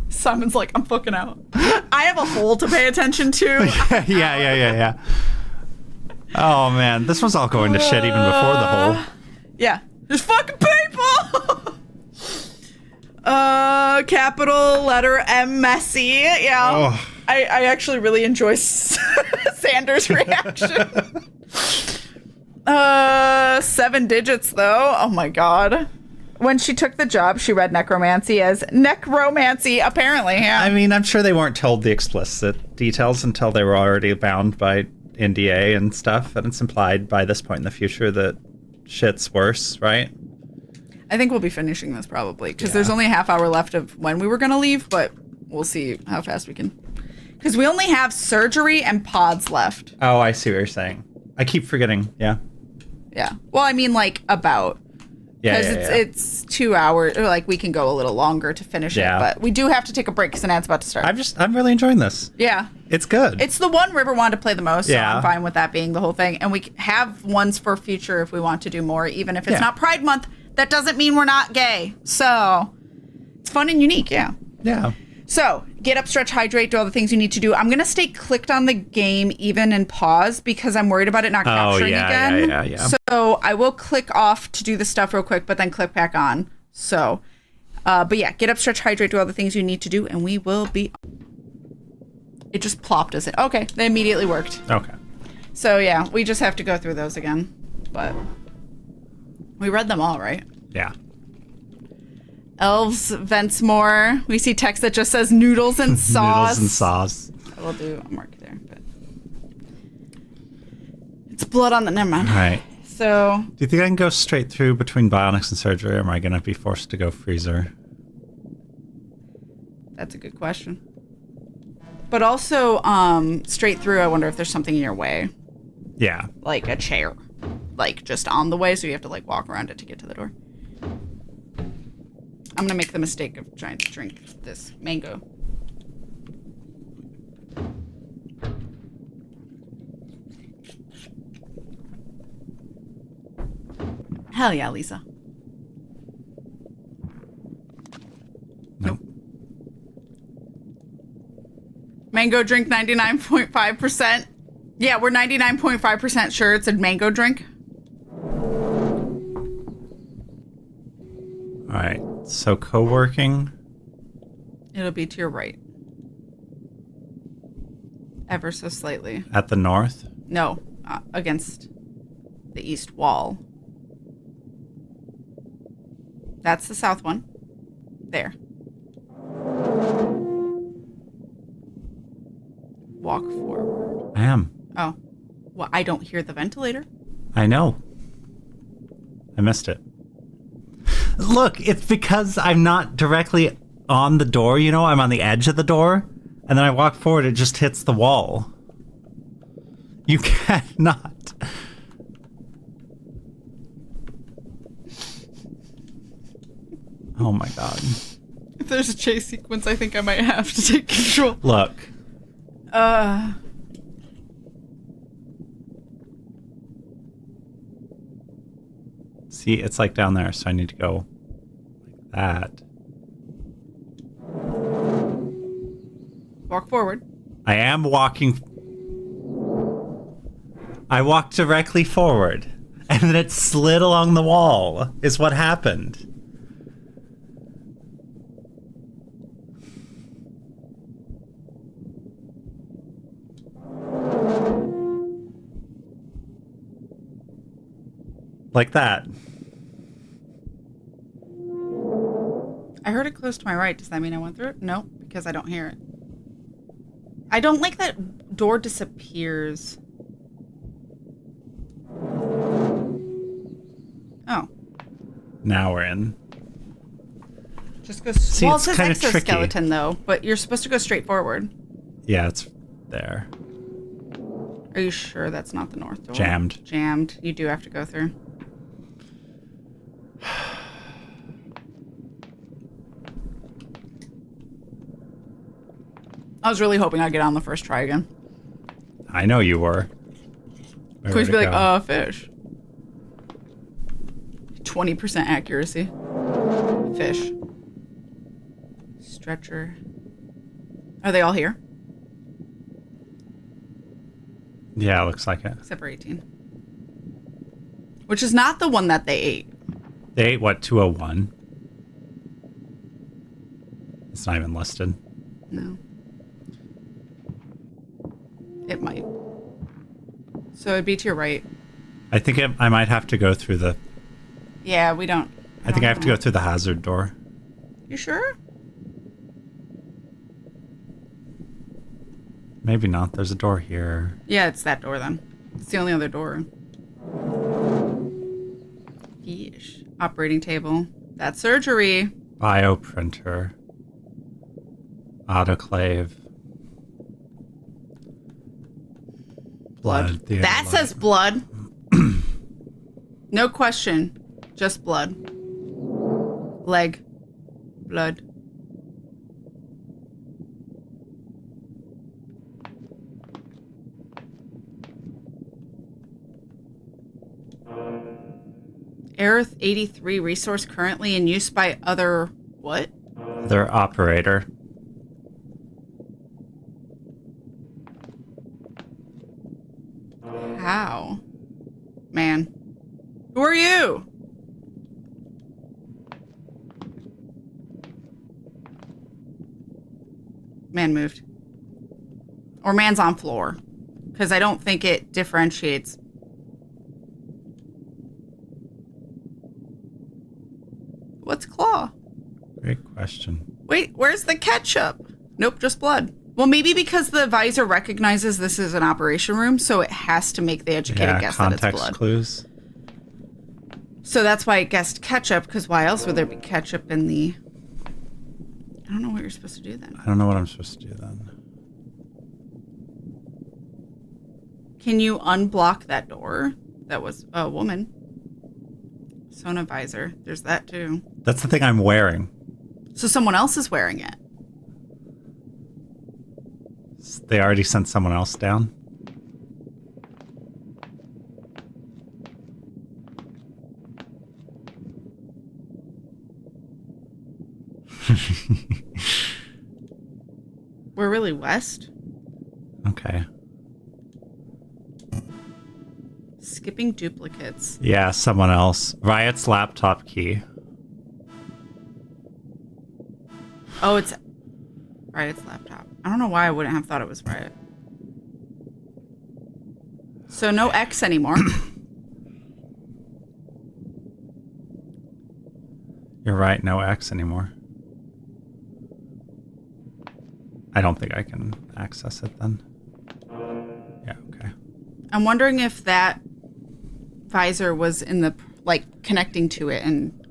Speaker 2: Simon's like, I'm fucking out. I have a hole to pay attention to.
Speaker 1: Yeah. Oh, man. This was all going to shit even before the hole.
Speaker 2: Yeah. There's fucking people. Capital letter M messy. Yeah.
Speaker 1: Oh.
Speaker 2: I actually really enjoy Sander's reaction. 7 digits though. Oh my god. When she took the job, she read necromancy as necromancy, apparently. Yeah.
Speaker 1: I mean, I'm sure they weren't told the explicit details until they were already bound by NDA and stuff, and it's implied by this point in the future that shit's worse, right?
Speaker 2: I think we'll be finishing this probably, because there's only a half hour left of when we were going to leave, but we'll see how fast we can. Because we only have surgery and pods left.
Speaker 1: Oh, I see what you're saying. I keep forgetting, yeah.
Speaker 2: Yeah. Well, I mean, like, about.
Speaker 1: Yeah,
Speaker 2: Because it's 2 hours, or like we can go a little longer to finish it, but we do have to take a break because an ad's about to start.
Speaker 1: I'm really enjoying this.
Speaker 2: Yeah.
Speaker 1: It's good.
Speaker 2: It's the one River wanted to play the most, so
Speaker 1: Yeah.
Speaker 2: I'm fine with that being the whole thing. And we have ones for future if we want to do more, even if it's not Pride Month. That doesn't mean we're not gay. So it's fun and unique, yeah.
Speaker 1: Yeah.
Speaker 2: So get up, stretch, hydrate, do all the things you need to do. I'm going to stay clicked on the game even and pause because I'm worried about it not capturing again.
Speaker 1: Yeah.
Speaker 2: So I will click off to do the stuff real quick, but then click back on. So, but yeah, get up, stretch, hydrate, do all the things you need to do, and we will be... It just plopped us in. Okay, they immediately worked.
Speaker 1: Okay.
Speaker 2: So yeah, we just have to go through those again. But we read them all, right?
Speaker 1: Yeah.
Speaker 2: Elves, Ventsmore. We see text that just says noodles and sauce.
Speaker 1: Noodles and sauce.
Speaker 2: I will do a mark there, but it's blood on the... Never mind.
Speaker 1: All right.
Speaker 2: So...
Speaker 1: Do you think I can go straight through between bionics and surgery, or am I going to be forced to go freezer?
Speaker 2: That's a good question. But also, straight through, I wonder if there's something in your way.
Speaker 1: Yeah.
Speaker 2: Like a chair. Like, just on the way, so you have to, like, walk around it to get to the door. I'm going to make the mistake of trying to drink this mango. Hell yeah, Lisa.
Speaker 1: Nope.
Speaker 2: Mango drink 99.5%. Yeah, we're 99.5% sure it's a mango drink.
Speaker 1: All right. So co-working.
Speaker 2: It'll be to your right. Ever so slightly.
Speaker 1: At the north?
Speaker 2: No, against the east wall. That's the south one. There. Walk forward.
Speaker 1: I am.
Speaker 2: Oh. Well, I don't hear the ventilator.
Speaker 1: I know. I missed it. Look, it's because I'm not directly on the door, you know? I'm on the edge of the door. And then I walk forward, it just hits the wall. You cannot. Oh my god.
Speaker 2: If there's a chase sequence, I think I might have to take control.
Speaker 1: Look. See, it's like down there, so I need to go like that.
Speaker 2: Walk forward.
Speaker 1: I am walking. I walked directly forward, and then it slid along the wall, is what happened. Like that.
Speaker 2: I heard it close to my right. Does that mean I went through it? No, because I don't hear it. I don't like that door disappears. Oh.
Speaker 1: Now we're in.
Speaker 2: Just go.
Speaker 1: See,
Speaker 2: well,
Speaker 1: it's
Speaker 2: it says
Speaker 1: kinda tricky.
Speaker 2: exoskeleton though, but you're supposed to go straight forward.
Speaker 1: Yeah, it's there.
Speaker 2: Are you sure that's not the north door?
Speaker 1: Jammed.
Speaker 2: Jammed. You do have to go through. I was really hoping I'd get on the first try again.
Speaker 1: I know you were. Where
Speaker 2: Please
Speaker 1: would
Speaker 2: be
Speaker 1: it
Speaker 2: like,
Speaker 1: go?
Speaker 2: fish. 20% accuracy. Fish. Stretcher. Are they all here?
Speaker 1: Yeah, looks like it.
Speaker 2: Except for 18. Which is not the one that they ate.
Speaker 1: They ate, what, 201? It's not even listed.
Speaker 2: No. It might. So it'd be to your right.
Speaker 1: I think I might have to go through the...
Speaker 2: Yeah, we don't.
Speaker 1: I think I have to go through the hazard door.
Speaker 2: You sure?
Speaker 1: Maybe not. There's a door here.
Speaker 2: Yeah, it's that door then. It's the only other door. Yeesh. Operating table. That's surgery.
Speaker 1: Bioprinter. Autoclave. Blood.
Speaker 2: That says blood. No question. Just blood. Leg. Blood. Aerith 83 resource currently in use by other what?
Speaker 1: Their operator.
Speaker 2: How? Man. Who are you? Man moved. Or man's on floor. Because I don't think it differentiates. What's claw?
Speaker 1: Great question.
Speaker 2: Wait, where's the ketchup? Nope, just blood. Well, maybe because the visor recognizes this is an operation room, so it has to make the educated guess that it's
Speaker 1: context
Speaker 2: blood.
Speaker 1: clues.
Speaker 2: So that's why it guessed ketchup, because why else would there be ketchup in the... I don't know what you're supposed to do then.
Speaker 1: I don't know what I'm supposed to do then.
Speaker 2: Can you unblock that door? That was a woman. Sona visor. There's that too.
Speaker 1: That's the thing I'm wearing.
Speaker 2: So someone else is wearing it.
Speaker 1: They already sent someone else down.
Speaker 2: We're really west.
Speaker 1: Okay.
Speaker 2: Skipping duplicates.
Speaker 1: Yeah, someone else. Riot's laptop key.
Speaker 2: Oh, it's Riot's laptop. I don't know why I wouldn't have thought it was Riot. So no X anymore.
Speaker 1: You're right, no X anymore. I don't think I can access it then. Yeah, okay.
Speaker 2: I'm wondering if that visor was in the, like, connecting to it and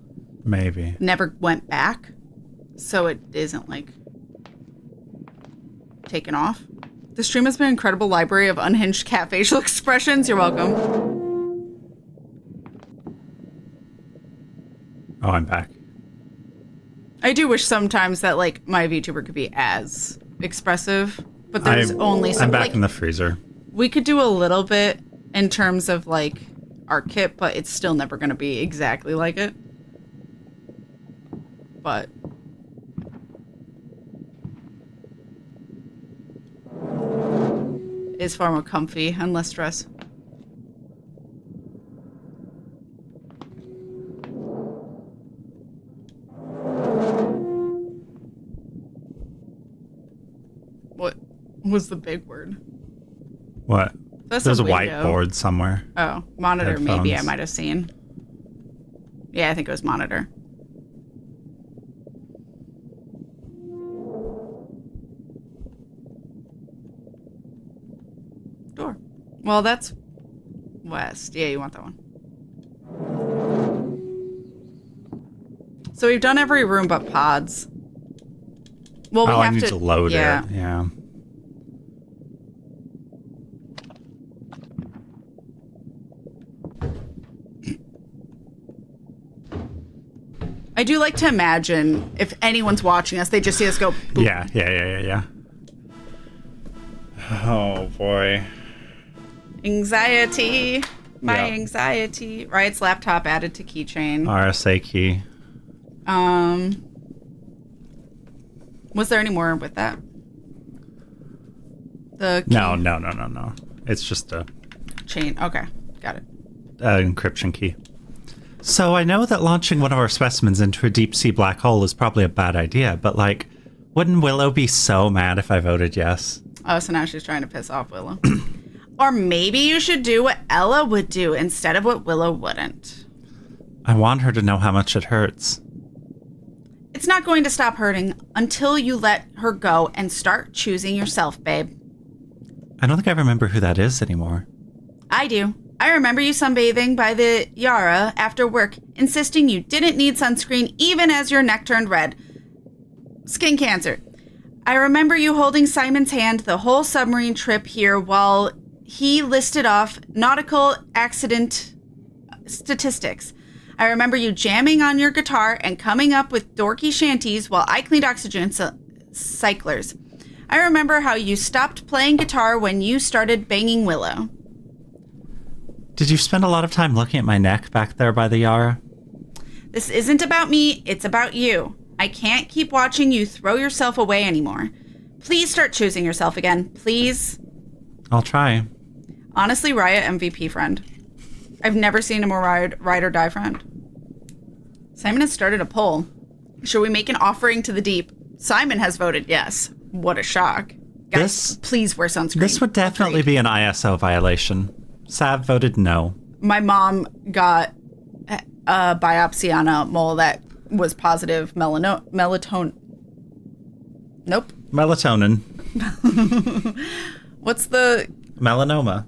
Speaker 1: Maybe.
Speaker 2: never went back. So it isn't, like, taken off. The stream has been an incredible library of unhinged cat facial expressions. You're welcome.
Speaker 1: Oh, I'm back.
Speaker 2: I do wish sometimes that, like, my VTuber could be as expressive, but there's only some.
Speaker 1: I'm back
Speaker 2: like,
Speaker 1: in the freezer.
Speaker 2: we could do a little bit in terms of, like, our kit, but it's still never going to be exactly like it. But is far more comfy and less stress. What was the big word?
Speaker 1: What? There's a whiteboard somewhere.
Speaker 2: Oh, monitor.
Speaker 1: Headphones.
Speaker 2: Maybe I might have seen. Yeah, I think it was monitor. Door. Well, that's west. Yeah, you want that one. So we've done every room but pods. Well, we have
Speaker 1: I need to load it. Yeah.
Speaker 2: I do like to imagine if anyone's watching us, they just see us go boop.
Speaker 1: Yeah. Oh, boy.
Speaker 2: Anxiety. My
Speaker 1: Yeah.
Speaker 2: anxiety. Riot's laptop added to keychain.
Speaker 1: RSA key.
Speaker 2: Was there any more with that? The key
Speaker 1: No. It's just a
Speaker 2: chain. Okay, got it.
Speaker 1: encryption key. So I know that launching one of our specimens into a deep sea black hole is probably a bad idea, but like, wouldn't Willow be so mad if I voted yes?
Speaker 2: Oh, so now she's trying to piss off Willow. Or maybe you should do what Ella would do instead of what Willow wouldn't.
Speaker 1: I want her to know how much it hurts.
Speaker 2: It's not going to stop hurting until you let her go and start choosing yourself, babe.
Speaker 1: I don't think I remember who that is anymore.
Speaker 2: I do. I remember you sunbathing by the Yara after work, insisting you didn't need sunscreen even as your neck turned red. Skin cancer. I remember you holding Simon's hand the whole submarine trip here while he listed off nautical accident statistics. I remember you jamming on your guitar and coming up with dorky shanties while I cleaned oxygen cyclers. I remember how you stopped playing guitar when you started banging Willow.
Speaker 1: Did you spend a lot of time looking at my neck back there by the Yara?
Speaker 2: This isn't about me, it's about you. I can't keep watching you throw yourself away anymore. Please start choosing yourself again, please.
Speaker 1: I'll try.
Speaker 2: Honestly, Riot MVP friend. I've never seen a more ride or die friend. Simon has started a poll. Should we make an offering to the deep? Simon has voted yes. What a shock. Guys, please wear sunscreen.
Speaker 1: This would definitely be an ISO violation. Sav voted no.
Speaker 2: My mom got a biopsy on a mole that was positive melatonin. Nope.
Speaker 1: Melatonin.
Speaker 2: What's the...
Speaker 1: Melanoma.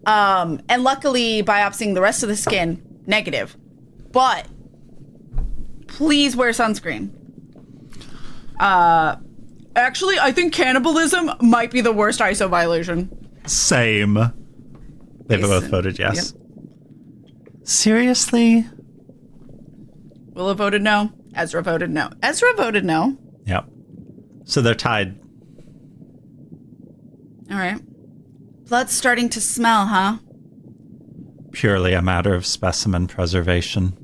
Speaker 2: And luckily, biopsying the rest of the skin, negative. But please wear sunscreen. Actually, I think cannibalism might be the worst ISO violation.
Speaker 1: Same. They've both voted yes.
Speaker 2: Yep.
Speaker 1: Seriously?
Speaker 2: Willow voted no. Ezra voted no. Ezra voted no.
Speaker 1: Yep. So they're tied.
Speaker 2: All right. Blood's starting to smell, huh?
Speaker 1: Purely a matter of specimen preservation.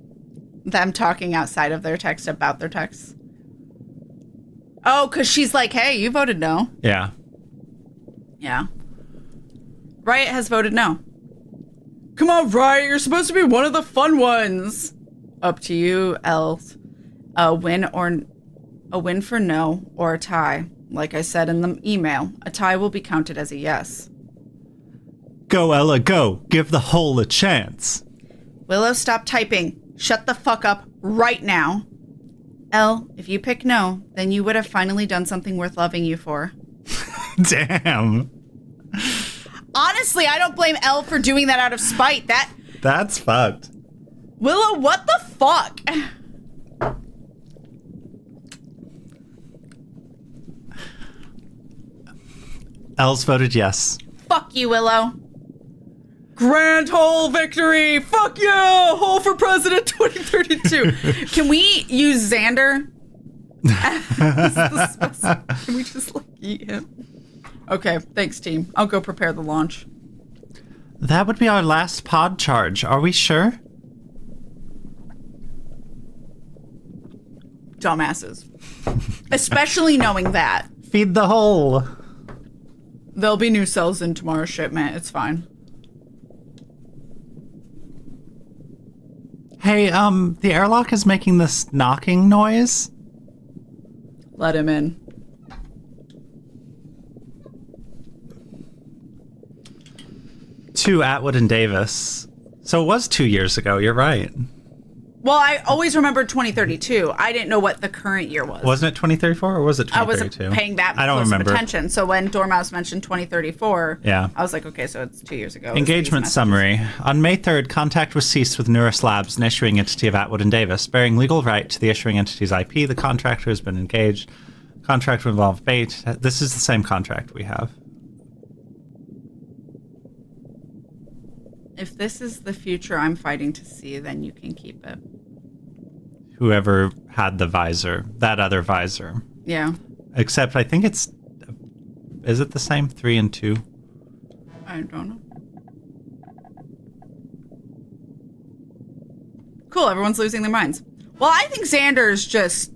Speaker 2: Them talking outside of their text about their texts. Oh, because she's like, hey, you voted no.
Speaker 1: Yeah.
Speaker 2: Yeah. Riot has voted no. Come on, Riot, you're supposed to be one of the fun ones. Up to you, else. A win for no or a tie. Like I said in the email, a tie will be counted as a yes.
Speaker 1: Go, Ella, go. Give the hole a chance.
Speaker 2: Willow, stop typing. Shut the fuck up right now. Elle, if you pick no, then you would have finally done something worth loving you for.
Speaker 1: Damn.
Speaker 2: Honestly, I don't blame Elle for doing that out of spite.
Speaker 1: That's fucked.
Speaker 2: Willow, what the fuck?
Speaker 1: Els voted yes.
Speaker 2: Fuck you, Willow. Grand hole victory! Fuck yeah! Hole for president 2032. Can we use Xander as the specimen? Can we just like eat him? Okay, thanks, team. I'll go prepare the launch.
Speaker 1: That would be our last pod charge. Are we sure?
Speaker 2: Dumbasses. Especially knowing that.
Speaker 1: Feed the hole.
Speaker 2: There'll be new cells in tomorrow's shipment. It's fine.
Speaker 1: Hey, the airlock is making this knocking noise.
Speaker 2: Let him in.
Speaker 1: To Atwood and Davis. So it was 2 years ago. You're right.
Speaker 2: Well, I always remembered 2032. I didn't know what the current year was.
Speaker 1: Wasn't it 2034 or was it
Speaker 2: I
Speaker 1: 2032?
Speaker 2: wasn't paying that
Speaker 1: I don't
Speaker 2: close
Speaker 1: remember.
Speaker 2: of attention. So when Dormouse mentioned 2034,
Speaker 1: Yeah.
Speaker 2: I was like, okay, so it's 2 years ago.
Speaker 1: Engagement summary. On May 3rd, contact was ceased with Neuras Labs, an issuing entity of Atwood and Davis. Bearing legal right to the issuing entity's IP, the contractor has been engaged. Contract would involve bait. This is the same contract we have.
Speaker 2: If this is the future I'm fighting to see, then you can keep it.
Speaker 1: Whoever had the visor, that other visor.
Speaker 2: Yeah.
Speaker 1: Except I think it's... Is it the same? 3 and 2?
Speaker 2: I don't know. Cool, everyone's losing their minds. Well, I think Xander's just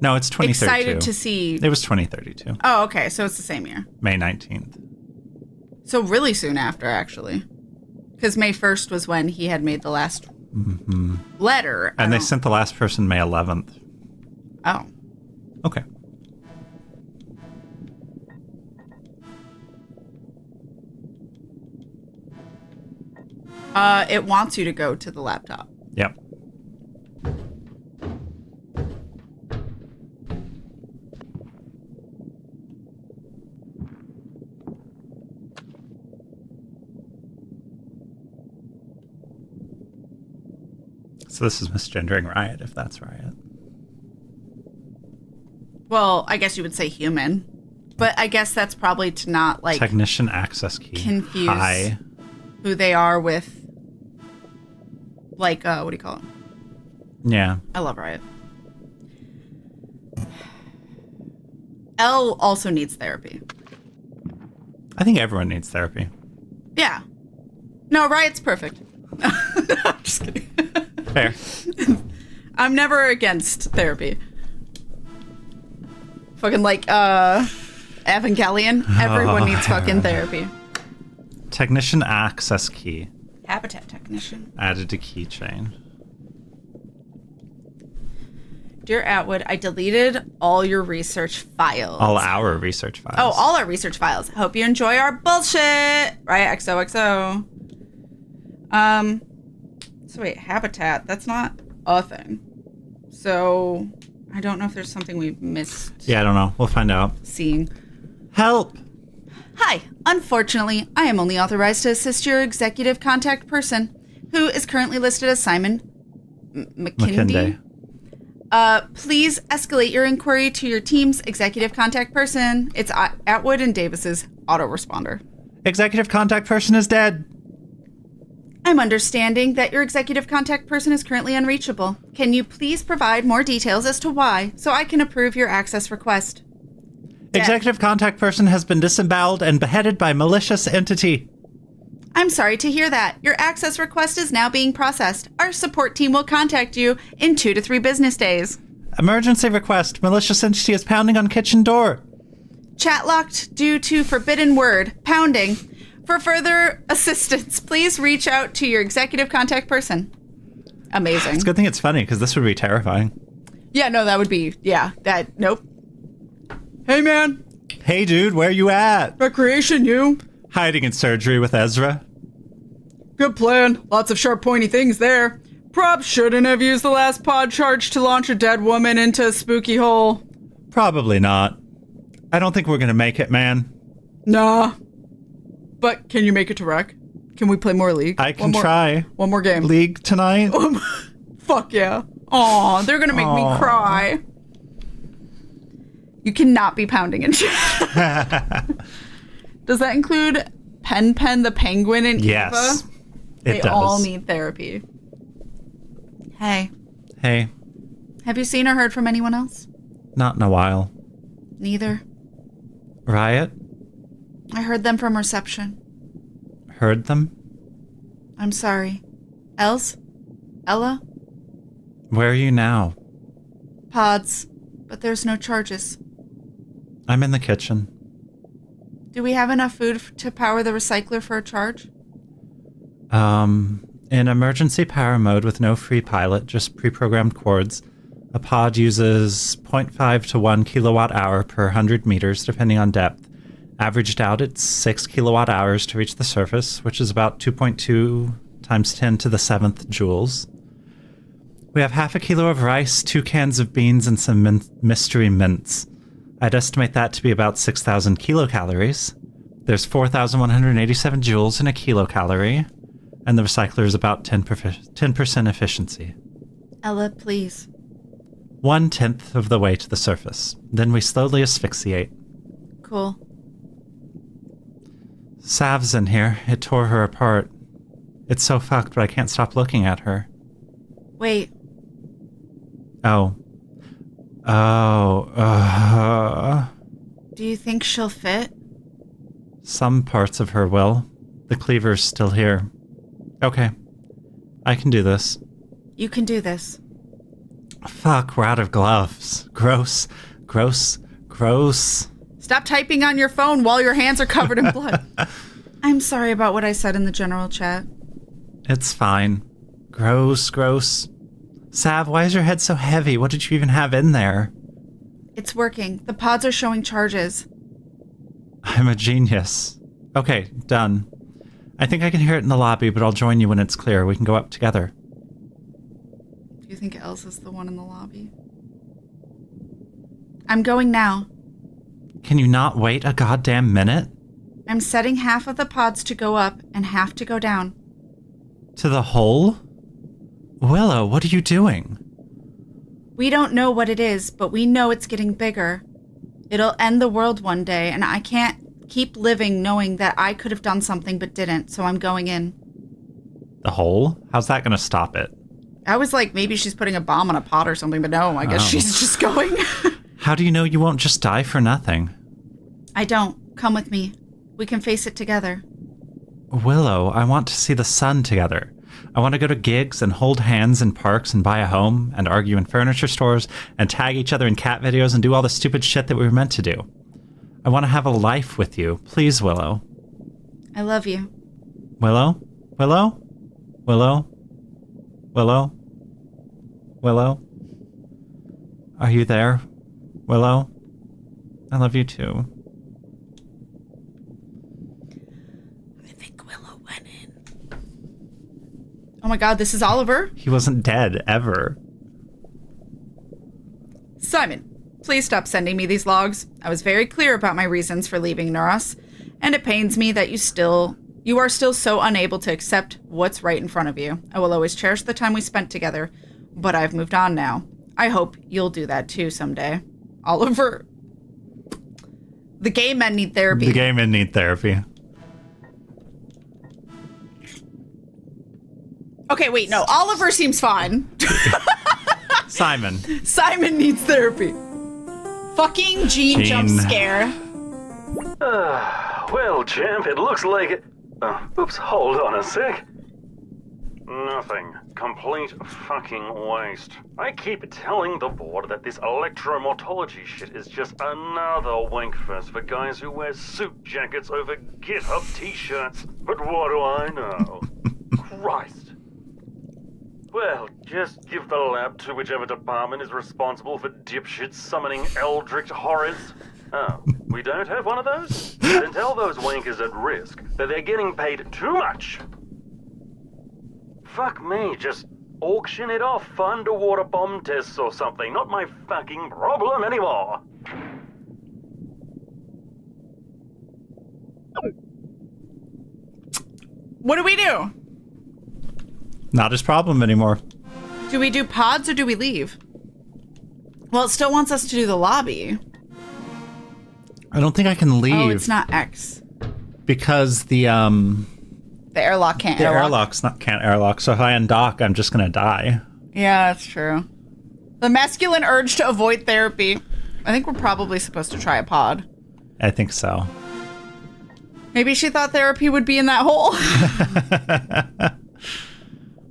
Speaker 1: No, it's 2032.
Speaker 2: excited to see...
Speaker 1: It was 2032.
Speaker 2: Oh, okay, so it's the same year.
Speaker 1: May 19th.
Speaker 2: So really soon after, actually. Because May 1st was when he had made the last letter.
Speaker 1: And they sent the last person May 11th.
Speaker 2: Oh.
Speaker 1: Okay.
Speaker 2: It wants you to go to the laptop.
Speaker 1: Yep. So this is misgendering Riot, if that's Riot.
Speaker 2: Well, I guess you would say human. But I guess that's probably to not, like,
Speaker 1: Technician access key.
Speaker 2: confuse
Speaker 1: Hi.
Speaker 2: who they are with, like, what do you call it?
Speaker 1: Yeah.
Speaker 2: I love Riot. Elle also needs therapy.
Speaker 1: I think everyone needs therapy.
Speaker 2: Yeah. No, Riot's perfect. No, I'm just kidding.
Speaker 1: Fair.
Speaker 2: I'm never against therapy. Fucking like Evangelion. Everyone needs fucking therapy.
Speaker 1: Technician access key.
Speaker 2: Habitat technician.
Speaker 1: Added to keychain.
Speaker 2: Dear Atwood, I deleted all your research files.
Speaker 1: All our research files.
Speaker 2: Oh, all our research files. Hope you enjoy our bullshit. Right, XOXO. So wait, habitat, that's not a thing. So I don't know if there's something we've missed
Speaker 1: Yeah, I don't know. We'll find out.
Speaker 2: seeing.
Speaker 1: Help!
Speaker 2: Hi, unfortunately, I am only authorized to assist your executive contact person, who is currently listed as Simon McKindy. Please escalate your inquiry to your team's executive contact person. It's Atwood and Davis's autoresponder.
Speaker 1: Executive contact person is dead.
Speaker 2: I'm understanding that your executive contact person is currently unreachable. Can you please provide more details as to why, so I can approve your access request?
Speaker 1: Executive contact person has been disemboweled and beheaded by malicious entity.
Speaker 2: I'm sorry to hear that. Your access request is now being processed. Our support team will contact you in 2 to 3 business days.
Speaker 1: Emergency request. Malicious entity is pounding on kitchen door.
Speaker 2: Chat locked due to forbidden word, pounding. For further assistance, please reach out to your executive contact person. Amazing.
Speaker 1: It's a good thing it's funny, because this would be terrifying.
Speaker 2: Yeah, no, that would be, nope. Hey, man.
Speaker 1: Hey, dude, where you at?
Speaker 2: Recreation, you.
Speaker 1: Hiding in surgery with Ezra.
Speaker 2: Good plan. Lots of sharp, pointy things there. Prob shouldn't have used the last pod charge to launch a dead woman into a spooky hole.
Speaker 1: Probably not. I don't think we're gonna make it, man.
Speaker 2: Nah. But can you make it to rec? Can we play more League?
Speaker 1: I can try.
Speaker 2: One more game.
Speaker 1: League tonight?
Speaker 2: Fuck yeah. Aw, they're gonna make me cry. You cannot be pounding in chat. Does that include Pen the Penguin and
Speaker 1: Yes.
Speaker 2: Eva?
Speaker 1: It
Speaker 2: They
Speaker 1: does.
Speaker 2: all need therapy. Hey,
Speaker 1: Hey,
Speaker 2: have you seen or heard from anyone else?
Speaker 1: not in a while.
Speaker 2: Neither.
Speaker 1: Riot?
Speaker 2: I heard them from reception.
Speaker 1: Heard them?
Speaker 2: I'm sorry. Els? Ella?
Speaker 1: Where are you now?
Speaker 2: Pods. But there's no charges.
Speaker 1: I'm in the kitchen.
Speaker 2: Do we have enough food to power the recycler for a charge?
Speaker 1: In emergency power mode with no free pilot, just pre-programmed cords, a pod uses 0.5 to 1 kilowatt hour per 100 meters, depending on depth. Averaged out, it's 6 kilowatt hours to reach the surface, which is about 2.2 times 10 to the 7th joules. We have half a kilo of rice, 2 cans of beans, and some mystery mints. I'd estimate that to be about 6,000 kilocalories. There's 4,187 joules in a kilocalorie, and the recycler is about 10% efficiency.
Speaker 2: Ella, please.
Speaker 1: 1/10 of the way to the surface. Then we slowly asphyxiate.
Speaker 2: Cool.
Speaker 1: Sav's in here. It tore her apart. It's so fucked, but I can't stop looking at her.
Speaker 2: Wait.
Speaker 1: Oh.
Speaker 2: Do you think she'll fit?
Speaker 1: Some parts of her will. The cleaver's still here. Okay. I can do this.
Speaker 2: You can do this.
Speaker 1: Fuck, we're out of gloves. Gross.
Speaker 2: Stop typing on your phone while your hands are covered in blood. I'm sorry about what I said in the general chat.
Speaker 1: It's fine. Gross. Sav, why is your head so heavy? What did you even have in there?
Speaker 2: It's working. The pods are showing charges.
Speaker 1: I'm a genius. Okay, done. I think I can hear it in the lobby, but I'll join you when it's clear. We can go up together.
Speaker 2: Do you think Elsa's the one in the lobby? I'm going now.
Speaker 1: Can you not wait a goddamn minute?
Speaker 2: I'm setting half of the pods to go up and half to go down.
Speaker 1: To the hole? Willow, what are you doing?
Speaker 2: We don't know what it is, but we know it's getting bigger. It'll end the world one day, and I can't keep living knowing that I could have done something but didn't, so I'm going in.
Speaker 1: The hole? How's that going to stop it?
Speaker 2: I was like, maybe she's putting a bomb on a pot or something, but no, I guess she's just going.
Speaker 1: How do you know you won't just die for nothing?
Speaker 2: I don't. Come with me. We can face it together.
Speaker 1: Willow, I want to see the sun together. I want to go to gigs and hold hands in parks and buy a home and argue in furniture stores and tag each other in cat videos and do all the stupid shit that we were meant to do. I want to have a life with you. Please, Willow.
Speaker 2: I love you.
Speaker 1: Willow? Willow? Willow? Willow? Willow? Are you there? Willow? I love you too.
Speaker 2: I think Willow went in. Oh my god, this is Oliver?
Speaker 1: He wasn't dead, ever.
Speaker 2: Simon, please stop sending me these logs. I was very clear about my reasons for leaving Neuras, and it pains me that you are still so unable to accept what's right in front of you. I will always cherish the time we spent together, but I've moved on now. I hope you'll do that too someday. Oliver. The gay men need therapy.
Speaker 1: The gay men need therapy.
Speaker 2: Okay, wait, no. Oliver seems fine.
Speaker 1: Simon.
Speaker 2: Simon needs therapy. Fucking Gene jump scare.
Speaker 3: Well, champ, it looks like it... oops, hold on a sec. Nothing. Complete fucking waste. I keep telling the board that this electromortology shit is just another wank fest for guys who wear suit jackets over GitHub t-shirts. But what do I know? Christ. Well, just give the lab to whichever department is responsible for dipshits summoning eldritch horrors. Oh, we don't have one of those? Then tell those wankers at risk that they're getting paid too much. Fuck me, just auction it off for underwater bomb tests or something. Not my fucking problem anymore.
Speaker 2: What do we do?
Speaker 1: Not his problem anymore.
Speaker 2: Do we do pods or do we leave? Well, it still wants us to do the lobby.
Speaker 1: I don't think I can leave.
Speaker 2: Oh, it's not X.
Speaker 1: Because the
Speaker 2: airlock can't
Speaker 1: the
Speaker 2: airlock.
Speaker 1: can't airlock, so if I undock, I'm just gonna die.
Speaker 2: Yeah, that's true. The masculine urge to avoid therapy. I think we're probably supposed to try a pod.
Speaker 1: I think so.
Speaker 2: Maybe she thought therapy would be in that hole.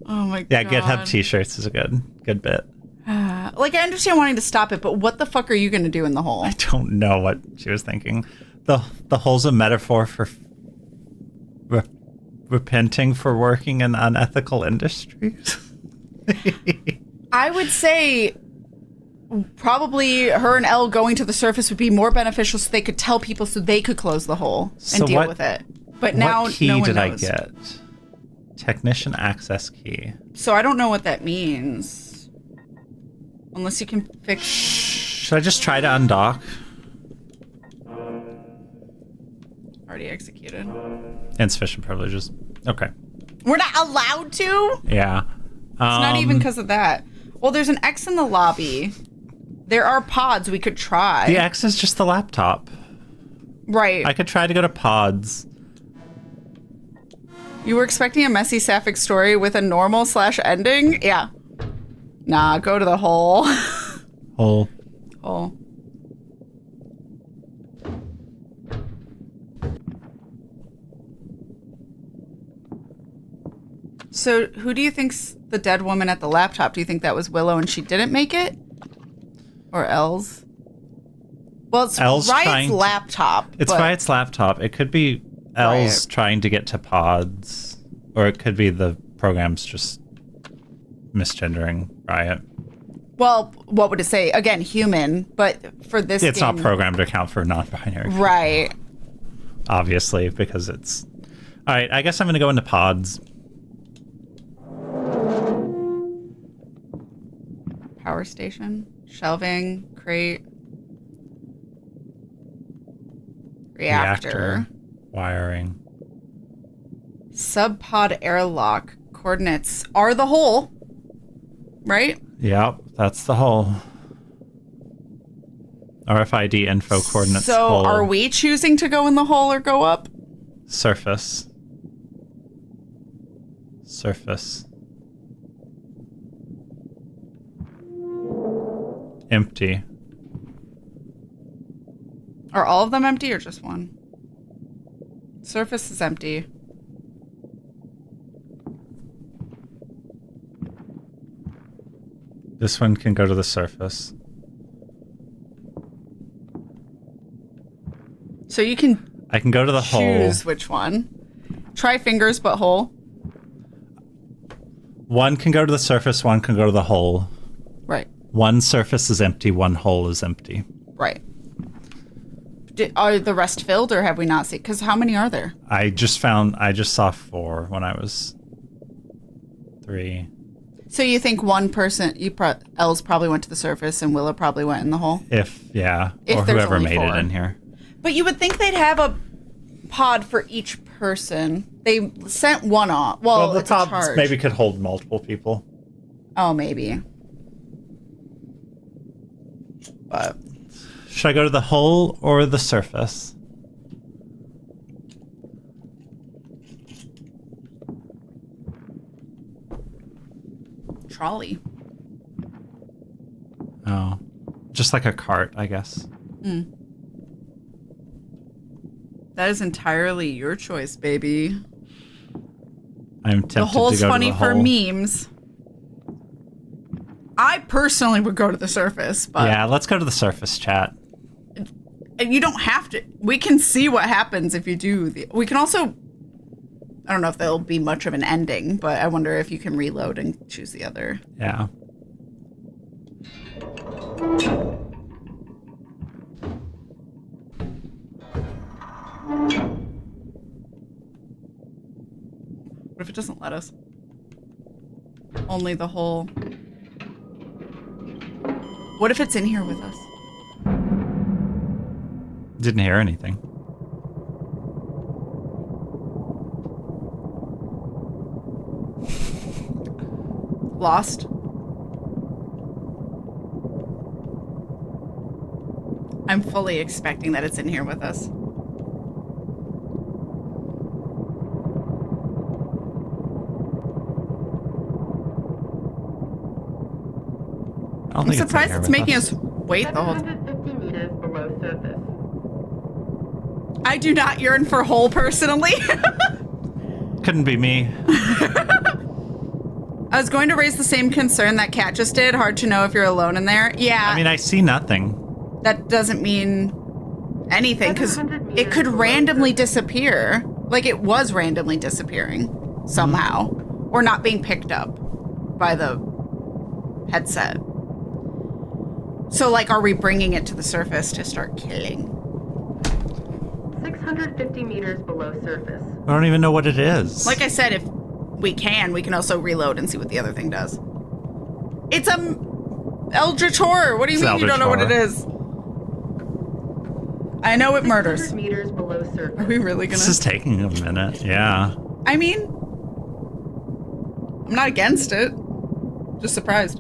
Speaker 2: Oh my god.
Speaker 1: Yeah, GitHub t-shirts is a good bit.
Speaker 2: Like, I understand wanting to stop it, but what the fuck are you going to do in the hole?
Speaker 1: I don't know what she was thinking. The hole's a metaphor for repenting for working in unethical industries.
Speaker 2: I would say probably her and Elle going to the surface would be more beneficial so they could tell people so they could close the hole and deal with it. But now
Speaker 1: what key
Speaker 2: no one
Speaker 1: did
Speaker 2: knows.
Speaker 1: I get? Technician access key.
Speaker 2: So I don't know what that means. Unless you can fix...
Speaker 1: Should I just try to undock?
Speaker 2: Already executed.
Speaker 1: Insufficient privileges. Okay.
Speaker 2: We're not allowed to?
Speaker 1: Yeah.
Speaker 2: It's not even because of that. Well, there's an X in the lobby. There are pods we could try.
Speaker 1: The X is just the laptop.
Speaker 2: Right.
Speaker 1: I could try to go to pods.
Speaker 2: You were expecting a messy sapphic story with a normal / ending? Yeah. Nah, go to the hole.
Speaker 1: Hole.
Speaker 2: Hole. So, who do you think's the dead woman at the laptop? Do you think that was Willow and she didn't make it? Or Elle's? Well, it's
Speaker 1: Elle's
Speaker 2: Riot's laptop.
Speaker 1: It's Riot's laptop. It could be Elle's
Speaker 2: Riot.
Speaker 1: trying to get to pods. Or it could be the program's just misgendering Riot.
Speaker 2: Well, what would it say? Again, human, but for this
Speaker 1: It's
Speaker 2: game...
Speaker 1: not programmed to account for non-binary.
Speaker 2: Right.
Speaker 1: Obviously, because it's... Alright, I guess I'm going to go into pods.
Speaker 2: Power station, shelving, crate, reactor,
Speaker 1: wiring.
Speaker 2: subpod airlock. Coordinates are the hole, right?
Speaker 1: Yep, that's the hole. RFID info coordinates.
Speaker 2: So
Speaker 1: hole.
Speaker 2: are we choosing to go in the hole or go up?
Speaker 1: Surface. Surface. Empty.
Speaker 2: Are all of them empty or just one? Surface is empty.
Speaker 1: This one can go to the surface.
Speaker 2: So you can
Speaker 1: I can go to the hole.
Speaker 2: choose which one. Try fingers but hole.
Speaker 1: One can go to the surface, one can go to the hole.
Speaker 2: Right.
Speaker 1: One surface is empty, one hole is empty.
Speaker 2: Right. Are the rest filled or have we not seen? Because how many are there?
Speaker 1: I just saw 4 when I was 3.
Speaker 2: So you think one person, Els probably went to the surface and Willow probably went in the hole?
Speaker 1: If
Speaker 2: If
Speaker 1: or
Speaker 2: there's
Speaker 1: whoever
Speaker 2: only
Speaker 1: made
Speaker 2: 4.
Speaker 1: it in here.
Speaker 2: But you would think they'd have a pod for each person. They sent one off. Well,
Speaker 1: the
Speaker 2: it's a
Speaker 1: pods
Speaker 2: charge.
Speaker 1: maybe could hold multiple people.
Speaker 2: Oh, maybe. But
Speaker 1: Should I go to the hole or the surface?
Speaker 2: trolley.
Speaker 1: Oh. Just like a cart, I guess.
Speaker 2: That is entirely your choice, baby.
Speaker 1: I'm tempted
Speaker 2: The hole's
Speaker 1: to go
Speaker 2: funny
Speaker 1: to the
Speaker 2: for
Speaker 1: hole.
Speaker 2: memes. I personally would go to the surface, but
Speaker 1: Yeah, let's go to the surface, chat.
Speaker 2: and you don't have to. We can see what happens if you do. We can also. I don't know if there'll be much of an ending, but I wonder if you can reload and choose the other.
Speaker 1: Yeah.
Speaker 2: What if it doesn't let us? Only the hole. What if it's in here with us?
Speaker 1: Didn't hear anything.
Speaker 2: Lost? I'm fully expecting that it's in here with us.
Speaker 1: I don't
Speaker 2: I'm
Speaker 1: think
Speaker 2: surprised
Speaker 1: in
Speaker 2: it's
Speaker 1: here
Speaker 2: making
Speaker 1: with
Speaker 2: us wait the whole time.
Speaker 5: 750 meters below surface.
Speaker 2: I do not yearn for hole personally.
Speaker 1: Couldn't be me.
Speaker 2: I was going to raise the same concern that Kat just did. Hard to know if you're alone in there. Yeah,
Speaker 1: I mean, I see nothing.
Speaker 2: that doesn't mean anything because
Speaker 5: 700
Speaker 2: it could randomly disappear. Like it was randomly disappearing somehow. Or not being picked up by the headset. So, like, are we bringing it to the surface to start killing?
Speaker 5: 650 meters below surface.
Speaker 1: I don't even know what it is.
Speaker 2: Like I said, if we can also reload and see what the other thing does. It's a Eldritch Horror. What do you
Speaker 1: It's
Speaker 2: mean you don't know what it is? I know it murders.
Speaker 5: 600 meters below surface.
Speaker 2: Are we really gonna?
Speaker 1: This is taking a minute. Yeah.
Speaker 2: I mean, I'm not against it. Just surprised.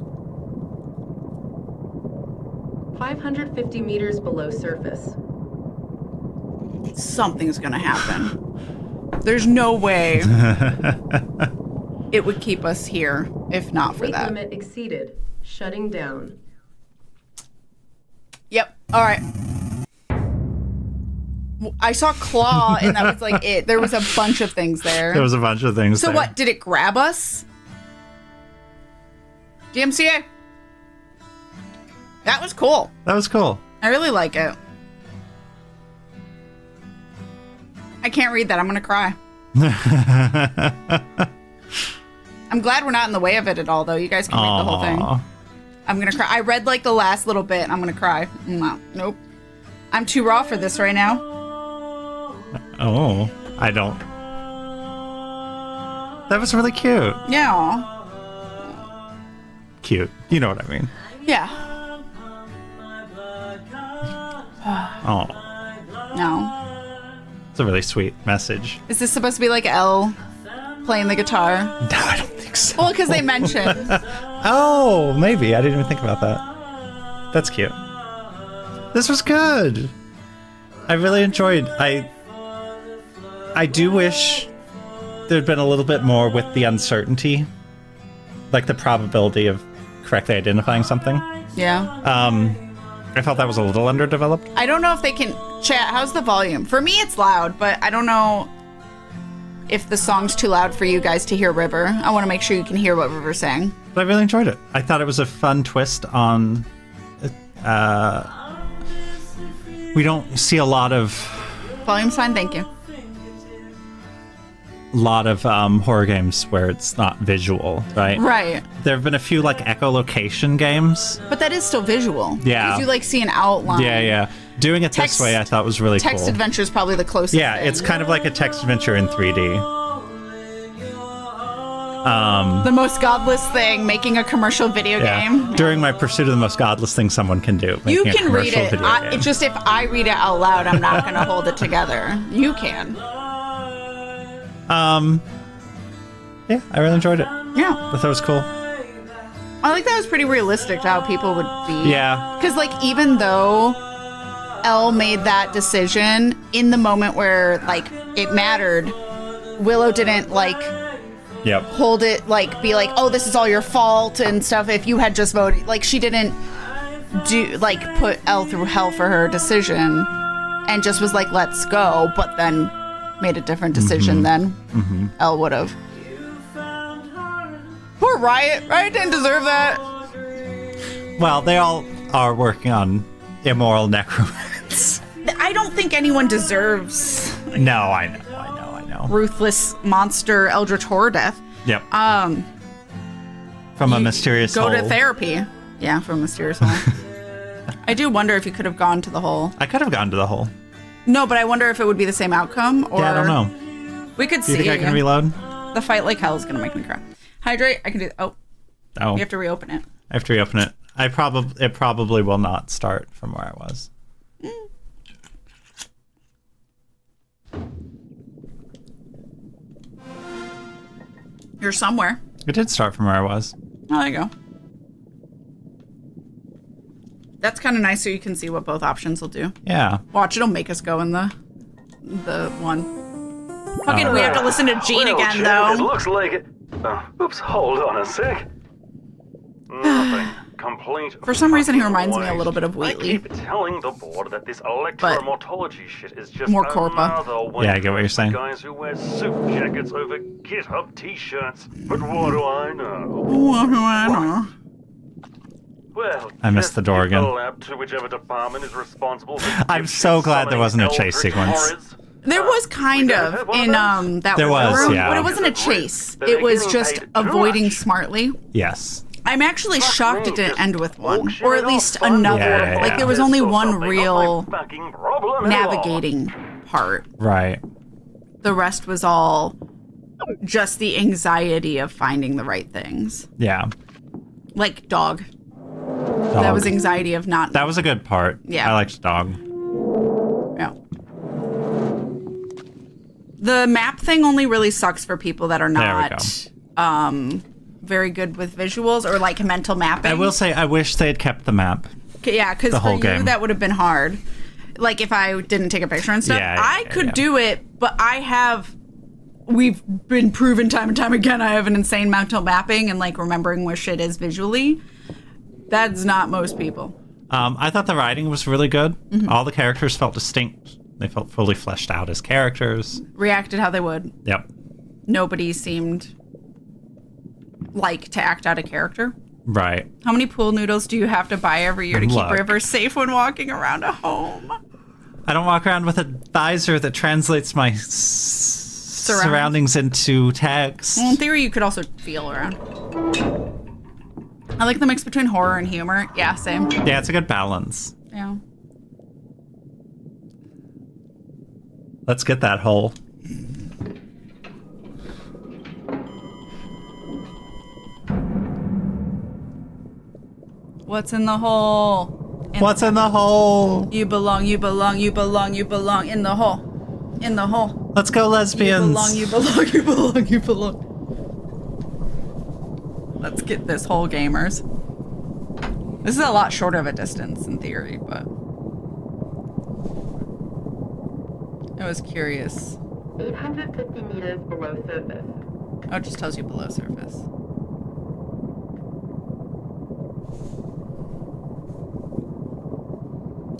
Speaker 5: 550 meters below surface.
Speaker 2: Something's gonna happen. There's no way it would keep us here if not for
Speaker 5: Weight
Speaker 2: that.
Speaker 5: limit exceeded. Shutting down.
Speaker 2: Yep. All right. I saw claw, and that was like it. There was a bunch of things there.
Speaker 1: There was a bunch of things
Speaker 2: So
Speaker 1: there.
Speaker 2: what? Did it grab us? DMCA. That was cool.
Speaker 1: That was cool.
Speaker 2: I really like it. I can't read that. I'm gonna cry. I'm glad we're not in the way of it at all, though. You guys can read the whole thing.
Speaker 1: Aw.
Speaker 2: I'm gonna cry. I read like the last little bit. I'm gonna cry. No, nope. I'm too raw for this right now.
Speaker 1: Oh, I don't. That was really cute.
Speaker 2: Yeah.
Speaker 1: Cute. You know what I mean.
Speaker 2: Yeah.
Speaker 1: Oh,
Speaker 2: No.
Speaker 1: it's a really sweet message.
Speaker 2: Is this supposed to be like Elle playing the guitar?
Speaker 1: No, I don't think so.
Speaker 2: Well, because they mentioned.
Speaker 1: Oh, maybe. I didn't even think about that. That's cute. This was good. I really enjoyed. I do wish there'd been a little bit more with the uncertainty, like the probability of correctly identifying something.
Speaker 2: Yeah.
Speaker 1: I felt that was a little underdeveloped.
Speaker 2: I don't know if they can chat. How's the volume? For me, it's loud, but I don't know if the song's too loud for you guys to hear River. I want to make sure you can hear what River's saying.
Speaker 1: But I really enjoyed it. I thought it was a fun twist on. We don't see a lot of
Speaker 2: Volume's fine, thank you.
Speaker 1: horror games where it's not visual, right?
Speaker 2: Right.
Speaker 1: There have been a few like echolocation games.
Speaker 2: But that is still visual.
Speaker 1: Yeah.
Speaker 2: Because you like see an outline.
Speaker 1: Yeah. Doing it
Speaker 2: Text-
Speaker 1: this way, I thought was really
Speaker 2: Text
Speaker 1: cool.
Speaker 2: adventure is probably the closest.
Speaker 1: Yeah,
Speaker 2: thing.
Speaker 1: it's kind of like a text adventure in 3D.
Speaker 2: The most godless thing, making a commercial video game.
Speaker 1: During my pursuit of the most godless thing someone can do.
Speaker 2: You
Speaker 1: making a
Speaker 2: can read
Speaker 1: commercial
Speaker 2: it.
Speaker 1: video game.
Speaker 2: It's just if I read it out loud, I'm not going to hold it together. You can.
Speaker 1: Yeah, I really enjoyed it.
Speaker 2: Yeah.
Speaker 1: I thought it was cool.
Speaker 2: I think that was pretty realistic to how people would be.
Speaker 1: Yeah.
Speaker 2: Because, like, even though Elle made that decision in the moment where, like, it mattered, Willow didn't, like,
Speaker 1: Yep.
Speaker 2: hold it, like, be like, oh, this is all your fault and stuff if you had just voted. Like, she didn't put Elle through hell for her decision and just was like, let's go, but then made a different decision than Elle would have. Poor Riot. Riot didn't deserve that.
Speaker 1: Well, they all are working on immoral necromants.
Speaker 2: I don't think anyone deserves
Speaker 1: No, I know.
Speaker 2: ruthless monster Eldritch Horror death.
Speaker 1: Yep. From a mysterious
Speaker 2: Go to
Speaker 1: hole.
Speaker 2: therapy. Yeah, from a mysterious hole. I do wonder if you could have gone to the hole.
Speaker 1: I could have gone to the hole.
Speaker 2: No, but I wonder if it would be the same outcome. Or
Speaker 1: Yeah, I don't know.
Speaker 2: We could
Speaker 1: Do
Speaker 2: see.
Speaker 1: you think I can reload?
Speaker 2: The fight like hell is gonna make me cry. Hydrate. I can do. Oh,
Speaker 1: Oh,
Speaker 2: you have to reopen it.
Speaker 1: I have to reopen it. It probably will not start from where I was.
Speaker 2: You're somewhere.
Speaker 1: It did start from where I was.
Speaker 2: Oh, there you go. That's kind of nice, so you can see what both options will do.
Speaker 1: Yeah.
Speaker 2: Watch, it'll make us go in the one. Fucking, we have to listen to Gene
Speaker 3: Well,
Speaker 2: again,
Speaker 3: Chad, It
Speaker 2: though.
Speaker 3: looks like it. Oops, hold on a sec. Nothing. Complete.
Speaker 2: For some reason, he
Speaker 3: fucking
Speaker 2: reminds me a
Speaker 3: waste.
Speaker 2: little bit of
Speaker 3: I
Speaker 2: Wheatley.
Speaker 3: keep telling the board that this electromortology shit is just
Speaker 2: more Corpa.
Speaker 3: another way
Speaker 1: Yeah, I get what you're
Speaker 3: for
Speaker 1: saying.
Speaker 3: guys who wear suit jackets over GitHub t-shirts. But what do I know?
Speaker 2: What do I know?
Speaker 3: Well,
Speaker 1: I missed the door
Speaker 3: give the
Speaker 1: again.
Speaker 3: lab to whichever department is responsible for
Speaker 1: I'm so glad there wasn't a chase
Speaker 3: summoning
Speaker 1: sequence.
Speaker 3: eldritch horrors.
Speaker 2: There was kind
Speaker 3: we
Speaker 2: of
Speaker 3: have one
Speaker 2: in
Speaker 3: of those?
Speaker 2: that
Speaker 1: There was,
Speaker 2: room,
Speaker 1: yeah.
Speaker 2: but it wasn't a chase. It was just avoiding smartly.
Speaker 1: Yes.
Speaker 2: I'm actually shocked it didn't end with one,
Speaker 3: Walk
Speaker 2: or
Speaker 3: shit
Speaker 2: at least
Speaker 3: off, fun.
Speaker 2: another.
Speaker 1: Yeah,
Speaker 2: Like there was
Speaker 3: This
Speaker 2: only
Speaker 3: or
Speaker 2: one
Speaker 3: something,
Speaker 2: real
Speaker 3: not my fucking problem
Speaker 2: navigating part.
Speaker 1: Right.
Speaker 2: The rest was all just the anxiety of finding the right things.
Speaker 1: Yeah.
Speaker 2: Like dog.
Speaker 1: Dog.
Speaker 2: That was anxiety of not.
Speaker 1: That was a good part.
Speaker 2: Yeah.
Speaker 1: I liked dog.
Speaker 2: Yeah. The map thing only really sucks for people that are
Speaker 1: There we
Speaker 2: not very good with visuals or like mental mapping.
Speaker 1: I will say I wish they had kept the map.
Speaker 2: Yeah, because
Speaker 1: the
Speaker 2: for
Speaker 1: whole
Speaker 2: you
Speaker 1: game.
Speaker 2: that would have been hard. Like if I didn't take a picture and stuff,
Speaker 1: Yeah,
Speaker 2: I
Speaker 1: yeah,
Speaker 2: could
Speaker 1: yeah.
Speaker 2: do it, but we've been proven time and time again, I have an insane mental mapping and like remembering where shit is visually. That's not most people.
Speaker 1: I thought the writing was really good.
Speaker 2: Mm-hmm.
Speaker 1: All the characters felt distinct. They felt fully fleshed out as characters.
Speaker 2: Reacted how they would.
Speaker 1: Yep.
Speaker 2: Nobody seemed like to act out a character.
Speaker 1: Right.
Speaker 2: How many pool noodles do you have to buy every year to keep
Speaker 1: Look.
Speaker 2: River safe when walking around a home?
Speaker 1: I don't walk around with a visor that translates my surroundings into text.
Speaker 2: Well, in theory, you could also feel around. I like the mix between horror and humor. Yeah, same.
Speaker 1: Yeah, it's a good balance.
Speaker 2: Yeah.
Speaker 1: Let's get that hole.
Speaker 2: What's in the hole?
Speaker 1: What's in the hole?
Speaker 2: You belong, you belong, you belong, you belong in the hole. In the hole.
Speaker 1: Let's go, lesbians.
Speaker 2: You belong, you belong, you belong, you belong. Let's get this hole, gamers. This is a lot shorter of a distance in theory, but I was curious.
Speaker 5: 850 meters below surface.
Speaker 2: Oh, it just tells you below surface.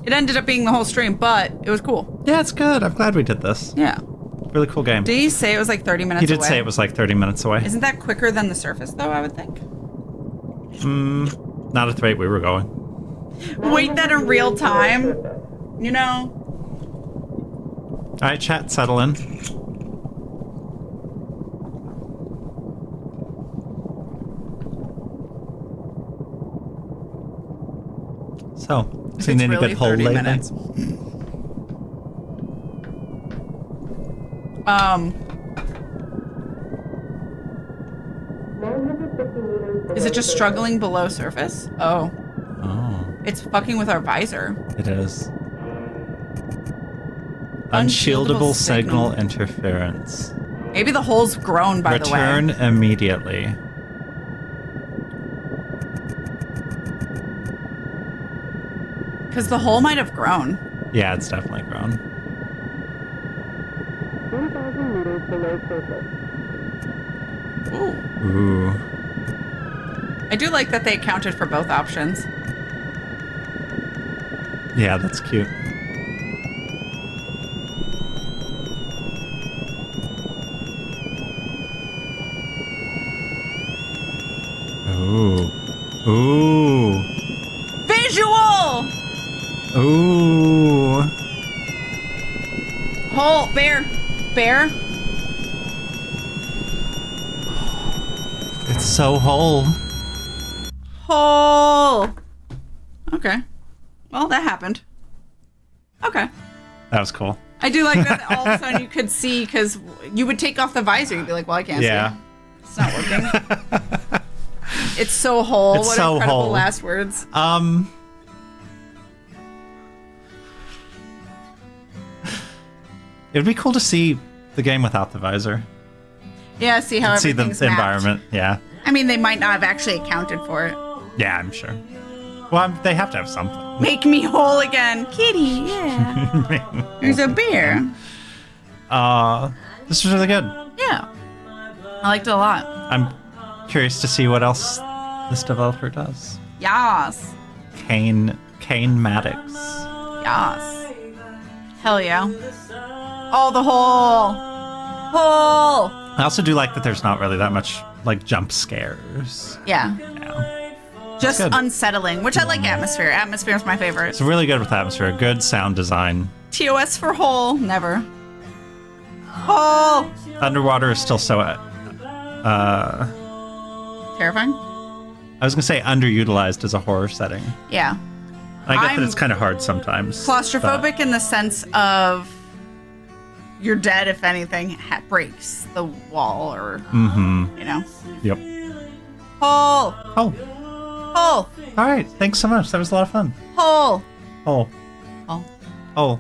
Speaker 2: It ended up being the whole stream, but it was cool.
Speaker 1: Yeah, it's good. I'm glad we did this.
Speaker 2: Yeah.
Speaker 1: Really cool game.
Speaker 2: Did he say it was like 30 minutes
Speaker 1: He did
Speaker 2: away?
Speaker 1: say it was like 30 minutes away.
Speaker 2: Isn't that quicker than the surface, though, I would think?
Speaker 1: Not at the rate we were going.
Speaker 2: Wait that in real time? You know?
Speaker 1: All right, chat, settle in. So,
Speaker 2: If
Speaker 1: seen
Speaker 2: it's
Speaker 1: any
Speaker 2: really
Speaker 1: good hole
Speaker 2: 30
Speaker 1: lately?
Speaker 2: minutes. Is it just struggling below surface? Oh.
Speaker 1: Oh,
Speaker 2: It's fucking with our visor.
Speaker 1: it is.
Speaker 2: Unshieldable
Speaker 1: Unshieldable signal
Speaker 2: signal.
Speaker 1: interference.
Speaker 2: Maybe the hole's grown, by
Speaker 1: Return
Speaker 2: the way.
Speaker 1: immediately.
Speaker 2: Because the hole might have grown.
Speaker 1: Yeah, it's definitely grown.
Speaker 5: 1,000 meters below surface.
Speaker 2: Ooh.
Speaker 1: Ooh.
Speaker 2: I do like that they accounted for both options.
Speaker 1: Yeah, that's cute. Ooh. Ooh.
Speaker 2: Visual!
Speaker 1: Ooh.
Speaker 2: Hole, bear. Bear?
Speaker 1: It's so whole.
Speaker 2: Hole. Okay. Well, that happened. Okay.
Speaker 1: That was cool.
Speaker 2: I do like that all of a sudden you could see, because you would take off the visor. You'd be like, well, I can't
Speaker 1: Yeah.
Speaker 2: see. It's not working. It's so whole.
Speaker 1: It's
Speaker 2: What
Speaker 1: so
Speaker 2: incredible
Speaker 1: whole.
Speaker 2: last words.
Speaker 1: It'd be cool to see the game without the visor.
Speaker 2: Yeah, see how
Speaker 1: See the
Speaker 2: everything's mapped.
Speaker 1: environment. Yeah.
Speaker 2: I mean, they might not have actually accounted for it.
Speaker 1: Yeah, I'm sure. Well, they have to have something.
Speaker 2: Make me whole again. Kitty, yeah. There's a bear.
Speaker 1: This was really good.
Speaker 2: Yeah. I liked it a lot.
Speaker 1: I'm curious to see what else this developer does.
Speaker 2: Yas.
Speaker 1: Kane Maddox.
Speaker 2: Yas. Hell yeah. Oh, the hole. Hole.
Speaker 1: I also do like that there's not really that much like jump scares.
Speaker 2: Yeah.
Speaker 1: Yeah.
Speaker 2: Just
Speaker 1: good.
Speaker 2: unsettling, which I like atmosphere. Atmosphere is my favorite.
Speaker 1: It's really good with atmosphere. Good sound design.
Speaker 2: TOS for hole, never. Hole!
Speaker 1: Underwater is still so
Speaker 2: Terrifying?
Speaker 1: I was gonna say underutilized as a horror setting.
Speaker 2: Yeah.
Speaker 1: I get that
Speaker 2: I'm
Speaker 1: it's kind of hard sometimes.
Speaker 2: Claustrophobic in the sense of you're dead if anything breaks the wall or, you know.
Speaker 1: Yep.
Speaker 2: Hole!
Speaker 1: Oh,
Speaker 2: Hole!
Speaker 1: all right. Thanks so much. That was a lot of fun.
Speaker 2: Hole!
Speaker 1: Oh,
Speaker 2: Hole.
Speaker 1: oh.